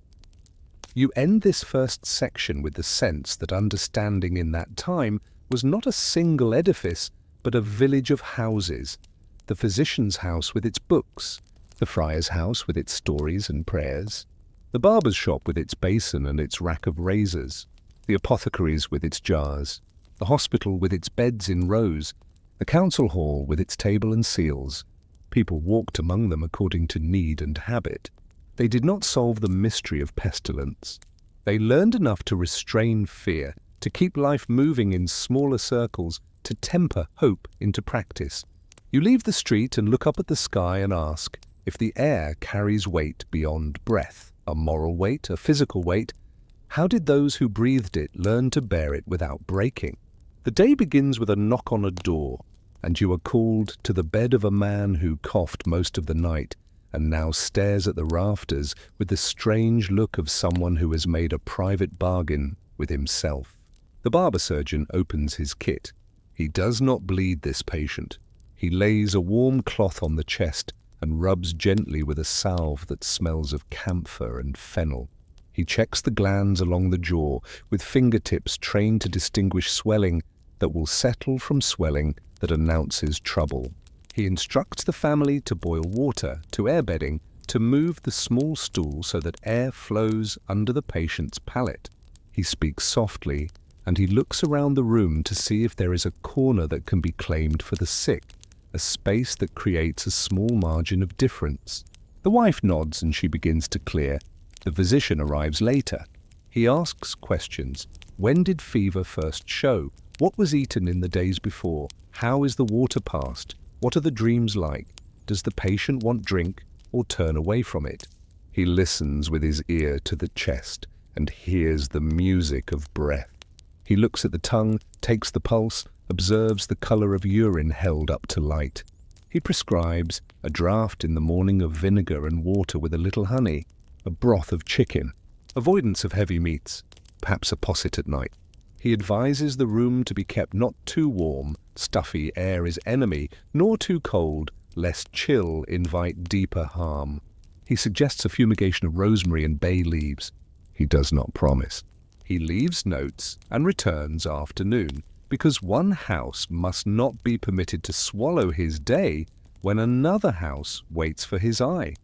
You end this first section with the sense that understanding in that time was not a single edifice, but a village of houses. The physician's house with its books, the friar's house with its stories and prayers, the barber's shop with its basin and its rack of razors, the apothecary's with its jars, the hospital with its beds in rows, the council hall with its table and seals. People walked among them according to need and habit. They did not solve the mystery of pestilence. They learned enough to restrain fear, to keep life moving in smaller circles, to temper hope into practice. You leave the street and look up at the sky and ask if the air carries weight beyond breath, a moral weight, a physical weight. How did those who breathed it learn to bear it without breaking? The day begins with a knock on a door, and you are called to the bed of a man who coughed most of the night and now stares at the rafters with the strange look of someone who has made a private bargain with himself. The barber surgeon opens his kit. He does not bleed this patient. He lays a warm cloth on the chest and rubs gently with a salve that smells of camphor and fennel. He checks the glands along the jaw with fingertips trained to distinguish swelling that will settle from swelling that announces trouble. He instructs the family to boil water, to air bedding, to move the small stool so that air flows under the patient's palate. He speaks softly, and he looks around the room to see if there is a corner that can be claimed for the sick, a space that creates a small margin of difference. The wife nods and she begins to clear. The physician arrives later. He asks questions. When did fever first show? What was eaten in the days before? How is the water passed? What are the dreams like? Does the patient want drink or turn away from it? He listens with his ear to the chest and hears the music of breath. He looks at the tongue, takes the pulse, observes the color of urine held up to light. He prescribes a draught in the morning of vinegar and water with a little honey, a broth of chicken, avoidance of heavy meats, perhaps a posset at night. He advises the room to be kept not too warm, stuffy air is enemy, nor too cold, lest chill invite deeper harm. He suggests a fumigation of rosemary and bay leaves. He does not promise. He leaves notes and returns afternoon, because one house must not be permitted to swallow his day when another house waits for his eye.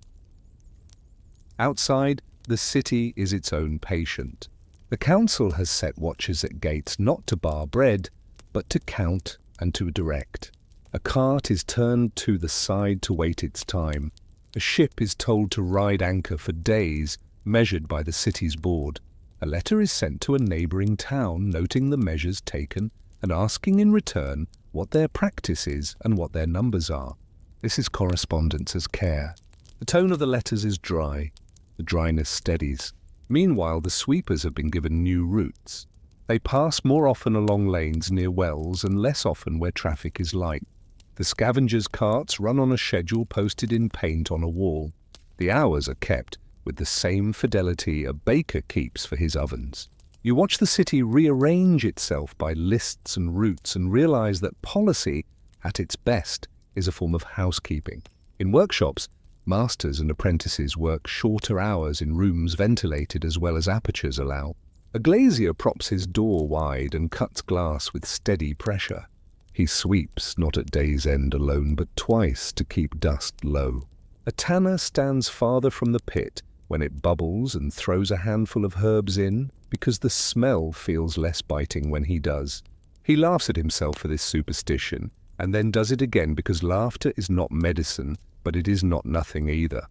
Outside, the city is its own patient. The council has set watchers at gates not to bar bread, but to count and to direct. A cart is turned to the side to wait its time. A ship is told to ride anchor for days, measured by the city's board. A letter is sent to a neighbouring town noting the measures taken and asking in return what their practice is and what their numbers are. This is correspondence as care. The tone of the letters is dry. The dryness steadies. Meanwhile, the sweepers have been given new routes. They pass more often along lanes near wells and less often where traffic is light. The scavengers' carts run on a schedule posted in paint on a wall. The hours are kept with the same fidelity a baker keeps for his ovens. You watch the city rearrange itself by lists and routes and realize that policy, at its best, is a form of housekeeping. In workshops, masters and apprentices work shorter hours in rooms ventilated as well as apertures allow. A glazier props his door wide and cuts glass with steady pressure. He sweeps not at day's end alone, but twice to keep dust low. A tanner stands farther from the pit when it bubbles and throws a handful of herbs in, because the smell feels less biting when he does. He laughs at himself for this superstition, and then does it again because laughter is not medicine, but it is not nothing either.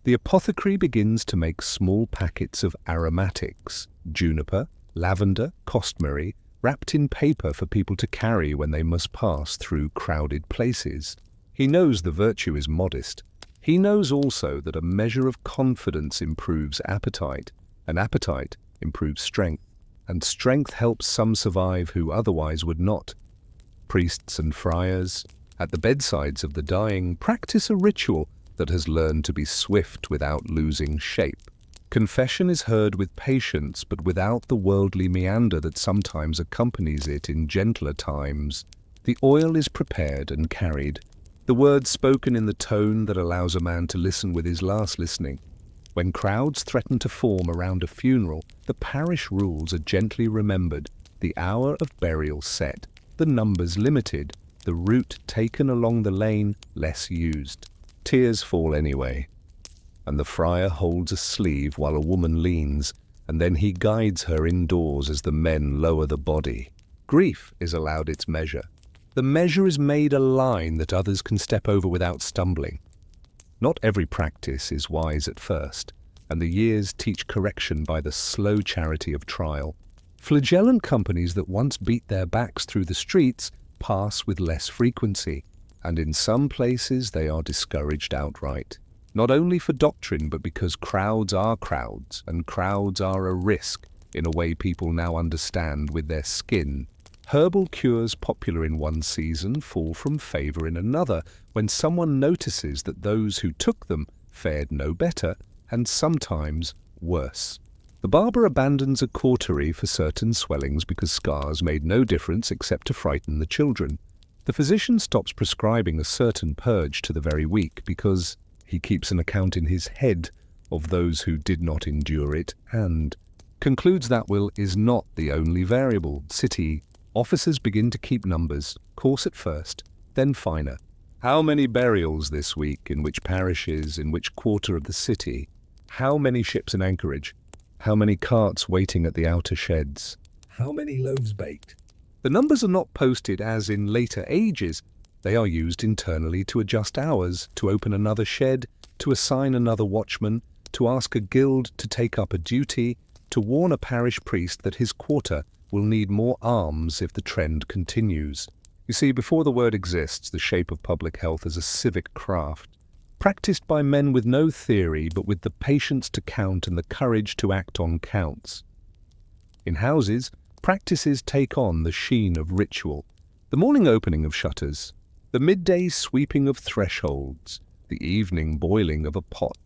The apothecary begins to make small packets of aromatics, juniper, lavender, costmary, wrapped in paper for people to carry when they must pass through crowded places. He knows the virtue is modest. He knows also that a measure of confidence improves appetite, and appetite improves strength, and strength helps some survive who otherwise would not. Priests and friars, at the bedsides of the dying, practice a ritual that has learned to be swift without losing shape. Confession is heard with patience, but without the worldly meander that sometimes accompanies it in gentler times. The oil is prepared and carried, the words spoken in the tone that allows a man to listen with his last listening. When crowds threaten to form around a funeral, the parish rules are gently remembered, the hour of burial set, the numbers limited, the route taken along the lane less used. Tears fall anyway, and the friar holds a sleeve while a woman leans, and then he guides her indoors as the men lower the body. Grief is allowed its measure. The measure is made a line that others can step over without stumbling. Not every practice is wise at first, and the years teach correction by the slow charity of trial. Flagellant companies that once beat their backs through the streets pass with less frequency, and in some places they are discouraged outright. Not only for doctrine, but because crowds are crowds, and crowds are a risk in a way people now understand with their skin. Herbal cures popular in one season fall from favor in another when someone notices that those who took them fared no better, and sometimes worse. The barber abandons a cautery for certain swellings because scars made no difference except to frighten the children. The physician stops prescribing a certain purge to the very weak because he keeps an account in his head of those who did not endure it, and concludes that will is not the only variable. City officers begin to keep numbers, coarse at first, then finer. How many burials this week, in which parishes, in which quarter of the city? How many ships in anchorage? How many carts waiting at the outer sheds? How many loaves baked? The numbers are not posted as in later ages. They are used internally to adjust hours, to open another shed, to assign another watchman, to ask a guild to take up a duty, to warn a parish priest that his quarter will need more arms if the trend continues. You see, before the word exists, the shape of public health is a civic craft, practiced by men with no theory but with the patience to count and the courage to act on counts. In houses, practices take on the sheen of ritual. The morning opening of shutters, the midday sweeping of thresholds, the evening boiling of a pot,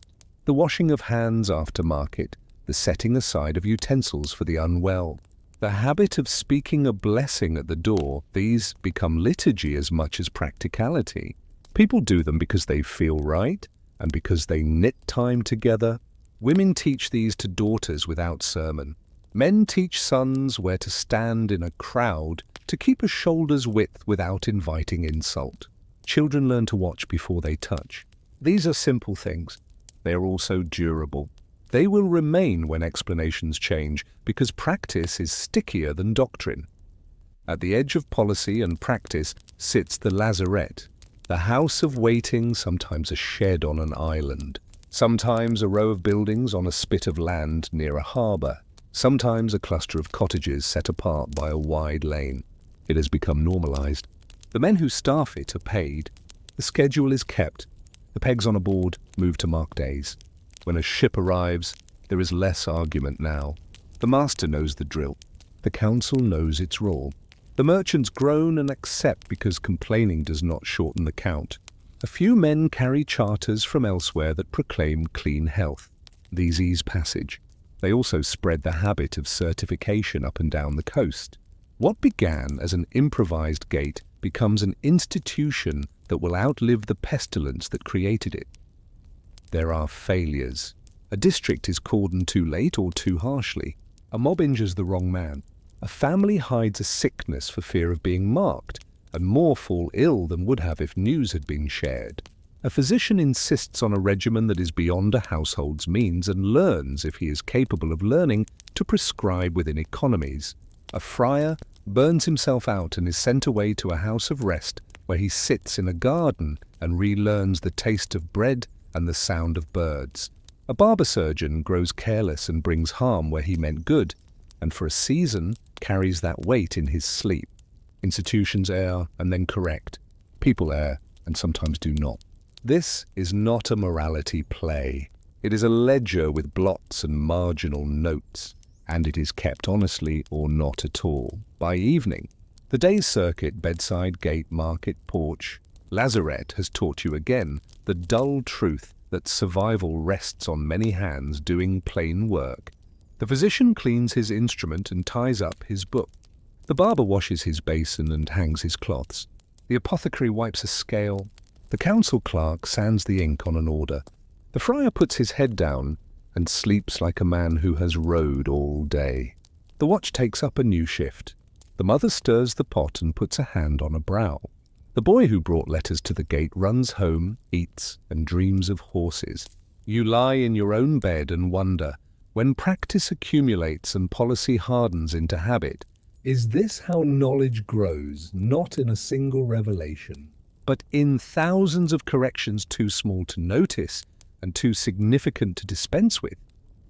the washing of hands after market, the setting aside of utensils for the unwell, the habit of speaking a blessing at the door, these become liturgy as much as practicality. People do them because they feel right and because they knit time together. Women teach these to daughters without sermon. Men teach sons where to stand in a crowd to keep a shoulder's width without inviting insult. Children learn to watch before they touch. These are simple things. They are also durable. They will remain when explanations change because practice is stickier than doctrine. At the edge of policy and practice sits the lazarette, the house of waiting, sometimes a shed on an island, sometimes a row of buildings on a spit of land near a harbour, sometimes a cluster of cottages set apart by a wide lane. It has become normalized. The men who staff it are paid. The schedule is kept. The pegs on a board move to mark days. When a ship arrives, there is less argument now. The master knows the drill. The council knows its role. The merchants groan and accept because complaining does not shorten the count. A few men carry charters from elsewhere that proclaim clean health. These ease passage. They also spread the habit of certification up and down the coast. What began as an improvised gate becomes an institution that will outlive the pestilence that created it. There are failures. A district is cordoned too late or too harshly. A mob injures the wrong man. A family hides a sickness for fear of being marked, and more fall ill than would have if news had been shared. A physician insists on a regimen that is beyond a household's means and learns, if he is capable of learning, to prescribe within economies. A friar burns himself out and is sent away to a house of rest where he sits in a garden and relearns the taste of bread and the sound of birds. A barber surgeon grows careless and brings harm where he meant good, and for a season carries that weight in his sleep. Institutions err and then correct. People err and sometimes do not. This is not a morality play. It is a ledger with blots and marginal notes, and it is kept honestly or not at all. By evening, the day's circuit, bedside, gate, market, porch, lazarette has taught you again the dull truth that survival rests on many hands doing plain work. The physician cleans his instrument and ties up his book. The barber washes his basin and hangs his cloths. The apothecary wipes a scale. The council clerk sands the ink on an order. The friar puts his head down and sleeps like a man who has rowed all day. The watch takes up a new shift. The mother stirs the pot and puts a hand on a brow. The boy who brought letters to the gate runs home, eats, and dreams of horses. You lie in your own bed and wonder, when practice accumulates and policy hardens into habit, Is this how knowledge grows, not in a single revelation, but in thousands of corrections too small to notice and too significant to dispense with?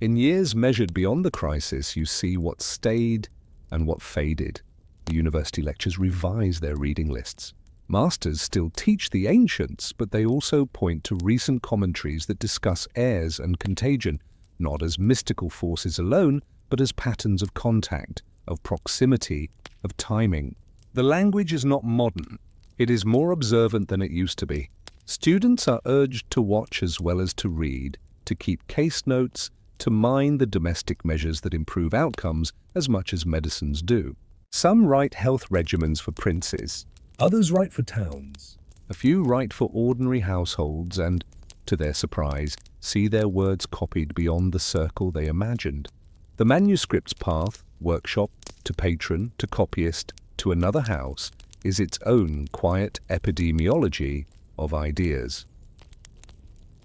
In years measured beyond the crisis, you see what stayed and what faded. The university lectures revise their reading lists. Masters still teach the ancients, but they also point to recent commentaries that discuss airs and contagion, not as mystical forces alone, but as patterns of contact, of proximity, of timing. The language is not modern. It is more observant than it used to be. Students are urged to watch as well as to read, to keep case notes, to mind the domestic measures that improve outcomes as much as medicines do. Some write health regimens for princes. others write for towns. A few write for ordinary households and, to their surprise, see their words copied beyond the circle they imagined. The manuscript's path, workshop, to patron, to copyist, to another house, is its own quiet epidemiology of ideas.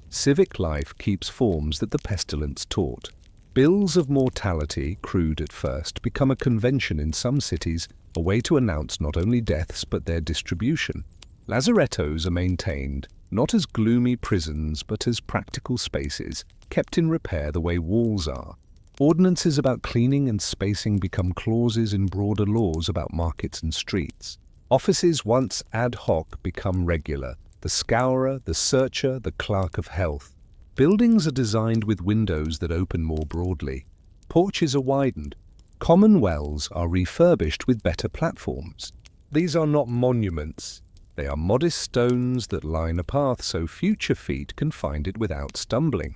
Civic life keeps forms that the pestilence taught. Bills of mortality, crude at first, become a convention in some cities, a way to announce not only deaths but their distribution. Lazarettos are maintained, not as gloomy prisons but as practical spaces, kept in repair the way walls are. Ordinances about cleaning and spacing become clauses in broader laws about markets and streets. Offices once ad hoc become regular. The scourer, the searcher, the clerk of health. Buildings are designed with windows that open more broadly. Porches are widened. Common wells are refurbished with better platforms. These are not monuments. They are modest stones that line a path so future feet can find it without stumbling.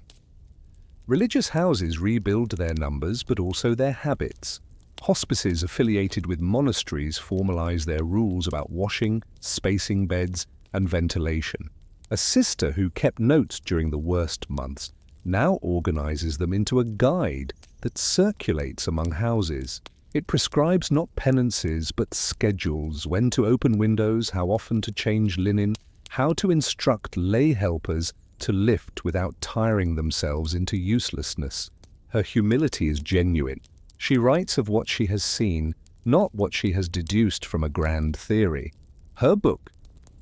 Religious houses rebuild their numbers but also their habits. Hospices affiliated with monasteries formalize their rules about washing, spacing beds, and ventilation. A sister who kept notes during the worst months now organizes them into a guide that circulates among houses. It prescribes not penances but schedules, when to open windows, how often to change linen, how to instruct lay helpers to lift without tiring themselves into uselessness. Her humility is genuine. She writes of what she has seen, not what she has deduced from a grand theory. Her book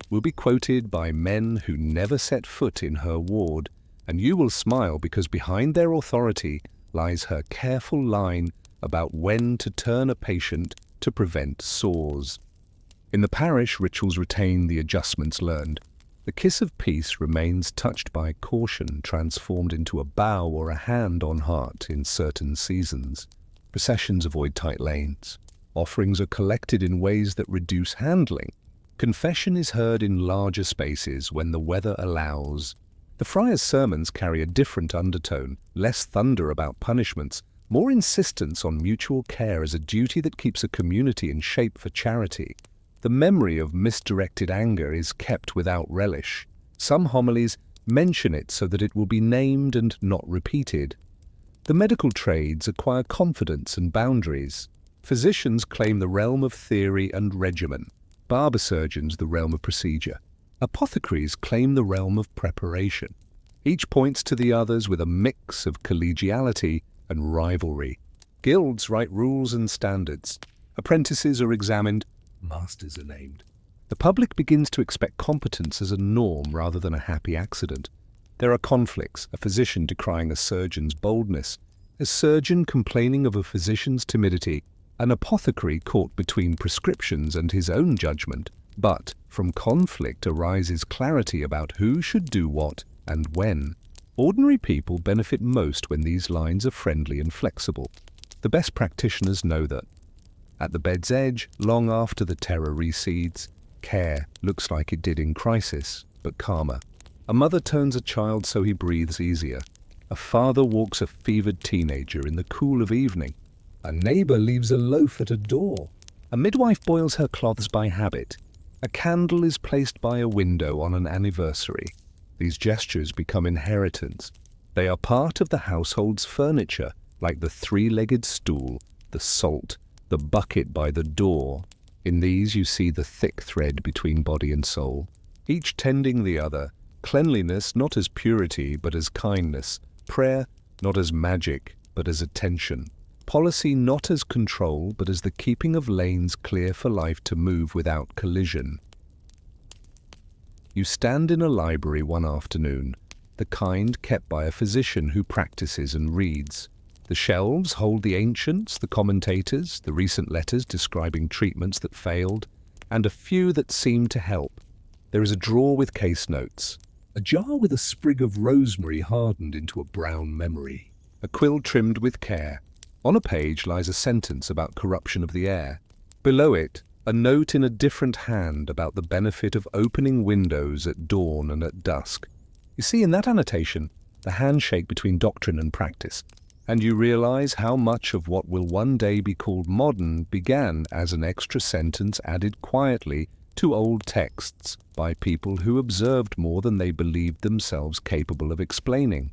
will be quoted by men who never set foot in her ward, and you will smile because behind their authority lies her careful line about when to turn a patient to prevent sores. In the parish, rituals retain the adjustments learned. The kiss of peace remains touched by caution, transformed into a bow or a hand on heart in certain seasons. Processions avoid tight lanes. Offerings are collected in ways that reduce handling. Confession is heard in larger spaces when the weather allows. The friar's sermons carry a different undertone, less thunder about punishments, more insistence on mutual care as a duty that keeps a community in shape for charity. The memory of misdirected anger is kept without relish. Some homilies mention it so that it will be named and not repeated. The medical trades acquire confidence and boundaries. Physicians claim the realm of theory and regimen. Barber surgeons the realm of procedure. Apothecaries claim the realm of preparation. Each points to the others with a mix of collegiality and rivalry. Guilds write rules and standards. Apprentices are examined. Masters are named. The public begins to expect competence as a norm rather than a happy accident. There are conflicts, a physician decrying a surgeon's boldness, a surgeon complaining of a physician's timidity, an apothecary caught between prescriptions and his own judgment. But from conflict arises clarity about who should do what and when. Ordinary people benefit most when these lines are friendly and flexible. The best practitioners know that. At the bed's edge, long after the terror recedes, care looks like it did in crisis, but calmer. A mother turns a child so he breathes easier. A father walks a fevered teenager in the cool of evening. A neighbor leaves a loaf at a door. A midwife boils her cloths by habit. A candle is placed by a window on an anniversary. These gestures become inheritance. They are part of the household's furniture, like the three-legged stool, the salt, the bucket by the door. In these you see the thick thread between body and soul, each tending the other. Cleanliness not as purity but as kindness. Prayer not as magic but as attention. Policy not as control but as the keeping of lanes clear for life to move without collision. You stand in a library one afternoon, the kind kept by a physician who practices and reads. The shelves hold the ancients, the commentators, the recent letters describing treatments that failed, and a few that seem to help. There is a drawer with case notes. A jar with a sprig of rosemary hardened into a brown memory. A quill trimmed with care. On a page lies a sentence about corruption of the air. Below it, a note in a different hand about the benefit of opening windows at dawn and at dusk. You see in that annotation the handshake between doctrine and practice, and you realize how much of what will one day be called modern began as an extra sentence added quietly to old texts by people who observed more than they believed themselves capable of explaining.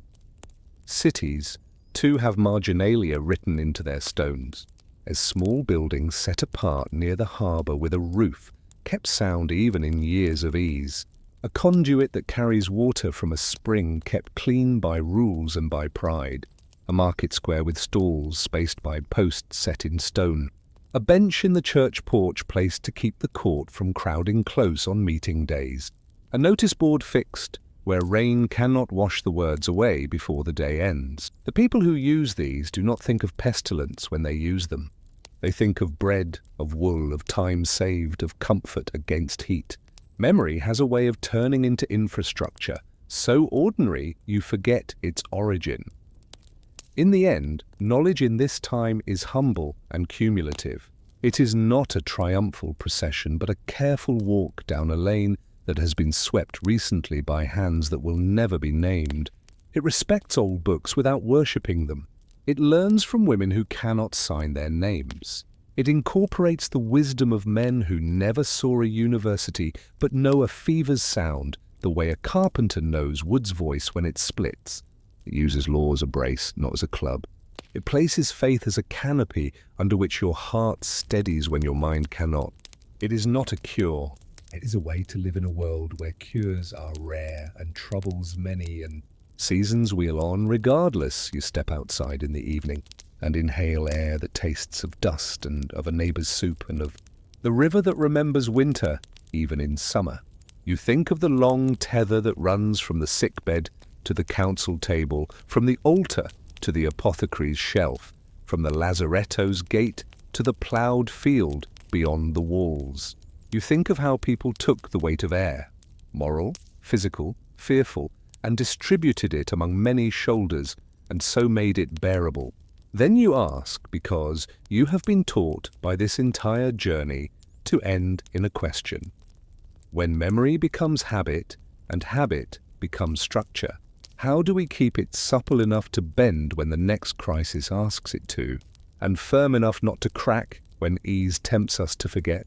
Cities, too, have marginalia written into their stones, as small buildings set apart near the harbour with a roof kept sound even in years of ease. A conduit that carries water from a spring kept clean by rules and by pride. A market square with stalls spaced by posts set in stone. A bench in the church porch placed to keep the court from crowding close on meeting days. A notice board fixed where rain cannot wash the words away before the day ends. The people who use these do not think of pestilence when they use them. They think of bread, of wool, of time saved, of comfort against heat. Memory has a way of turning into infrastructure, so ordinary you forget its origin. In the end, knowledge in this time is humble and cumulative. It is not a triumphal procession, but a careful walk down a lane that has been swept recently by hands that will never be named. It respects old books without worshipping them. It learns from women who cannot sign their names. It incorporates the wisdom of men who never saw a university but know a fever's sound the way a carpenter knows wood's voice when it splits. It uses law as a brace, not as a club. It places faith as a canopy under which your heart steadies when your mind cannot. It is not a cure. It is a way to live in a world where cures are rare and troubles many, and seasons wheel on regardless. You step outside in the evening and inhale air that tastes of dust and of a neighbour's soup and of the river that remembers winter, even in summer. You think of the long tether that runs from the sickbed to the council table, from the altar to the apothecary's shelf, from the lazaretto's gate to the ploughed field beyond the walls. You think of how people took the weight of air, moral, physical, fearful, and distributed it among many shoulders, and so made it bearable. Then you ask because you have been taught by this entire journey to end in a question. When memory becomes habit, and habit becomes structure, how do we keep it supple enough to bend when the next crisis asks it to, and firm enough not to crack when ease tempts us to forget?